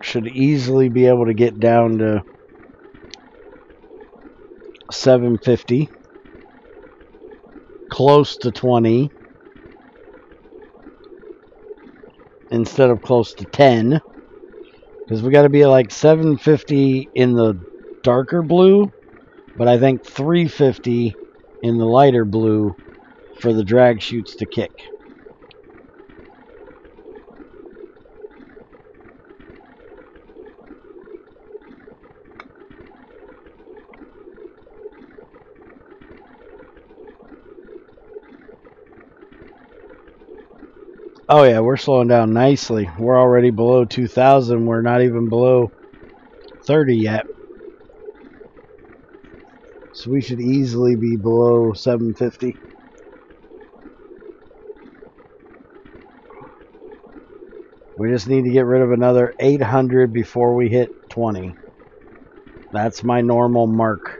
Should easily be able to get down to 750. Close to 20. Instead of close to 10. Because we got to be at like 750 in the darker blue. But I think 350 in the lighter blue for the drag chutes to kick. Oh yeah, we're slowing down nicely. We're already below 2,000. We're not even below 30 yet. So we should easily be below 750. We just need to get rid of another 800 before we hit 20. That's my normal mark.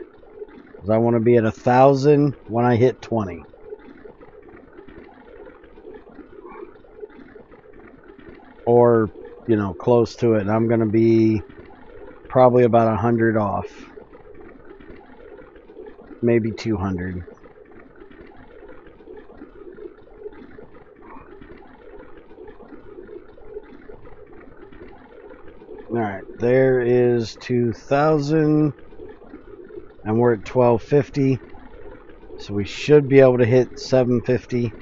'Cause I want to be at 1,000 when I hit 20. Or, you know, close to it. I'm going to be probably about 100 off. Maybe 200. Alright, there is 2,000. And we're at 1,250. So we should be able to hit 750.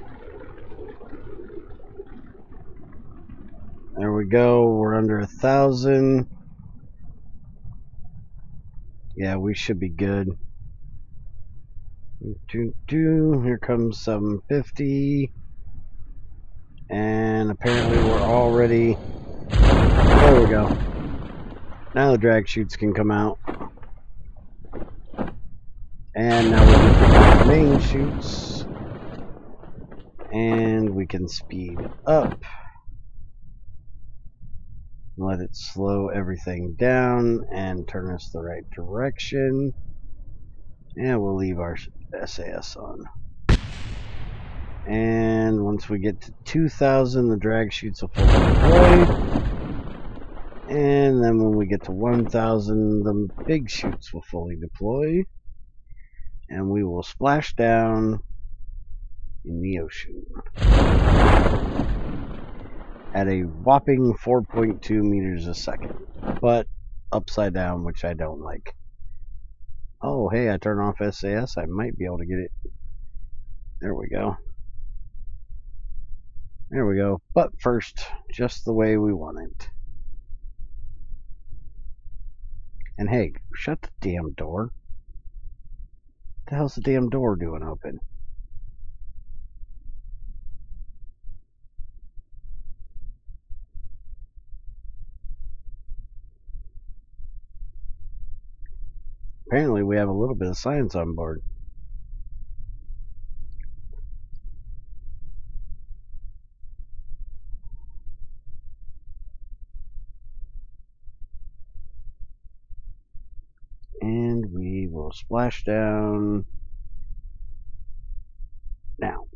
There we go. We're under 1,000. Yeah, we should be good. Here comes 750. And apparently we're already... There we go. Now the drag chutes can come out. And now we can pick up the main chutes. And we can speed up. Let it slow everything down and turn us the right direction. And we'll leave our SAS on. And once we get to 2,000, the drag chutes will fully deploy. And then when we get to 1,000, the big chutes will fully deploy. And we will splash down in the ocean at a whopping 4.2 meters a second, but upside down, which I don't like. Oh, hey, I turn off SAS. I might be able to get it. There we go. There we go. But first, just the way we want it. And hey, shut the damn door. What the hell's the damn door doing open? Apparently we have a little bit of science on board. And we will splash down now.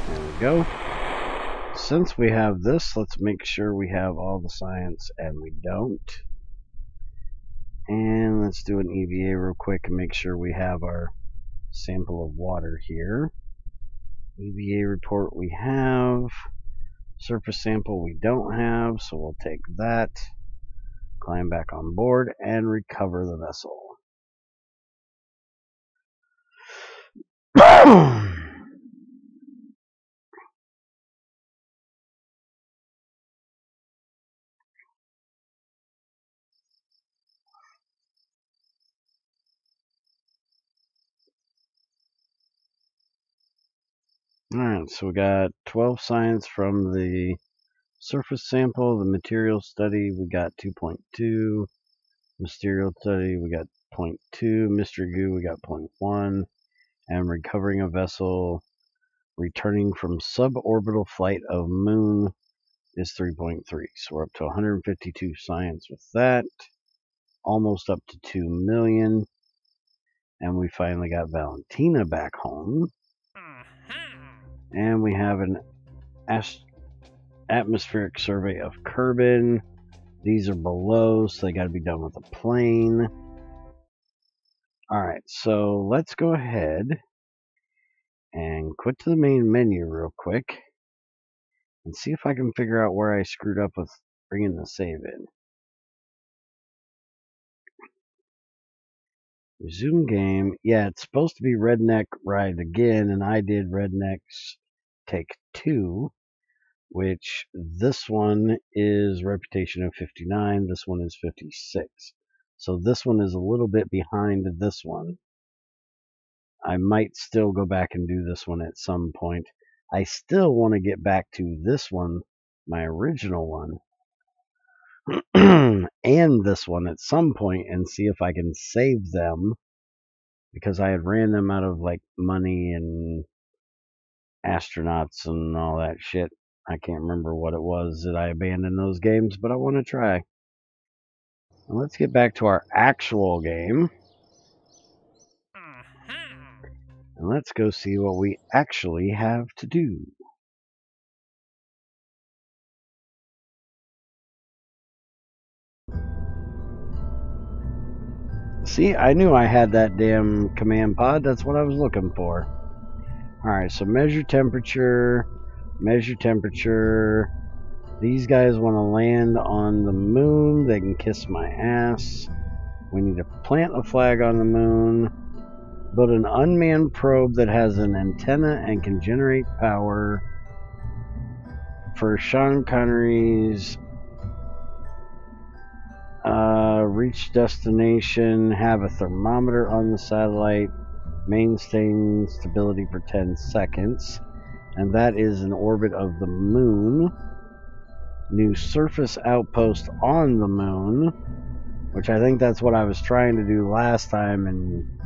There we go. Since we have this, let's make sure we have all the science, and we don't. And let's do an EVA real quick and make sure we have our sample of water here. EVA report we have. Surface sample we don't have, so we'll take that. Climb back on board and recover the vessel. Alright, so we got 12 science from the surface sample. The material study, we got 2.2. Material study, we got 0.2. Mystery goo, we got 0.1. And recovering a vessel returning from suborbital flight of moon is 3.3. So we're up to 152 science with that. Almost up to 2 million. And we finally got Valentina back home. And we have an atmospheric survey of Kerbin. These are below, so they got to be done with a plane. Alright, so let's go ahead and quit to the main menu real quick and see if I can figure out where I screwed up with bringing the save in. Resume game. Yeah, it's supposed to be Redneck Ride again, and I did Rednecks Take 2, which this one is Reputation of 59, this one is 56. So this one is a little bit behind this one. I might still go back and do this one at some point. I still want to get back to this one, my original one, and this one at some point and see if I can save them, because I had ran them out of like money and astronauts and all that shit. I can't remember what it was that I abandoned those games, but I want to try. Now let's get back to our actual game. And let's go see what we actually have to do. See, I knew I had that damn command pod. That's what I was looking for. Alright, so measure temperature. Measure temperature. These guys want to land on the moon. They can kiss my ass. We need to plant a flag on the moon. Build an unmanned probe that has an antenna and can generate power. For Sean Connery's reach destination, have a thermometer on the satellite, maintain stability for 10 seconds, and that is an orbit of the moon. New surface outpost on the moon, which I think that's what I was trying to do last time and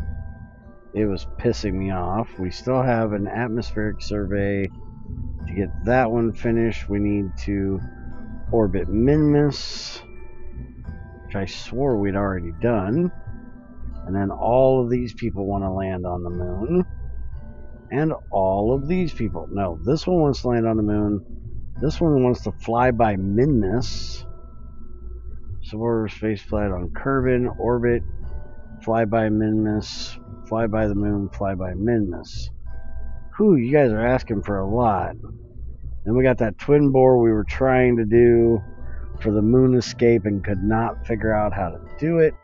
it was pissing me off. We still have an atmospheric survey. To get that one finished, we need to orbit Minmus, which I swore we'd already done. And then all of these people want to land on the moon. And all of these people. No, this one wants to land on the moon. This one wants to fly by Minmus. Suborbital space flight on Kerbin, orbit, fly by Minmus, fly by the moon, fly by Minmus. Whew, you guys are asking for a lot. Then we got that twin bore we were trying to do for the moon escape and could not figure out how to do it.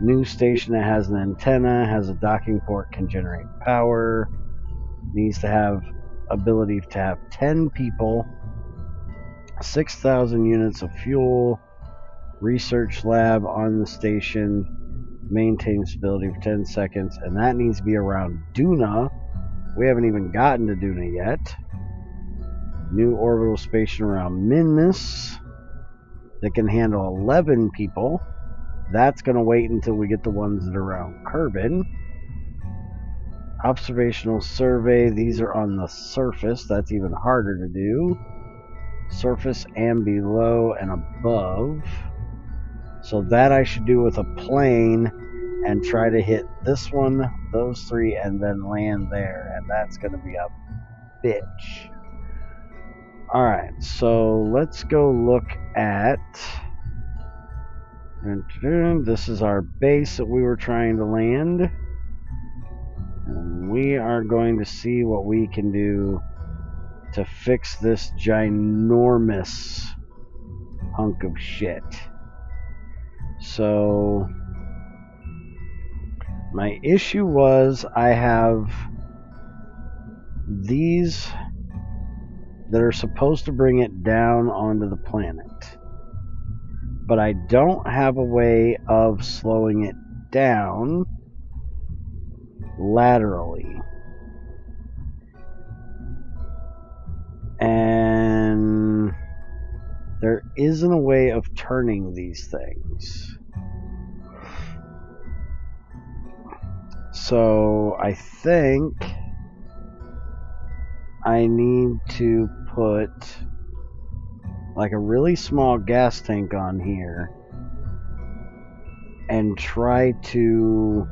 New station that has an antenna, has a docking port, can generate power. Needs to have ability to have 10 people, 6,000 units of fuel, research lab on the station, maintain stability for 10 seconds, and that needs to be around Duna. We haven't even gotten to Duna yet. New orbital station around Minmus that can handle 11 people. That's going to wait until we get the ones that are around Kerbin. Observational survey, these are on the surface. That's even harder to do. Surface and below and above. So that I should do with a plane and try to hit this one, those three, and then land there. And that's going to be a bitch. Alright, so let's go look at... This is our base that we were trying to land. And we are going to see what we can do to fix this ginormous hunk of shit. So, my issue was I have these that are supposed to bring it down onto the planet. But I don't have a way of slowing it down laterally. And there isn't a way of turning these things. So I think I need to put like a really small gas tank on here and try to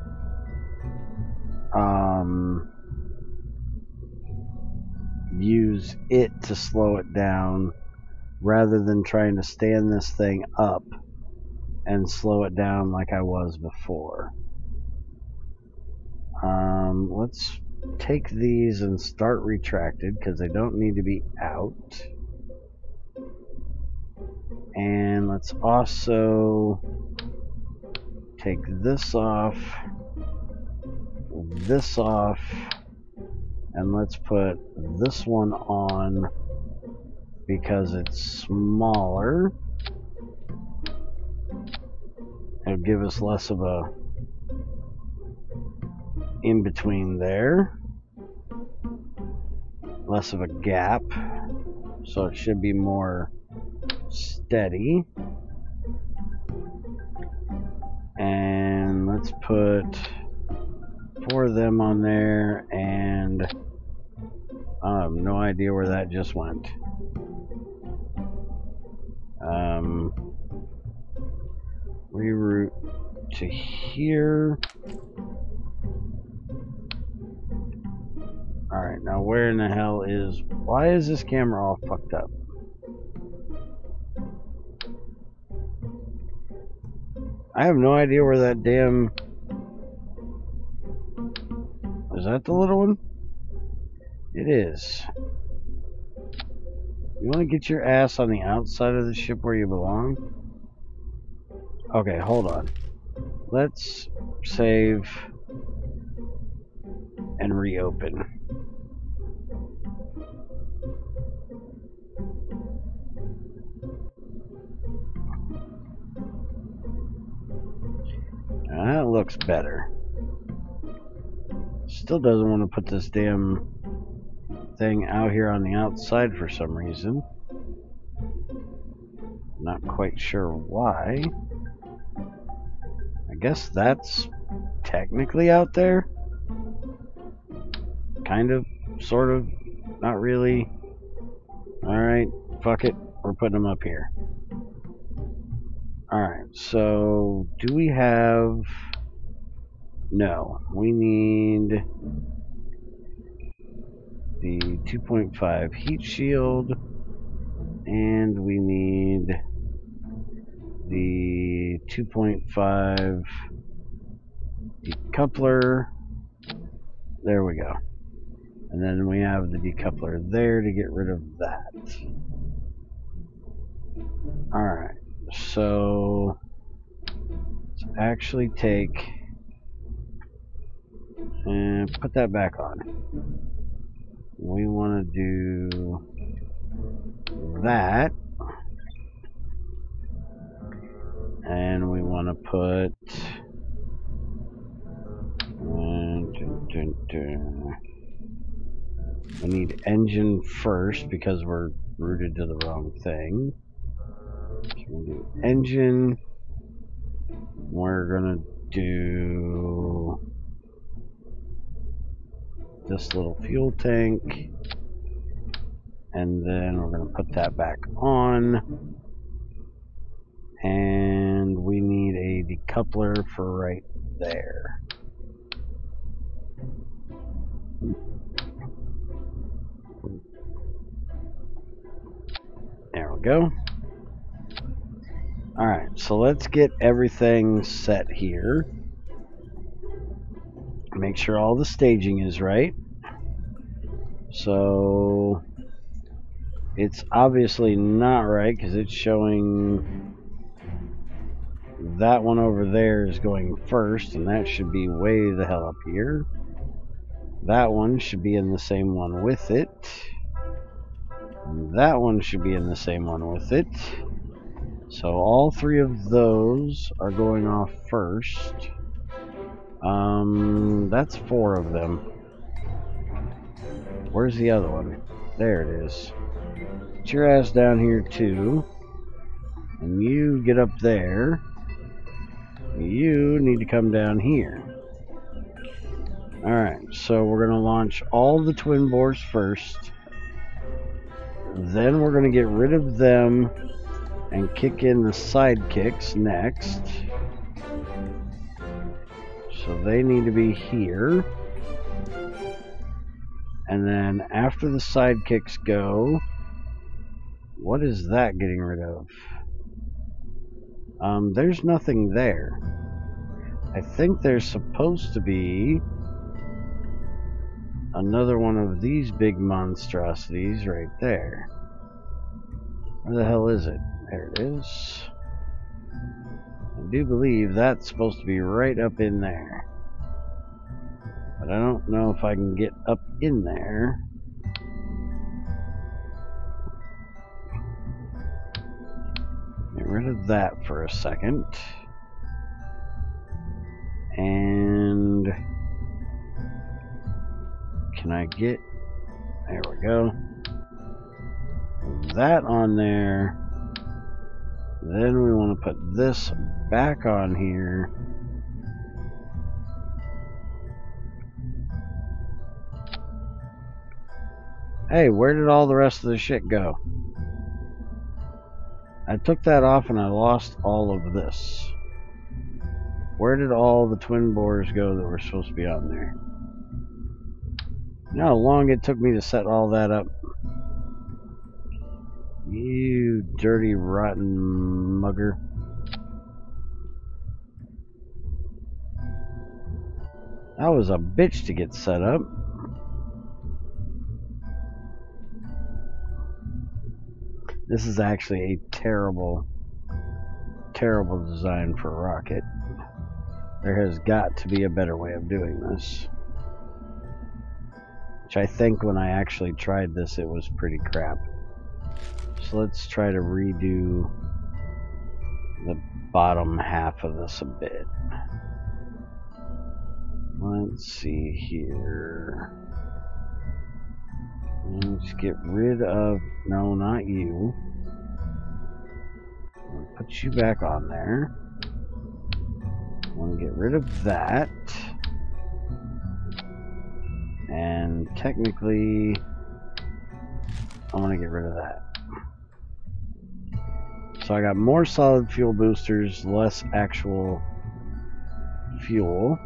use it to slow it down rather than trying to stand this thing up and slow it down like I was before. Let's take these and start retracted because they don't need to be out. And let's also take this off, and let's put this one on because it's smaller. It'll give us less of a in between there, less of a gap, so it should be more steady. And let's put 4 of them on there, and I have no idea where that just went. Reroute to here. Alright, now where in the hell is... Why is this camera all fucked up? I have no idea where that damn... Is that the little one? It is. You want to get your ass on the outside of the ship where you belong? Okay, hold on. Let's save and reopen. Now that looks better. Still doesn't want to put this damn thing out here on the outside for some reason. Not quite sure why. I guess that's technically out there. Kind of, sort of, not really. Alright, fuck it. We're putting them up here. Alright, so do we have... No, we need the 2.5 heat shield, and we need the 2.5 decoupler. There we go. And then we have the decoupler there to get rid of that. Alright, so let's actually take and put that back on. We want to do that, and we want to put we need engine first because we're routed to the wrong thing. So we'll do engine. We're gonna do this little fuel tank, and then we're going to put that back on, and we need a decoupler for right there. There we go. Alright, so let's get everything set here. Make sure all the staging is right. So it's obviously not right because it's showing that one over there is going first, and that should be way the hell up here. That one should be in the same one with it. And that one should be in the same one with it. So all three of those are going off first. That's 4 of them. Where's the other one? There it is. Get your ass down here too. And you get up there. You need to come down here. Alright, so we're going to launch all the twin bores first. Then we're going to get rid of them and kick in the sidekicks next. So they need to be here. And then after the sidekicks go, what is that getting rid of? There's nothing there. I think there's supposed to be another one of these big monstrosities right there. Where the hell is it? There it is. I do believe that's supposed to be right up in there. But I don't know if I can get up in there. Get rid of that for a second. And can I get... There we go. That on there. Then we want to put this back on here. Hey, where did all the rest of the shit go? I took that off and I lost all of this. Where did all the twin bores go that were supposed to be on there? You know how long it took me to set all that up? You dirty, rotten mugger. That was a bitch to get set up. This is actually a terrible, terrible design for a rocket. There has got to be a better way of doing this. Which I think when I actually tried this, it was pretty crap. So let's try to redo the bottom half of this a bit. Let's see here. Let's get rid of... No, not you. I'll put you back on there. I want to get rid of that. And technically, I want to get rid of that. So I got more solid fuel boosters, less actual fuel.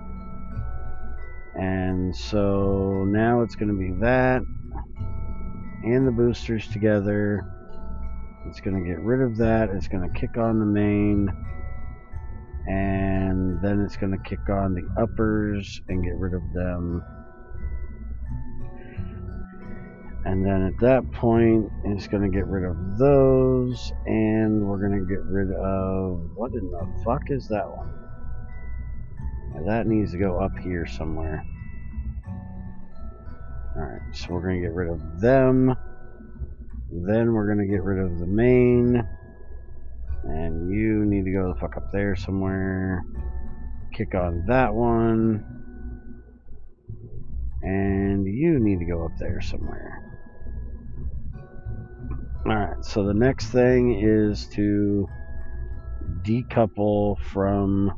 And so now it's going to be that and the boosters together. It's going to get rid of that. It's going to kick on the main. And then it's going to kick on the uppers and get rid of them. And then at that point, it's going to get rid of those. And we're going to get rid of... What in the fuck is that one? That needs to go up here somewhere. Alright, so we're going to get rid of them. Then we're going to get rid of the main. And you need to go the fuck up there somewhere. Kick on that one. And you need to go up there somewhere. Alright, so the next thing is to decouple from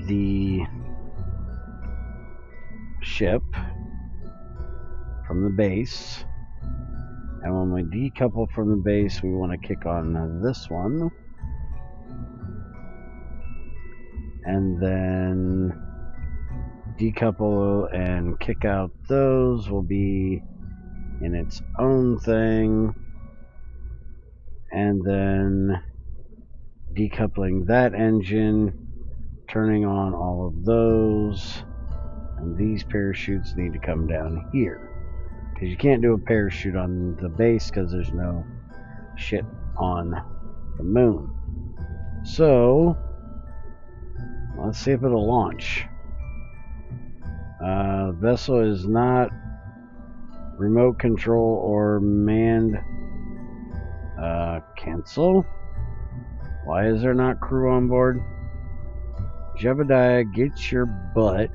the ship, from the base. And when we decouple from the base, we want to kick on this one. And then decouple and kick out those will be in its own thing. And then decoupling that engine, turning on all of those. And these parachutes need to come down here. Because you can't do a parachute on the base because there's no shit on the moon. So, let's see if it'll launch. Vessel is not remote control or manned. Cancel. Why is there not crew on board? Jebediah, get your butt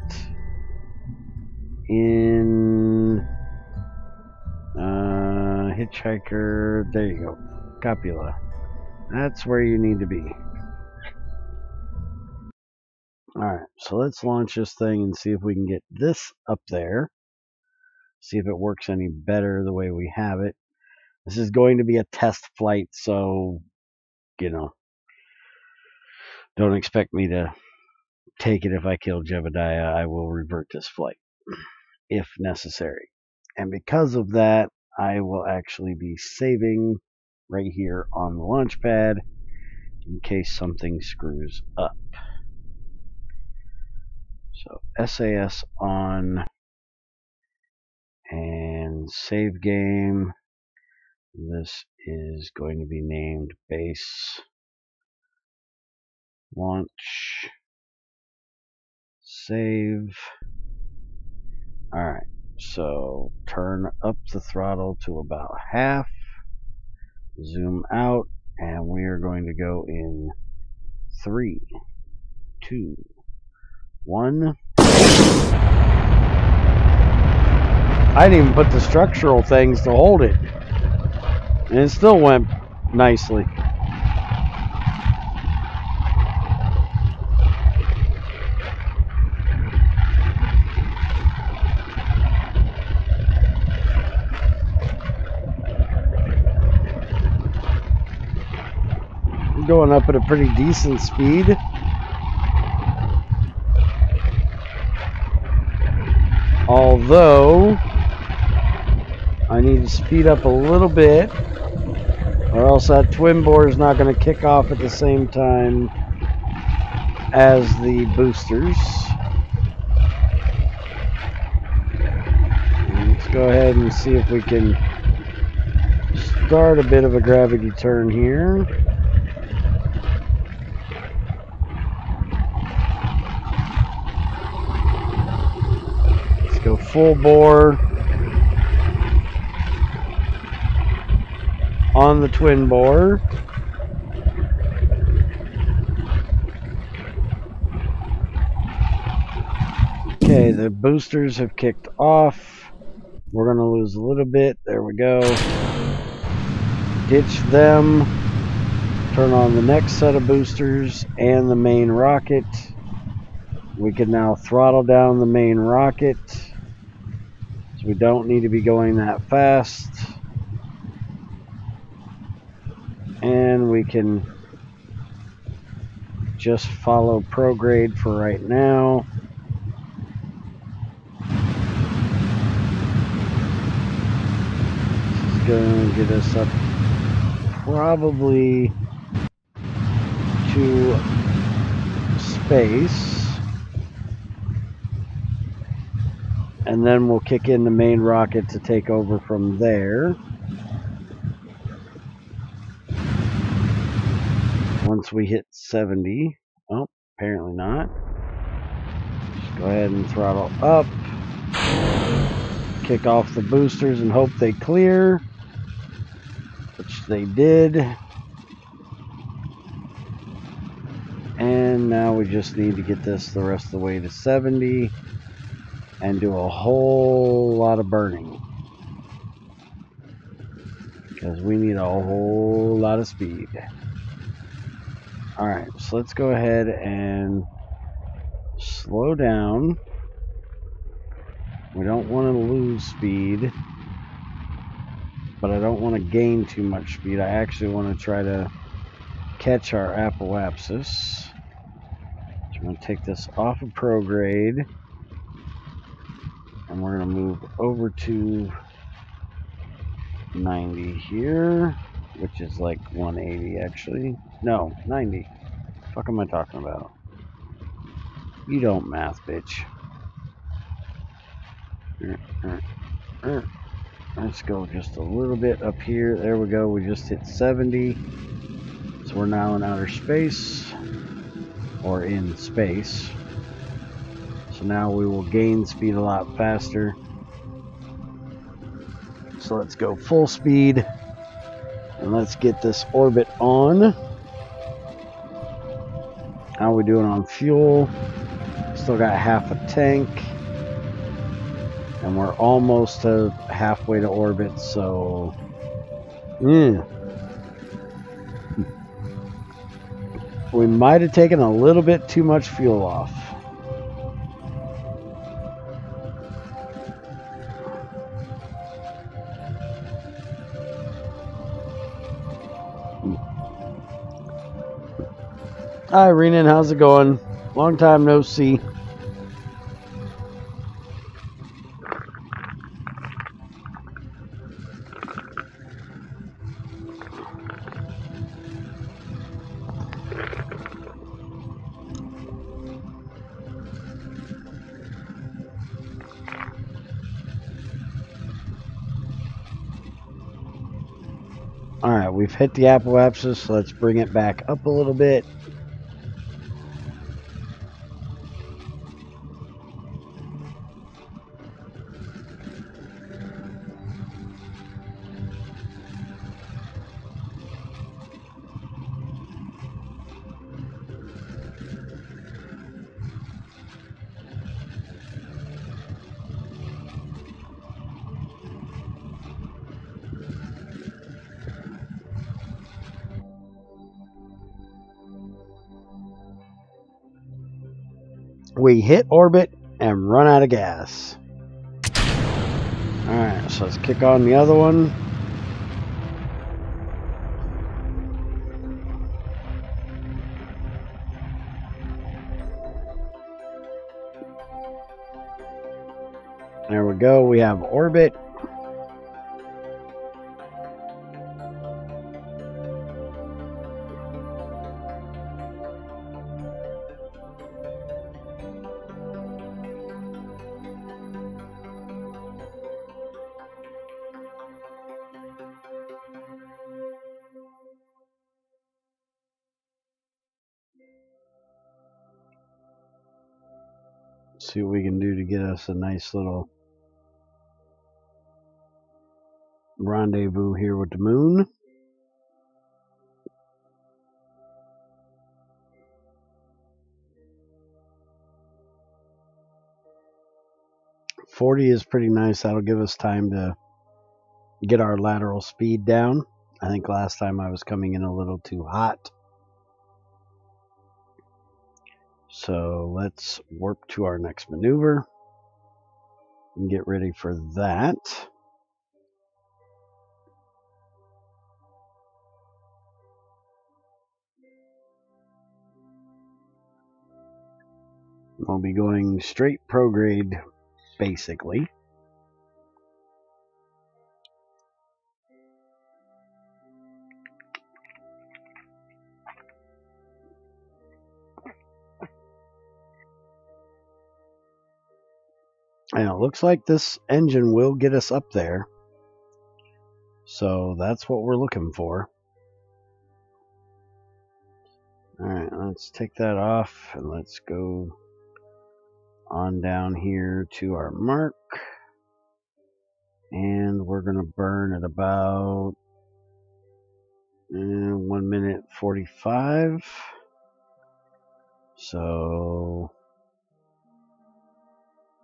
in hitchhiker. There you go. Copula. That's where you need to be. Alright, so let's launch this thing and see if we can get this up there. See if it works any better the way we have it. This is going to be a test flight, so, you know, don't expect me to take it if I kill Jebediah. I will revert this flight if necessary. And because of that, I will actually be saving right here on the launch pad in case something screws up. So SAS on and save game. This is going to be named base launch save. Alright, so turn up the throttle to about half, zoom out, and we are going to go in 3, 2, 1. I didn't even put the structural things to hold it, and it still went nicely. Going up at a pretty decent speed. Although I need to speed up a little bit, or else that twin bore is not going to kick off at the same time as the boosters. Let's go ahead and see if we can start a bit of a gravity turn here. Go full bore on the twin bore. Okay, the boosters have kicked off. We're going to lose a little bit. There we go. Ditch them. Turn on the next set of boosters and the main rocket. We can now throttle down the main rocket, so we don't need to be going that fast. And we can just follow prograde for right now. This is going to get us up probably to space. And then we'll kick in the main rocket to take over from there. Once we hit 70. Oh, apparently not. Just go ahead and throttle up. Kick off the boosters and hope they clear, which they did. And now we just need to get this the rest of the way to 70 and do a whole lot of burning, because we need a whole lot of speed. Alright, so let's go ahead and slow down. We don't want to lose speed, but I don't want to gain too much speed. I actually want to try to catch our apoapsis. So I'm going to take this off of prograde, and we're going to move over to 90 here, which is like 180 actually. No, 90. What the fuck am I talking about? You don't math, bitch. Let's go just a little bit up here. There we go. We just hit 70. So we're now in outer space, or in space. So now we will gain speed a lot faster. So let's go full speed, and let's get this orbit on. How are we doing on fuel? Still got half a tank, and we're almost to halfway to orbit, so we might have taken a little bit too much fuel off. Hi, Renan, how's it going? Long time no see. Alright, we've hit the apoapsis, so let's bring it back up a little bit. We hit orbit and run out of gas. Alright, so let's kick on the other one. There we go, we have orbit. See what we can do to get us a nice little rendezvous here with the moon. .40 is pretty nice. That'll give us time to get our lateral speed down. I think last time I was coming in a little too hot. So let's warp to our next maneuver and get ready for that. We'll be going straight prograde, basically. And it looks like this engine will get us up there. So that's what we're looking for. Alright, let's take that off and let's go on down here to our mark. And we're going to burn at about 1 minute 45. So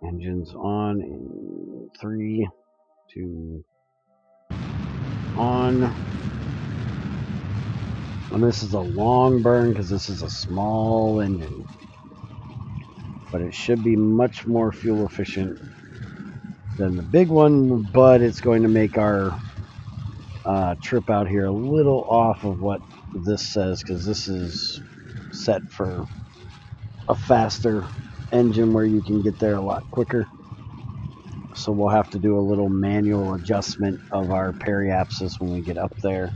engines on in 3, 2, on. And this is a long burn because this is a small engine. But it should be much more fuel efficient than the big one, but it's going to make our trip out here a little off of what this says, because this is set for a faster engine where you can get there a lot quicker. So we'll have to do a little manual adjustment of our periapsis when we get up there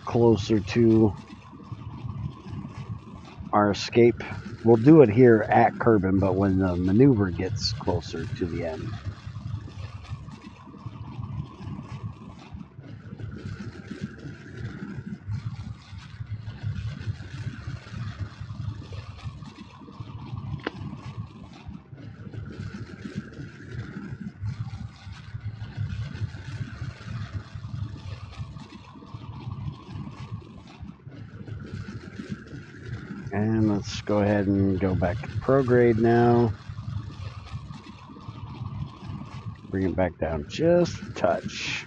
closer to our escape. We'll do it here at Kerbin, but when the maneuver gets closer to the end. And let's go ahead and go back to prograde now. Bring it back down just a touch.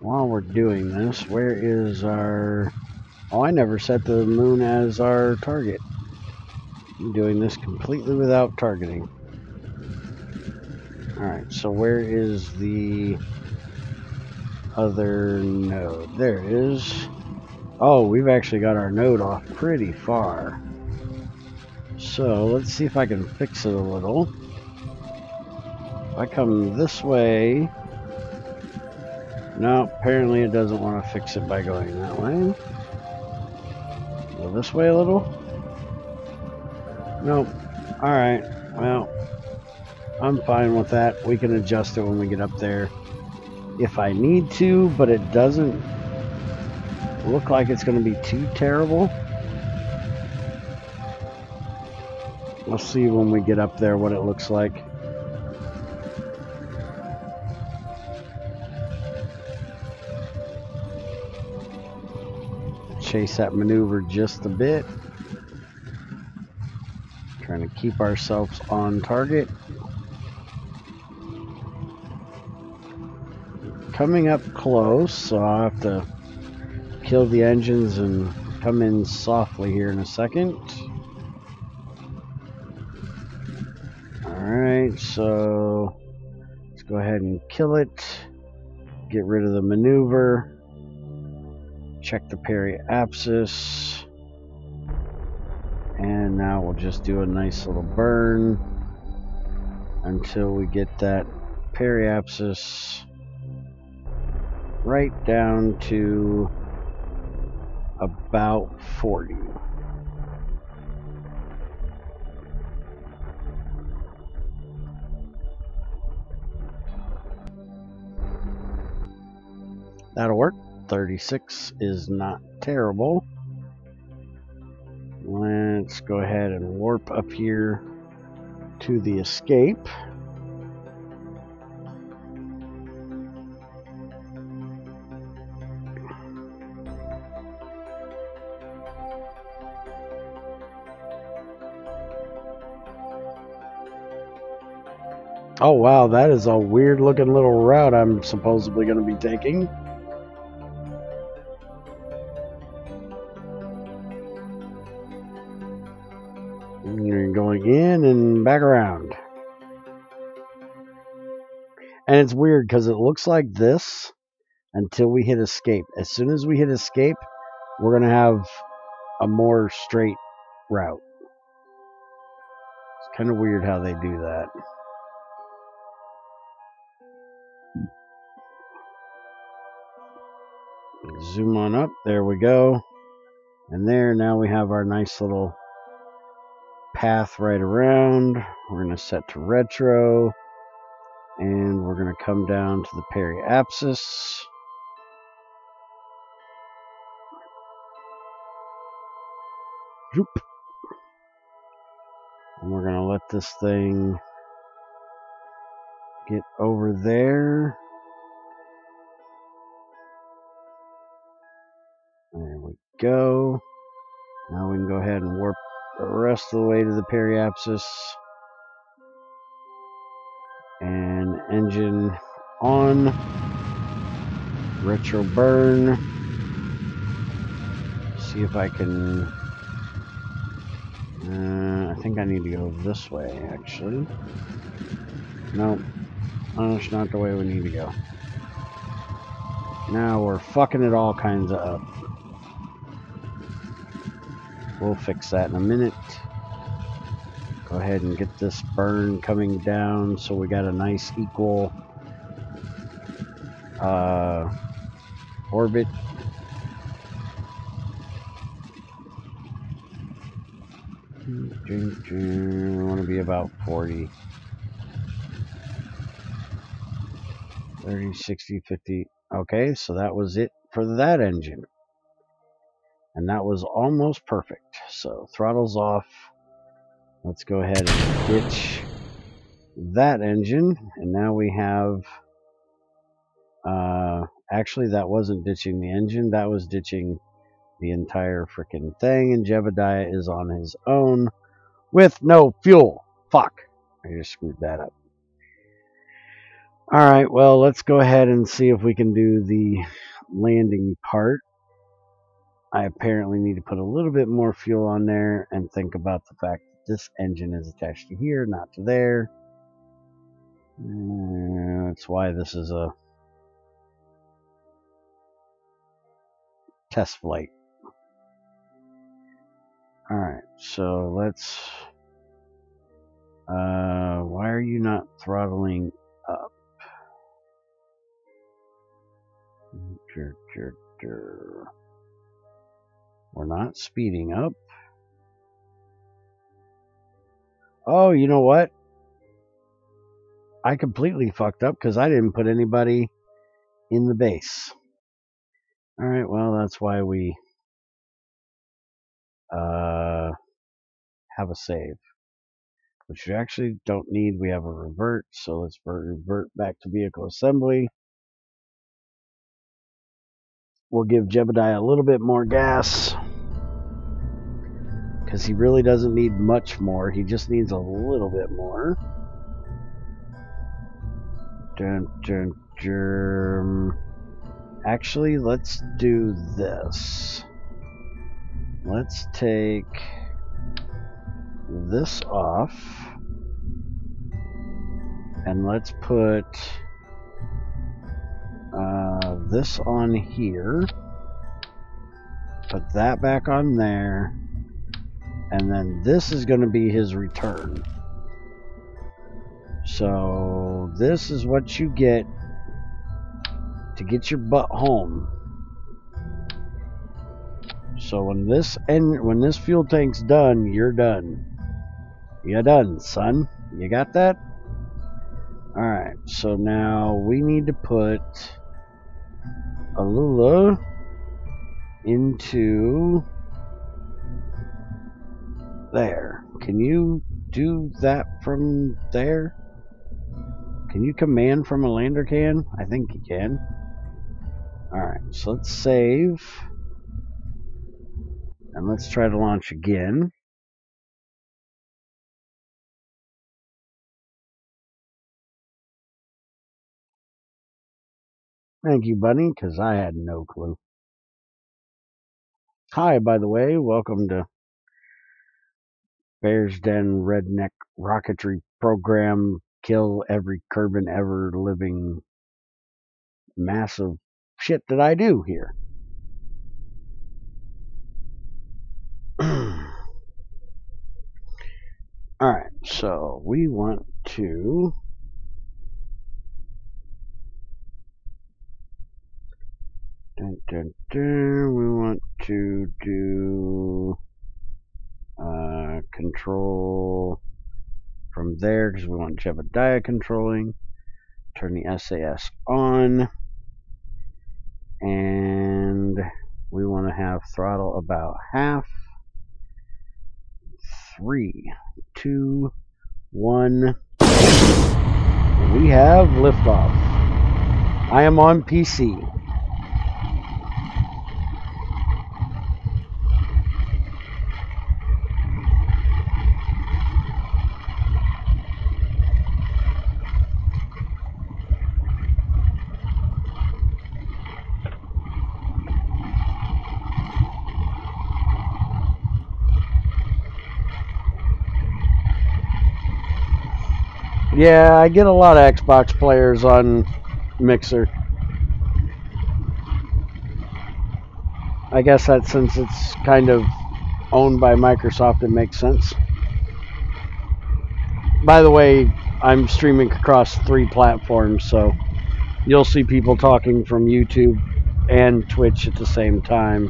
While we're doing this, where is our... Oh, I never set the moon as our target. I'm doing this completely without targeting. Alright, so where is the other node? There it is. Oh, we've actually got our node off pretty far. So let's see if I can fix it a little. If I come this way... No, apparently it doesn't want to fix it by going that way. Go this way a little? Nope. Alright, well, I'm fine with that. We can adjust it when we get up there if I need to, but it doesn't look like it's going to be too terrible. We'll see when we get up there what it looks like. Chase that maneuver just a bit. Trying to keep ourselves on target. Coming up close, so I'll have to kill the engines and come in softly here in a second. Alright, so let's go ahead and kill it. Get rid of the maneuver. Check the periapsis. And now we'll just do a nice little burn until we get that periapsis right down to about 40. That'll work. 36 is not terrible. Let's go ahead and warp up here to the escape. Oh wow, that is a weird looking little route I'm supposedly going to be taking. come back around. And it's weird because it looks like this until we hit escape. As soon as we hit escape, we're going to have a more straight route. It's kind of weird how they do that. Zoom on up. There we go. And there, now we have our nice little path right around. We're going to set to retro. And we're going to come down to the periapsis. Zoop. And we're going to let this thing get over there. There we go. Now we can go ahead and warp the rest of the way to the periapsis. And engine on. Retro burn. See if I can... I think I need to go this way, actually. Nope. That's not the way we need to go. Now we're fucking it all kinds of up. We'll fix that in a minute. Go ahead and get this burn coming down so we got a nice equal orbit. We want to be about 40. 30, 60, 50. Okay, so that was it for that engine. And that was almost perfect. So throttle's off. Let's go ahead and ditch that engine. And now we have... actually, that wasn't ditching the engine. That was ditching the entire freaking thing. And Jebediah is on his own with no fuel. Fuck. I just screwed that up. Alright, well, let's go ahead and see if we can do the landing part. I apparently need to put a little bit more fuel on there and think about the fact that this engine is attached to here, not to there. That's why this is a test flight. Alright, so let's... why are you not throttling up? We're not speeding up. Oh, you know what? I completely fucked up because I didn't put anybody in the base. Alright, well, that's why we have a save. Which we actually don't need. We have a revert, so let's revert back to vehicle assembly. We'll give Jebediah a little bit more gas. Because he really doesn't need much more. He just needs a little bit more. Dun, dun, dun. Actually, let's do this. Let's take this off. And let's put this on here. Put that back on there. And then this is going to be his return. So this is what you get to get your butt home. So when this fuel tank's done, you're done. You're done, son. You got that? Alright, so now we need to put Alula into there. Can you do that from there? Can you command from a lander can? I think you can. Alright, so let's save. And let's try to launch again. Thank you, Bunny, because I had no clue. Hi, by the way. Welcome to Bear's Den redneck rocketry program, kill every Kerbin ever living massive shit that I do here. Alright, so we want to we want to do control from there because we want Jebediah controlling. Turn the SAS on, and we want to have throttle about half. 3, 2, 1. We have liftoff. I am on PC. Yeah, I get a lot of Xbox players on Mixer. I guess that since it's kind of owned by Microsoft, it makes sense. By the way, I'm streaming across 3 platforms, so you'll see people talking from YouTube and Twitch at the same time.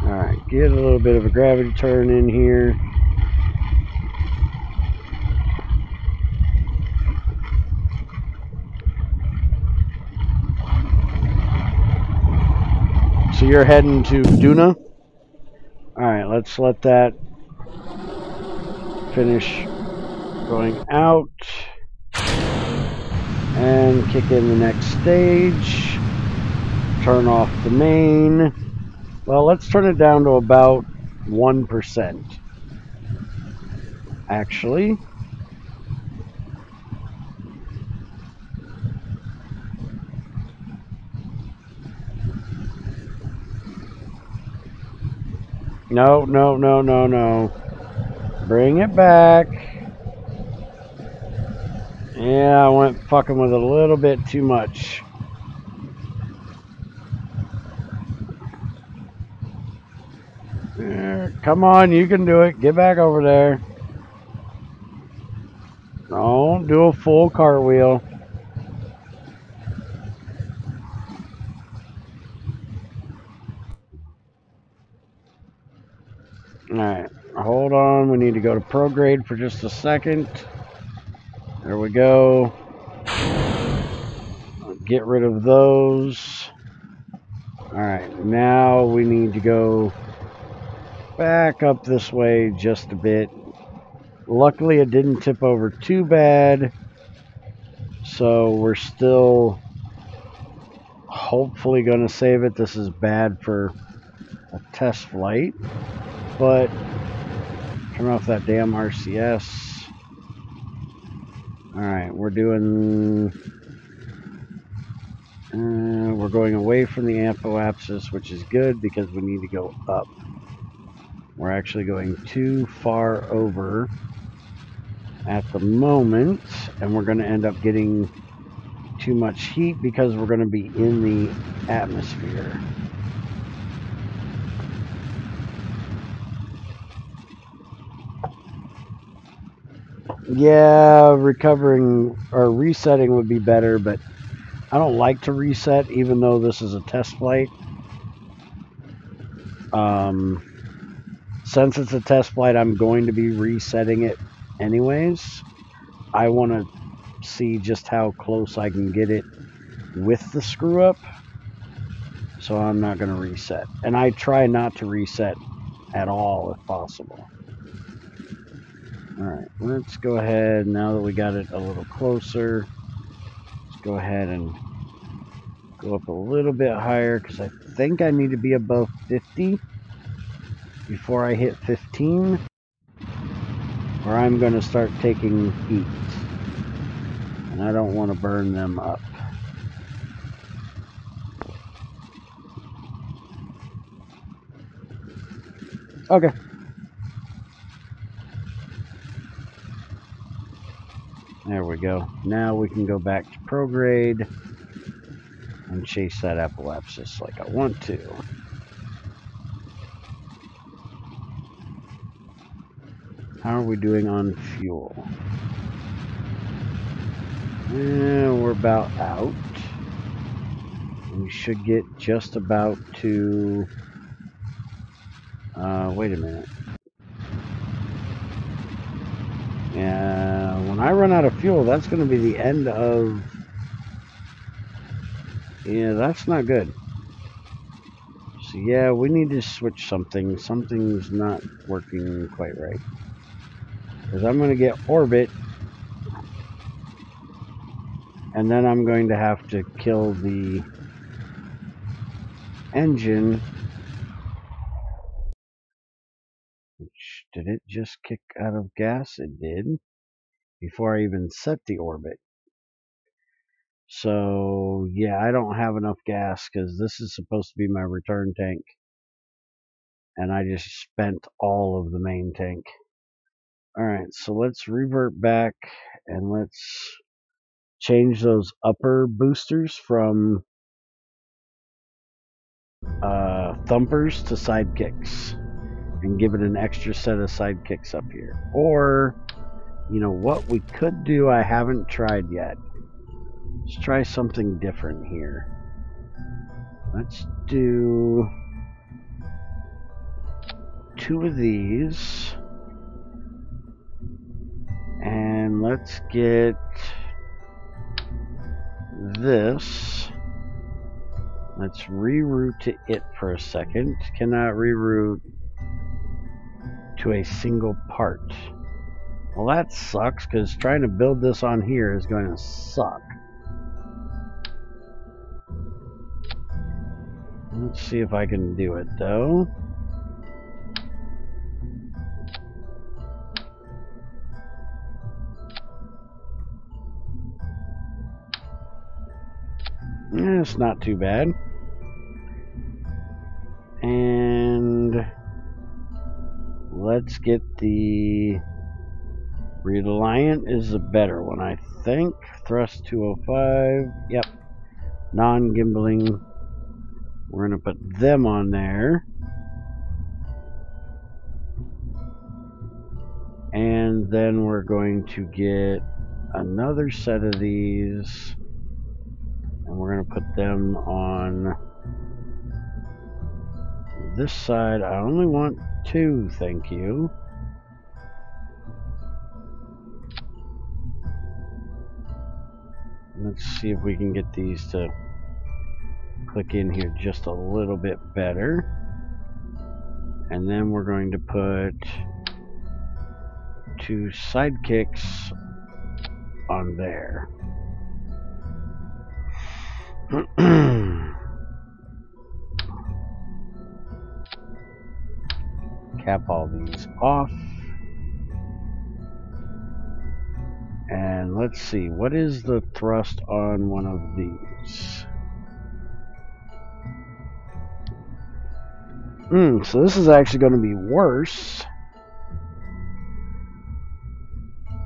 Alright, get a little bit of a gravity turn in here. So you're heading to Duna? Alright, let's let that finish going out. And kick in the next stage. Turn off the main. Well, let's turn it down to about 1%. Actually. No, no, no, no, no. Bring it back. Yeah, I went fucking with it a little bit too much. Come on, you can do it. Get back over there. Don't do a full cartwheel. Alright, hold on. We need to go to prograde for just a second. There we go. Get rid of those. Alright, now we need to go back up this way just a bit. Luckily, it didn't tip over too bad. So we're still hopefully going to save it. This is bad for a test flight. But turn off that damn RCS. Alright, we're doing... we're going away from the apoapsis, which is good because we need to go up. We're actually going too far over at the moment, and we're going to end up getting too much heat because we're going to be in the atmosphere. Yeah, recovering or resetting would be better, but I don't like to reset even though this is a test flight. Since it's a test flight, I'm going to be resetting it anyways. I want to see just how close I can get it with the screw up. So I'm not going to reset. And I try not to reset at all if possible. Alright, let's go ahead, now that we got it a little closer, let's go ahead and go up a little bit higher because I think I need to be above 50 before I hit 15, or I'm going to start taking heat. And I don't want to burn them up. Okay. There we go. Now we can go back to prograde and chase that Apoapsis like I want to. How are we doing on fuel? We're about out. We should get just about to... wait a minute. Yeah, when I run out of fuel, that's going to be the end of... Yeah, that's not good. So yeah, we need to switch something. Something's not working quite right. Because I'm going to get orbit, and then I'm going to have to kill the engine. Which, did it just kick out of gas? It did. Before I even set the orbit. So yeah, I don't have enough gas because this is supposed to be my return tank. And I just spent all of the main tank. Alright, so let's revert back and let's change those upper boosters from thumpers to sidekicks and give it an extra set of sidekicks up here. Or, you know what we could do, I haven't tried yet. Let's try something different here. Let's do 2 of these. And let's get this. Let's reroute to it for a second. Cannot reroute to a single part. Well, that sucks because trying to build this on here is going to suck. Let's see if I can do it though. It's not too bad. And let's get the Reliant is a better one, I think. Thrust 205. Yep. Non-gimbling. We're going to put them on there. And then we're going to get another set of these. And we're going to put them on this side. I only want 2, thank you. Let's see if we can get these to click in here just a little bit better. And then we're going to put 2 sidekicks on there. Cap all these off. And let's see, what is the thrust on one of these? So this is actually going to be worse.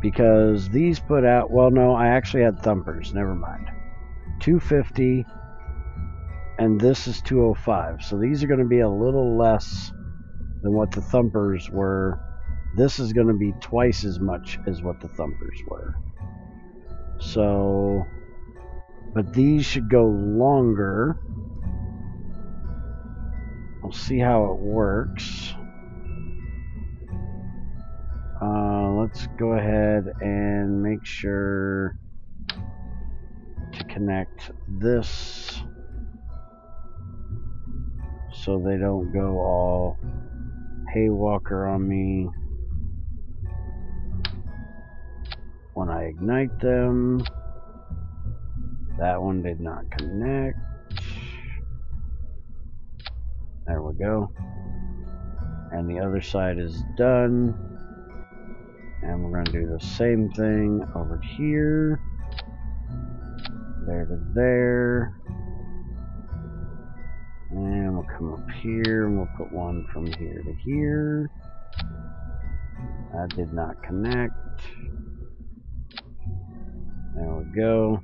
Because these put out, well no, I actually had thumpers, never mind. 250, and this is 205. So these are going to be a little less than what the thumpers were. This is going to be twice as much as what the thumpers were. So, but these should go longer. We'll see how it works. Let's go ahead and make sure to connect this so they don't go all haywalker on me when I ignite them. That one did not connect. There we go. And the other side is done. And we're going to do the same thing over here. There to there. And we'll come up here and we'll put one from here to here. That did not connect. There we go.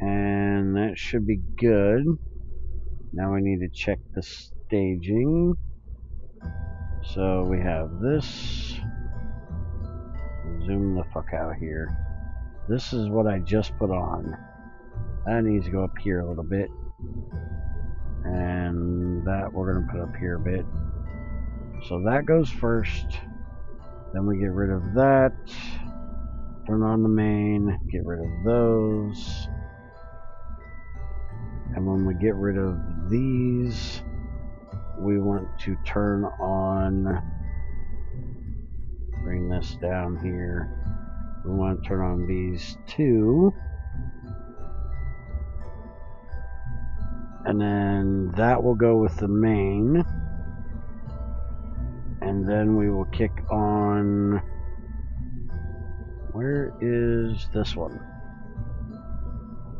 And that should be good. Now we need to check the staging. So we have this. Zoom the fuck out here. This is what I just put on. That needs to go up here a little bit. And that we're going to put up here a bit. So that goes first. Then we get rid of that. Turn on the main. Get rid of those. And when we get rid of these, we want to turn on, bring this down here. We want to turn on these two. And then that will go with the main. And then we will kick on, where is this one?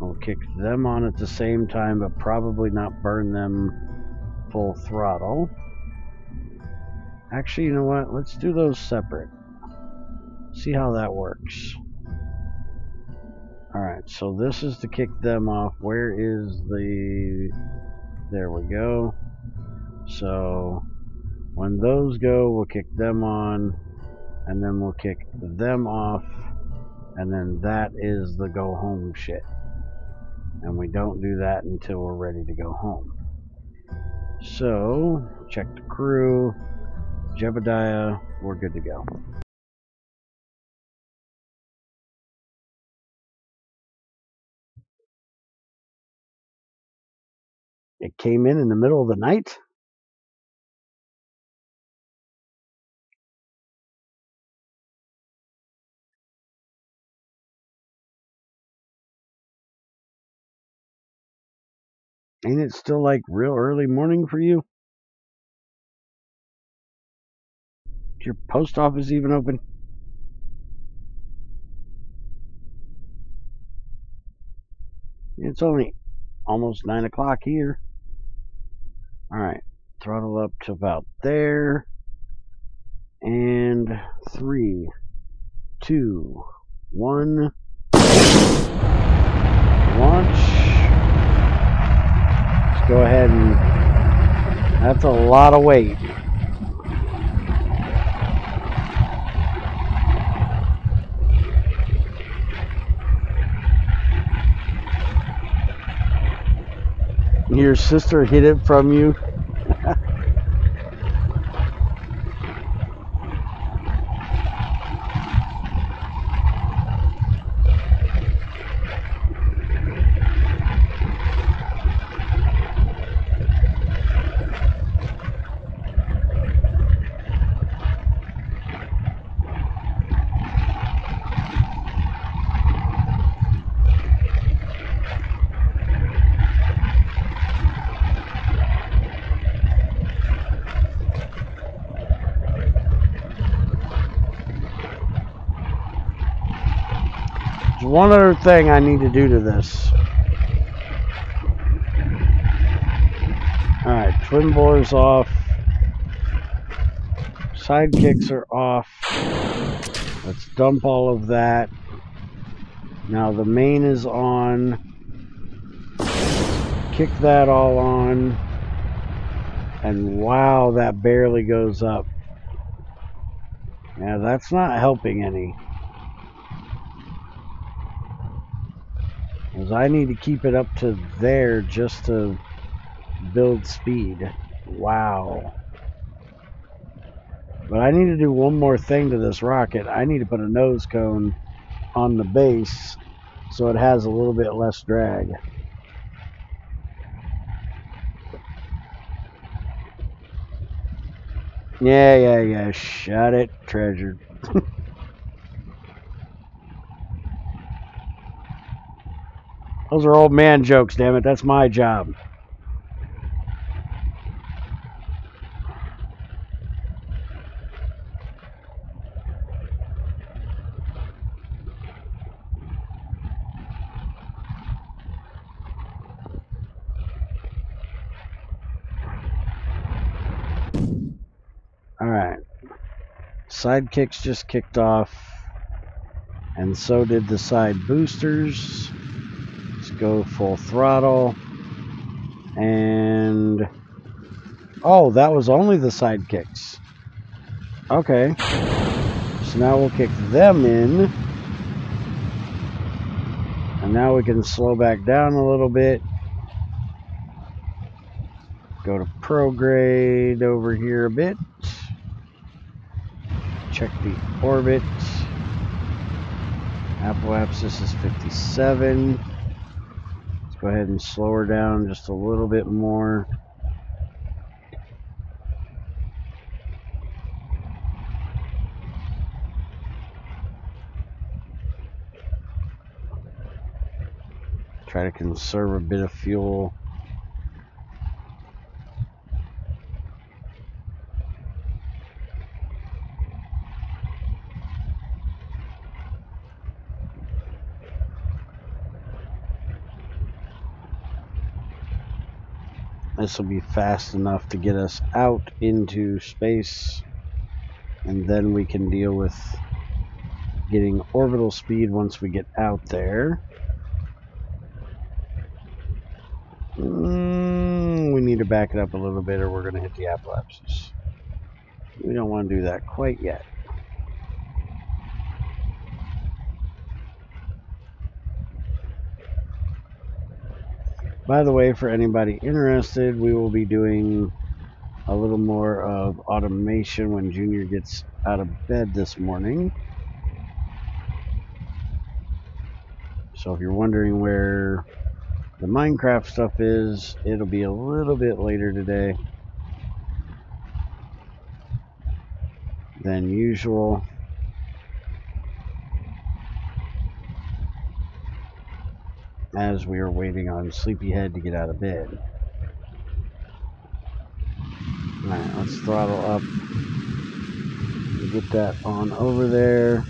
We'll kick them on at the same time, but probably not burn them full throttle. Actually, you know what? Let's do those separate. See how that works. Alright, so this is to kick them off. Where is the... There we go. So, when those go, we'll kick them on, and then we'll kick them off, and then that is the go home shit. And we don't do that until we're ready to go home. So, check the crew. Jebediah, we're good to go. It came in the middle of the night? Ain't it still like real early morning for you? Is your post office even open? It's only almost 9 o'clock here. Alright, throttle up to about there. And 3, 2, 1. Launch. Let's go ahead and... That's a lot of weight. Your sister hid it from you? There's one other thing I need to do to this. Alright, twin bores off. Side kicks are off. Let's dump all of that. Now the main is on. Kick that all on. And wow, that barely goes up. Yeah, that's not helping any. Because I need to keep it up to there just to build speed. Wow. But I need to do one more thing to this rocket. I need to put a nose cone on the base so it has a little bit less drag. Yeah. Shut it, treasure. Those are old man jokes, damn it. That's my job. sidekicks just kicked off, and so did the side boosters. Let's go full throttle. And oh, that was only the sidekicks. Okay. So now we'll kick them in. And now we can slow back down a little bit. Go to prograde over here a bit. Check the orbit. Apoapsis is 57. Let's go ahead and slow her down just a little bit more. Try to conserve a bit of fuel. This will be fast enough to get us out into space, and then we can deal with getting orbital speed once we get out there. We need to back it up a little bit or we're going to hit the apoapsis. We don't want to do that quite yet. By the way, for anybody interested, we will be doing a little more of automation when Junior gets out of bed this morning. So if you're wondering where the Minecraft stuff is, it'll be a little bit later today than usual. As we are waiting on Sleepyhead to get out of bed. Alright, let's throttle up. Get that on over there.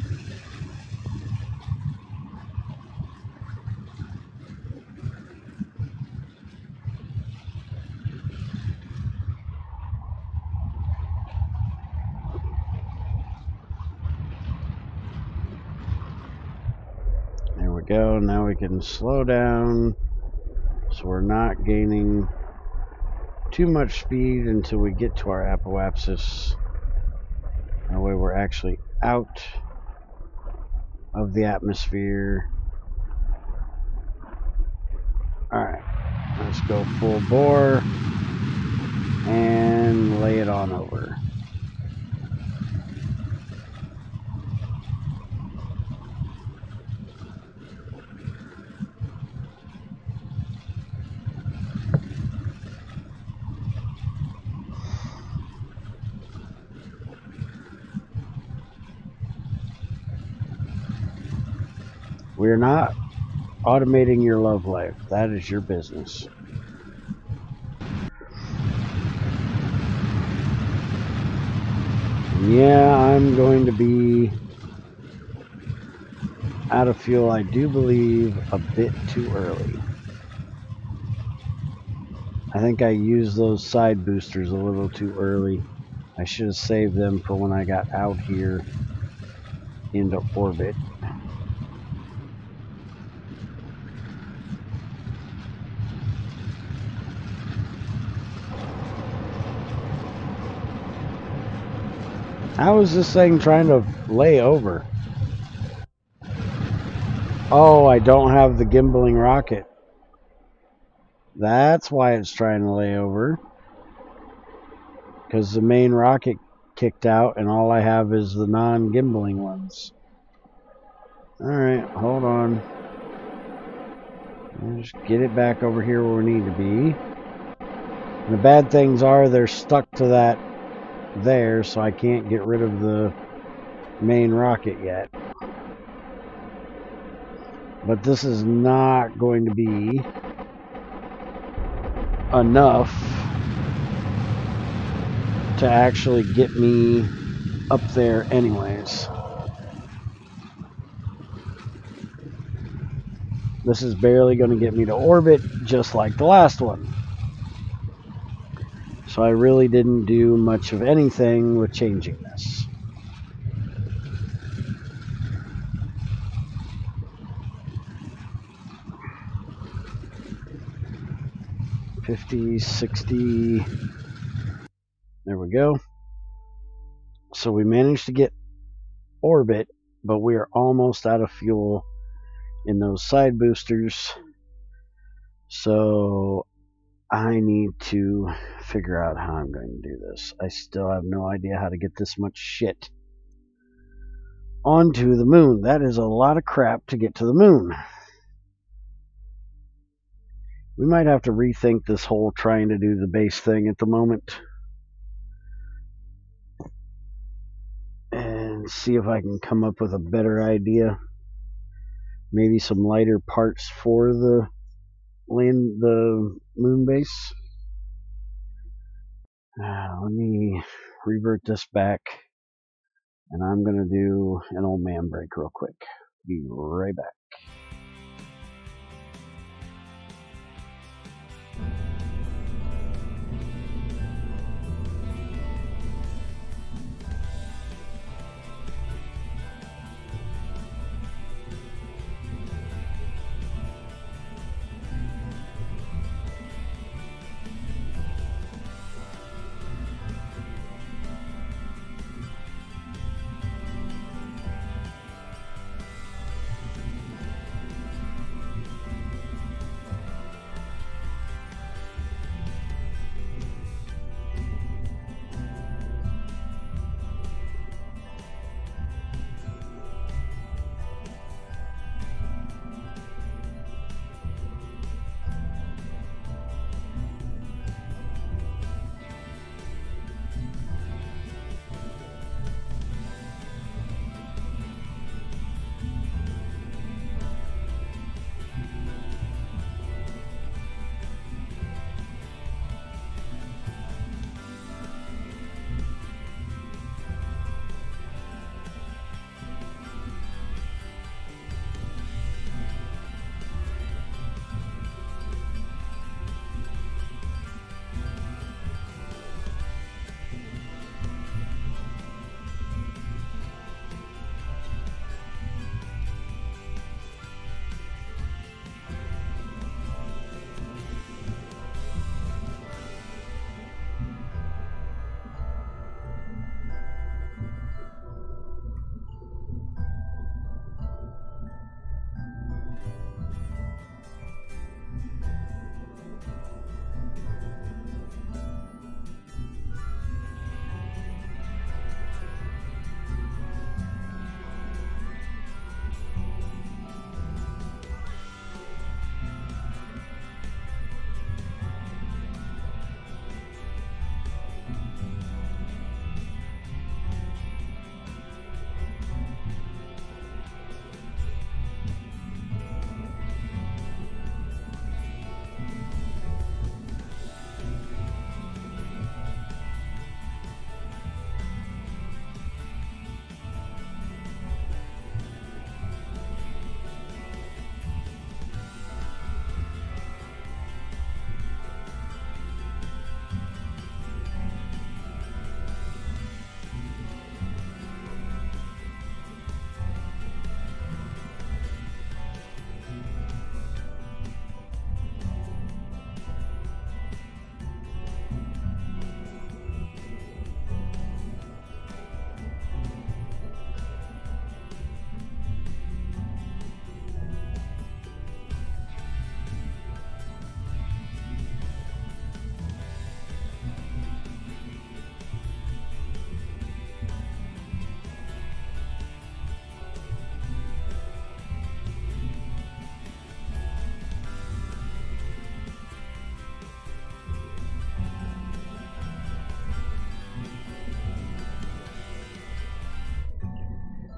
There we go. Now we can slow down so we're not gaining too much speed until we get to our apoapsis. That way we're actually out of the atmosphere. Alright, let's go full bore and lay it on over. We're not automating your love life. That is your business. Yeah, I'm going to be out of fuel, I do believe, a bit too early. I think I used those side boosters a little too early. I should have saved them for when I got out here into orbit. How is this thing trying to lay over? Oh, I don't have the gimbaling rocket. That's why it's trying to lay over. Because the main rocket kicked out and all I have is the non-gimbaling ones. Alright, hold on. I'll just get it back over here where we need to be. And the bad things are they're stuck to that there, so I can't get rid of the main rocket yet. But this is not going to be enough to actually get me up there anyways. This is barely going to get me to orbit, just like the last one. So I really didn't do much of anything with changing this. 50, 60. There we go. So we managed to get orbit, but we are almost out of fuel in those side boosters. So I need to figure out how I'm going to do this. I still have no idea how to get this much shit onto the moon. That is a lot of crap to get to the moon. We might have to rethink this whole trying to do the base thing at the moment. And see if I can come up with a better idea. Maybe some lighter parts for the moon base. Let me revert this back. And I'm going to do an old man break real quick. Be right back.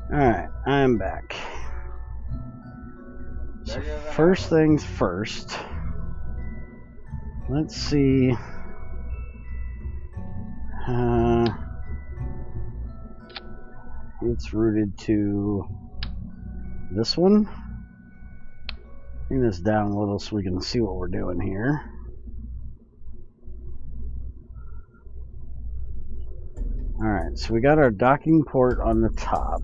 Alright, I'm back. So first things first, let's see. It's routed to this one. Bring this down a little so we can see what we're doing here. Alright, so we got our docking port on the top.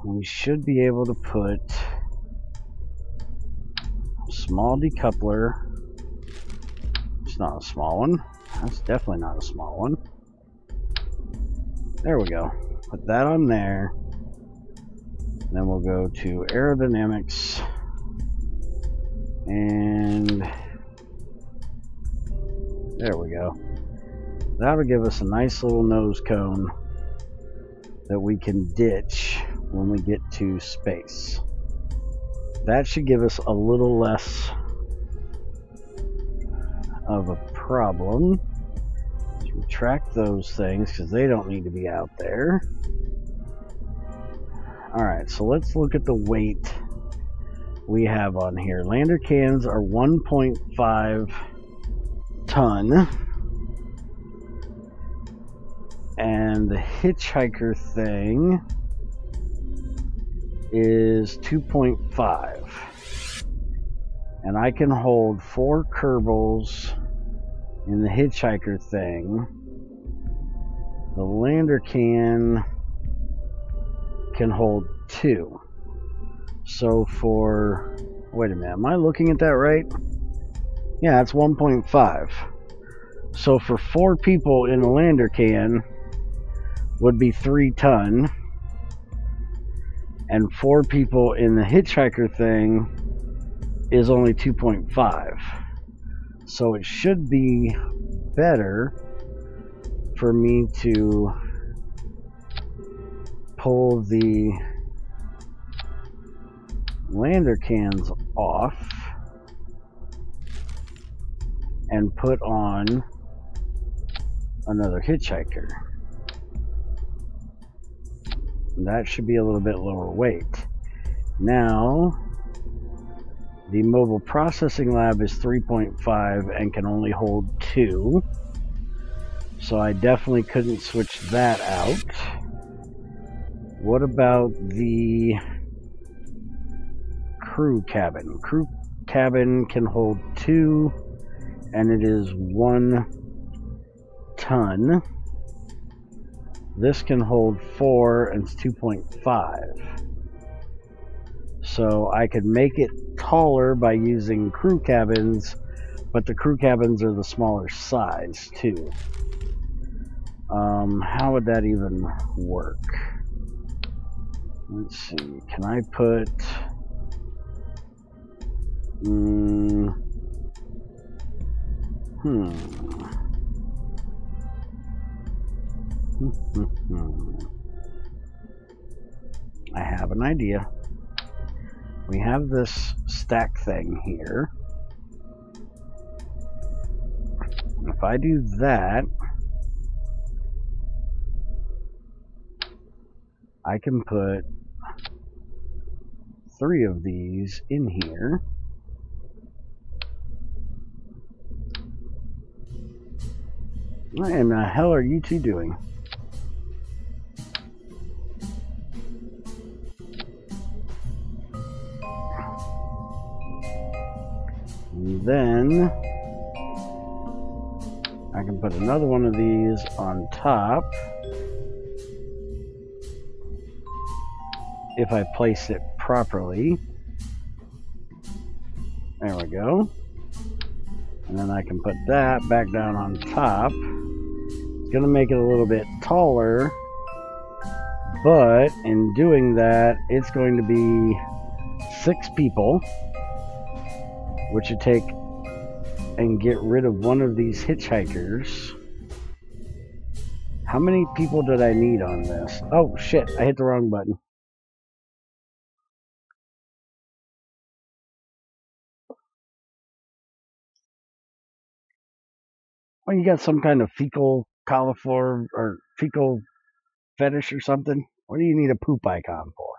We should be able to put a small decoupler It's not a small one. That's definitely not a small one. There we go. Put that on there. Then we'll go to aerodynamics. And there we go. That'll give us a nice little nose cone that we can ditch when we get to space. That should give us a little less of a problem. Let's retract those things because they don't need to be out there. Alright, so let's look at the weight we have on here. Lander cans are 1.5 ton. And the hitchhiker thing is 2.5. And I can hold 4 Kerbals in the hitchhiker thing. The lander can hold 2. So for, wait a minute, am I looking at that right? Yeah, it's 1.5. So for 4 people in the lander can would be 3 ton. And 4 people in the hitchhiker thing is only 2.5. So it should be better for me to pull the lander cans off and put on another hitchhiker. That should be a little bit lower weight. Now, the mobile processing lab is 3.5 and can only hold 2. So I definitely couldn't switch that out. What about the crew cabin? Crew cabin can hold 2 and it is 1 ton. This can hold 4 and it's 2.5. So I could make it taller by using crew cabins, but the crew cabins are the smaller size too. How would that even work? Let's see, can I put I have an idea. We have this stack thing here. If I do that, I can put 3 of these in here. What in the hell are you two doing? And then I can put another one of these on top if I place it properly. There we go. And then I can put that back down on top. It's going to make it a little bit taller, but in doing that, it's going to be 6 people, which would take and get rid of one of these hitchhikers. How many people did I need on this? Oh shit, I hit the wrong button. Well, you got some kind of fecal cauliflower or fecal fetish or something? What do you need a poop icon for?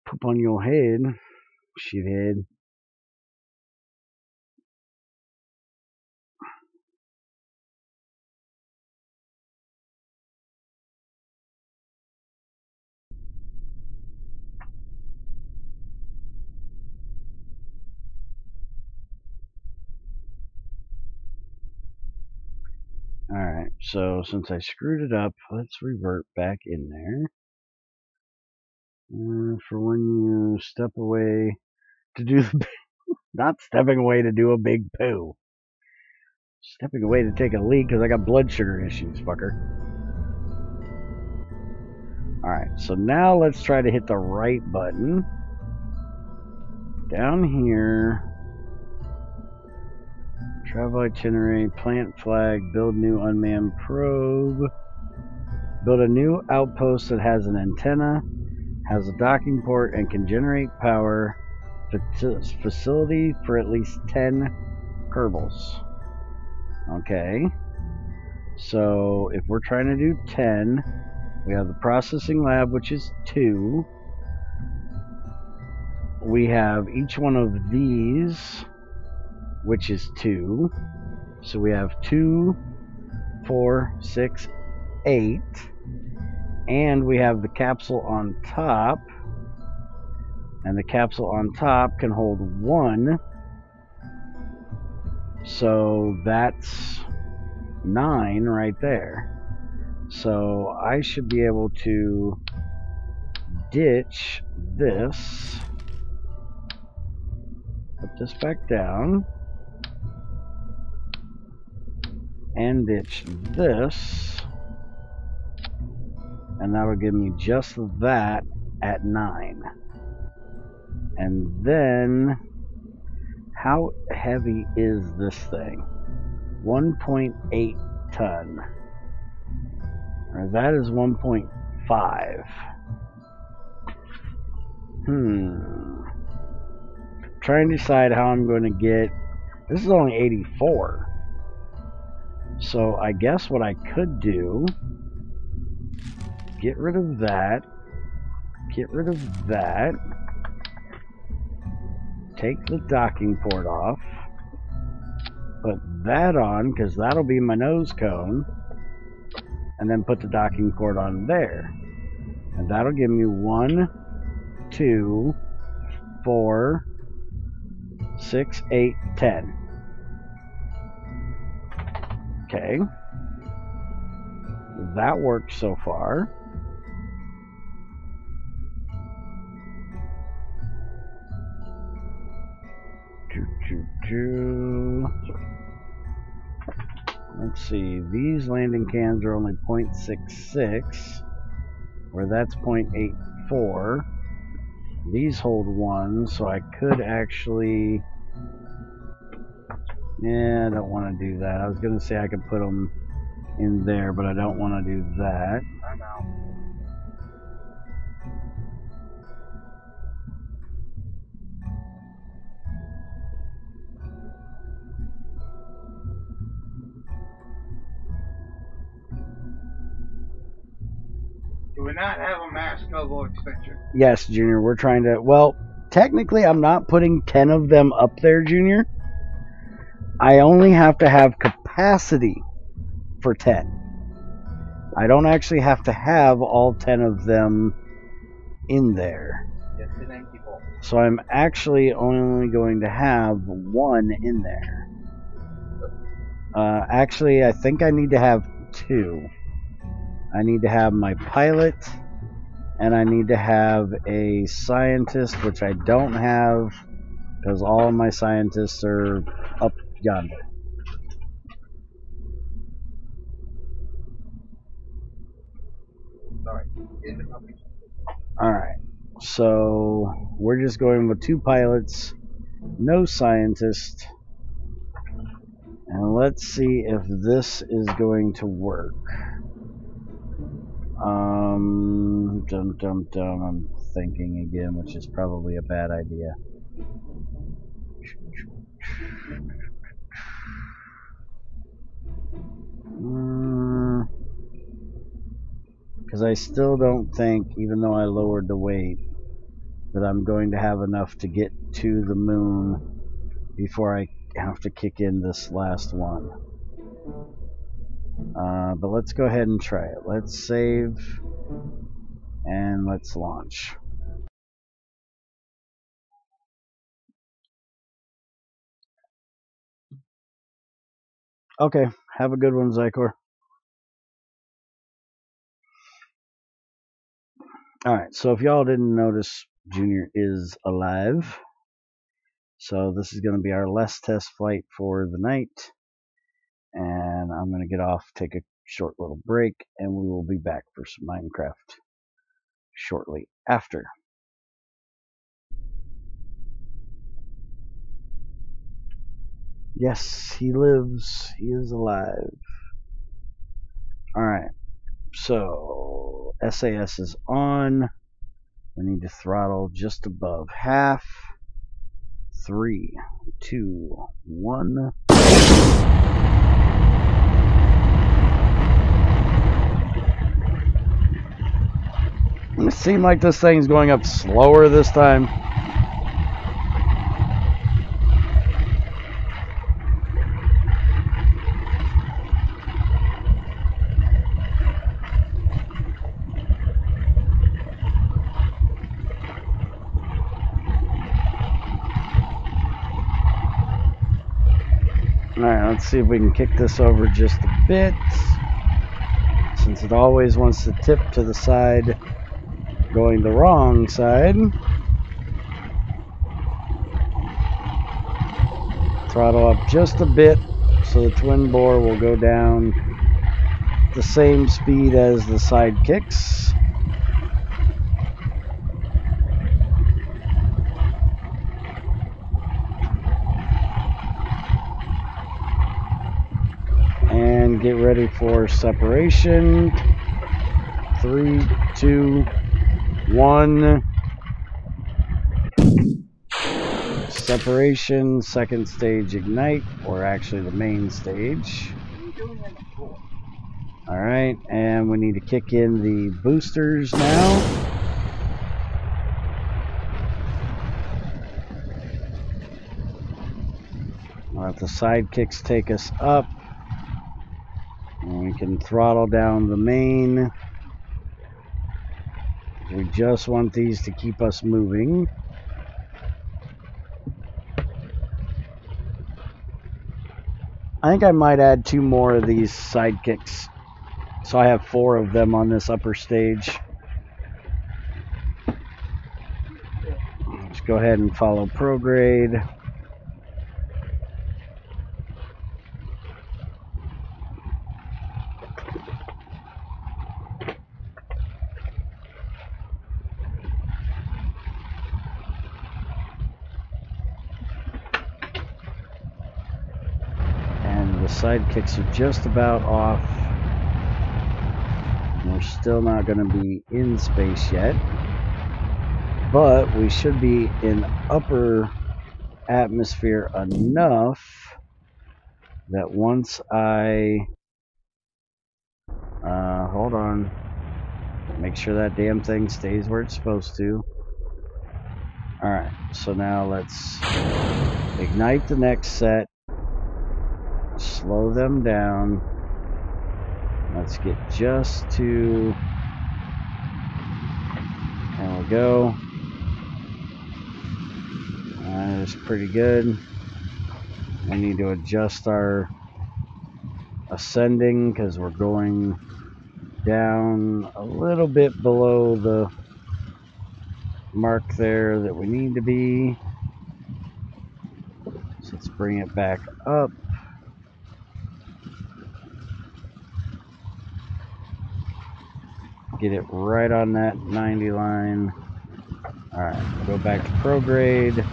Poop on your head, shithead. Alright, so since I screwed it up, let's revert back in there. For when you step away to do the Not stepping away to do a big poo. Stepping away to take a leak because I got blood sugar issues, fucker. Alright, so now let's try to hit the right button. Down here. Travel itinerary, plant flag, build new unmanned probe. Build a new outpost that has an antenna, has a docking port, and can generate power. Facility for at least 10 Kerbals. Okay. So if we're trying to do 10, we have the processing lab, which is 2. We have each one of these, which is 2. So we have 2, 4, 6, 8. And we have the capsule on top. And the capsule on top can hold 1. So that's 9 right there. So I should be able to ditch this. Put this back down. And ditch this. And that'll give me just that at 9. And then, how heavy is this thing? 1.8 ton. Or that is 1.5. Trying to decide how I'm going to get... This is only 84. So I guess what I could do... Get rid of that. Get rid of that. Take the docking port off. Put that on, because that'll be my nose cone. And then put the docking port on there. And that'll give me 1, 2, 4, 6, 8, 10. Okay. That works so far. Let's see, these landing cans are only 0.66, where that's 0.84. These hold 1, so I could actually... Yeah, I don't want to do that. I was going to say I could put them in there, but I don't want to do that. I'm out. Do we not have a mass Kobo extension? Yes, Junior, we're trying to... Well, technically I'm not putting 10 of them up there, Junior. I only have to have capacity for 10. I don't actually have to have all 10 of them in there. Just an empty bowl. So I'm actually only going to have 1 in there. Actually, I think I need to have 2. I need to have my pilot, and I need to have a scientist, which I don't have, because all of my scientists are up yonder. Sorry. In the company. Alright, so we're just going with 2 pilots, no scientist, and let's see if this is going to work. I'm thinking again, which is probably a bad idea. Because I still don't think, even though I lowered the weight, that I'm going to have enough to get to the moon before I have to kick in this last one. But let's go ahead and try it. Let's save and let's launch. Okay, have a good one, Zykor. Alright, so if y'all didn't notice, Junior is alive. So this is going to be our last test flight for the night. And I'm going to get off, take a short little break, and we will be back for some Minecraft shortly after. Yes, he lives. He is alive. Alright, so SAS is on. We need to throttle just above half. 3, 2, 1. It seems like this thing's going up slower this time. Alright, let's see if we can kick this over just a bit. Since it always wants to tip to the side, going the wrong side. Throttle up just a bit so the twin bore will go down the same speed as the side kicks. And get ready for separation. 3, 2, 1. Separation, second stage ignite, or actually the main stage. Alright, and we need to kick in the boosters now. Let the side kicks take us up. And we can throttle down the main. We just want these to keep us moving. I think I might add 2 more of these side kicks. So I have 4 of them on this upper stage. Let's go ahead and follow prograde. The side kicks are just about off. We're still not going to be in space yet, but we should be in upper atmosphere enough that once I hold on, make sure that damn thing stays where it's supposed to. Alright, so now let's ignite the next set. Slow them down. Let's get just to, there we go. That is pretty good. We need to adjust our ascending because we're going down a little bit below the mark there that we need to be. So let's bring it back up. Get it right on that 90 line. Alright, go back to prograde.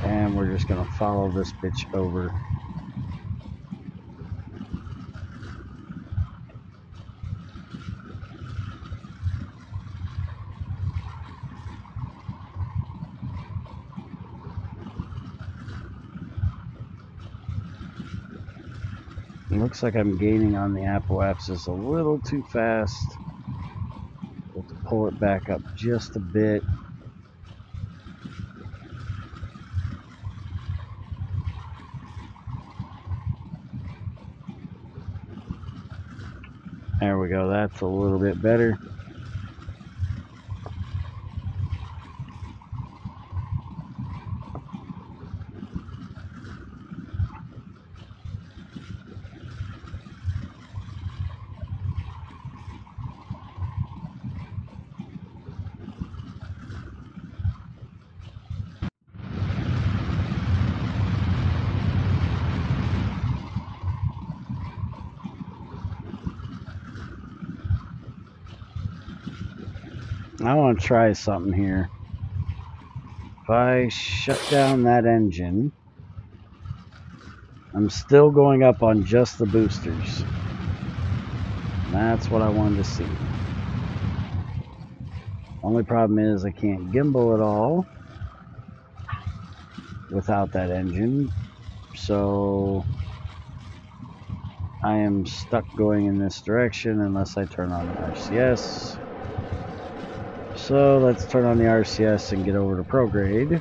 And we're just going to follow this bitch over. It looks like I'm gaining on the apoapsis a little too fast. Let's pull it back up just a bit. There we go, that's a little bit better. I want to try something here. If I shut down that engine, I'm still going up on just the boosters. That's what I wanted to see. Only problem is I can't gimbal at all without that engine. So I am stuck going in this direction unless I turn on the RCS. So let's turn on the RCS and get over to prograde.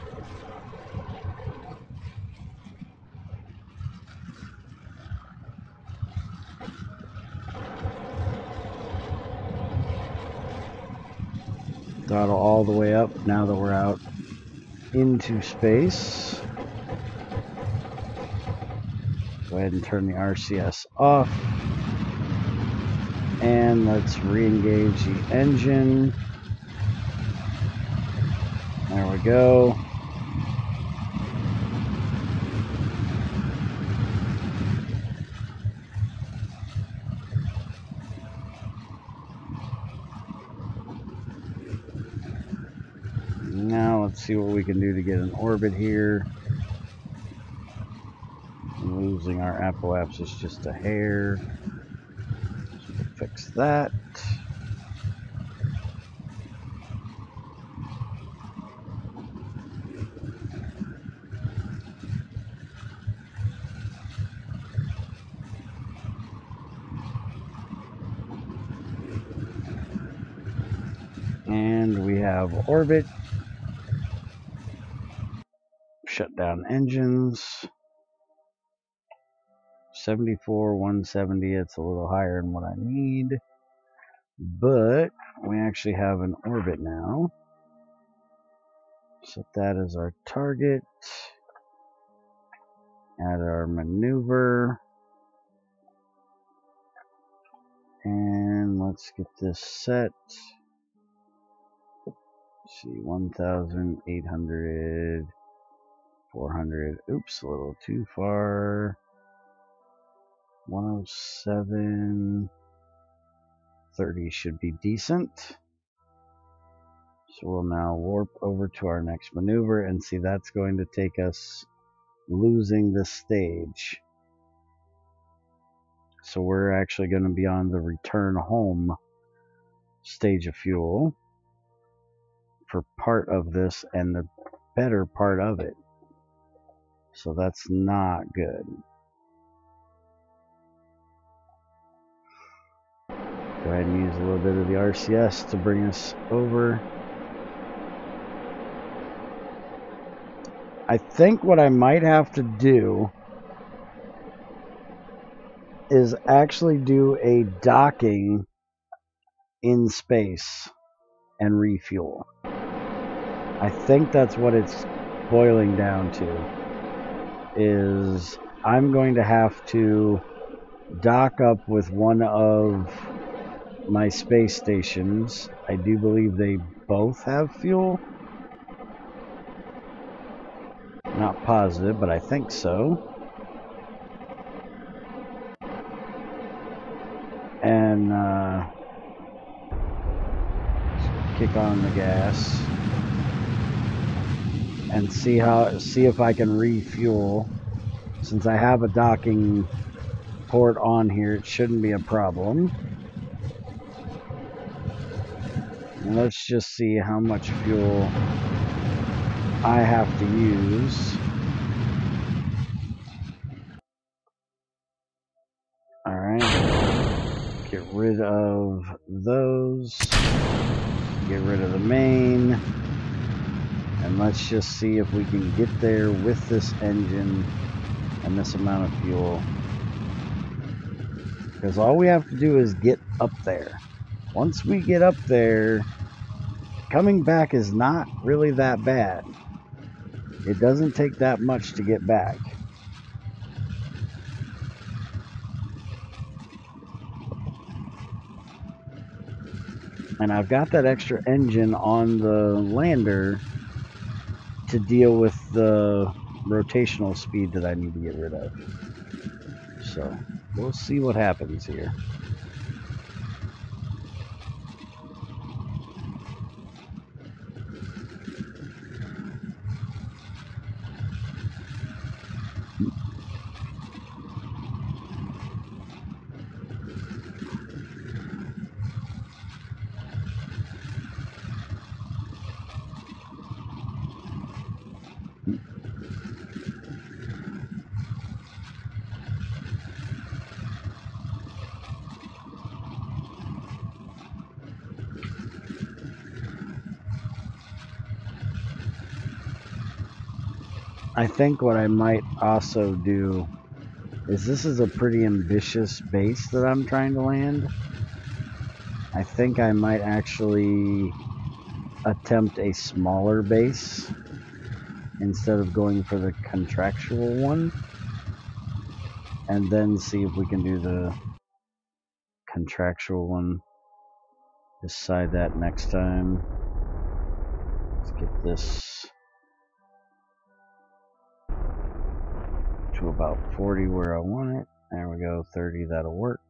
Throttle all the way up now that we're out into space. Go ahead and turn the RCS off. And let's re-engage the engine. There we go. Now let's see what we can do to get an orbit here. Losing our apoapsis just a hair. So we'll fix that. And we have orbit. Shut down engines. 74, 170. It's a little higher than what I need. But we actually have an orbit now. Set that as our target. Add our maneuver. And let's get this set. Let's see, 1,800, 400. Oops, a little too far. 107, 30 should be decent. So we'll now warp over to our next maneuver and see that's going to take us losing the stage. So we're actually going to be on the return home stage of fuel for part of this and the better part of it. So that's not good. Go ahead and use a little bit of the RCS to bring us over. I think what I might have to do is actually do a docking in space and refuel. I think that's what it's boiling down to, is I'm going to have to dock up with one of my space stations. I do believe they both have fuel. Not positive, but I think so. And kick on the gas and see if I can refuel. Since I have a docking port on here, it shouldn't be a problem. And let's just see how much fuel I have to use. Alright. Get rid of those. Get rid of the main. And let's just see if we can get there with this engine and this amount of fuel. Because all we have to do is get up there. Once we get up there, coming back is not really that bad. It doesn't take that much to get back. And I've got that extra engine on the lander to deal with the rotational speed that I need to get rid of. So we'll see what happens here. I think what I might also do is, this is a pretty ambitious base that I'm trying to land. I think I might actually attempt a smaller base instead of going for the contractual one, and then see if we can do the contractual one. Decide that next time. Let's get this to about 40 where I want it. There we go, 30, that'll work.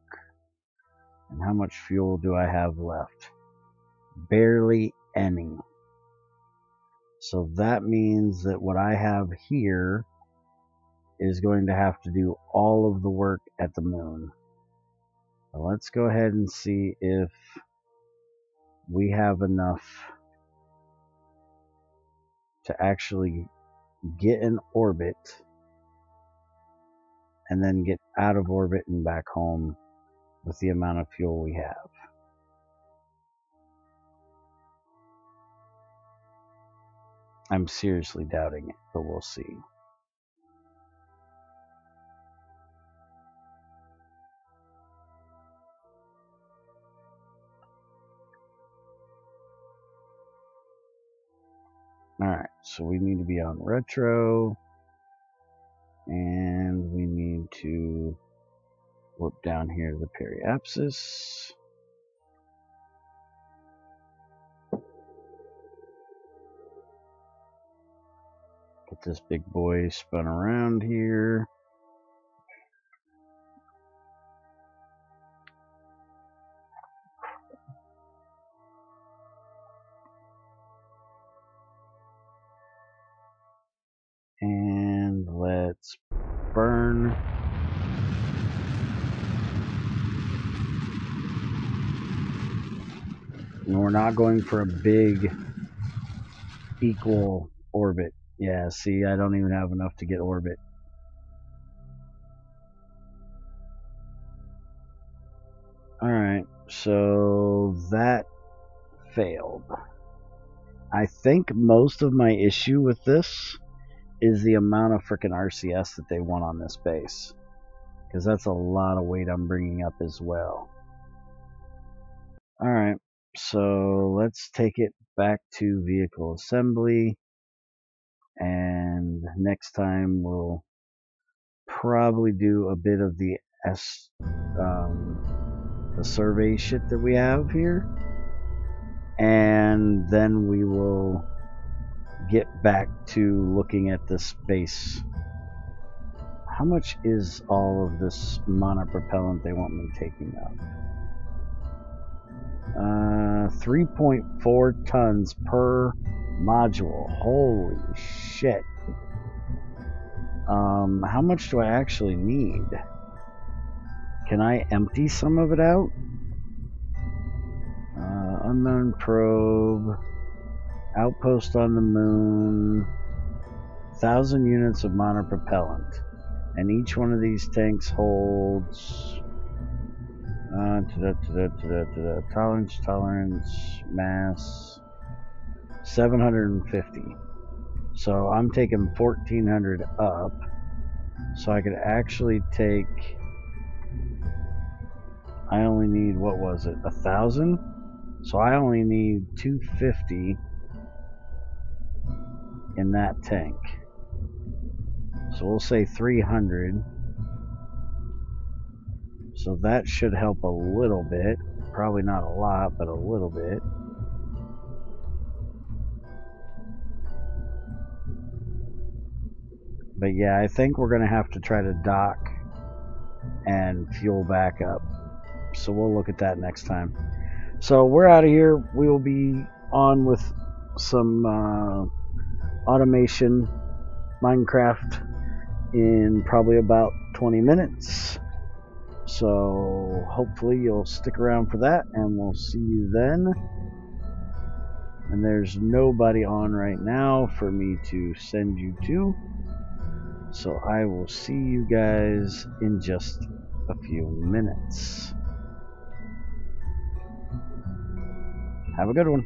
And how much fuel do I have left? Barely any. So that means that what I have here is going to have to do all of the work at the moon. So let's go ahead and see if we have enough to actually get in orbit and then get out of orbit and back home with the amount of fuel we have. I'm seriously doubting it, but we'll see. Alright, so we need to be on retro, and we need to warp down here to the periapsis. Get this big boy spun around here. And let's burn. And we're not going for a big equal orbit. Yeah, see, I don't even have enough to get orbit. Alright, so that failed. I think most of my issue with this is the amount of frickin' RCS that they want on this base. Because that's a lot of weight I'm bringing up as well. Alright, so let's take it back to vehicle assembly. And next time we'll probably do a bit of the survey shit that we have here, and then we will get back to looking at this base. How much is all of this monopropellant they want me taking up? 3.4 tons per module. Holy shit. How much do I actually need? Can I empty some of it out? Unknown probe. Outpost on the moon. 1,000 units of monopropellant. And each one of these tanks holds... tolerance, mass... 750. So I'm taking 1,400 up. So I could actually take... I only need, what was it, 1,000? So I only need 250 in that tank. So we'll say 300. So that should help a little bit. Probably not a lot, but a little bit. But yeah, I think we're going to have to try to dock and fuel back up. So we'll look at that next time. So we're out of here. We will be on with some automation Minecraft in probably about 20 minutes. So hopefully you'll stick around for that, and we'll see you then. And there's nobody on right now for me to send you to. So I will see you guys in just a few minutes. Have a good one.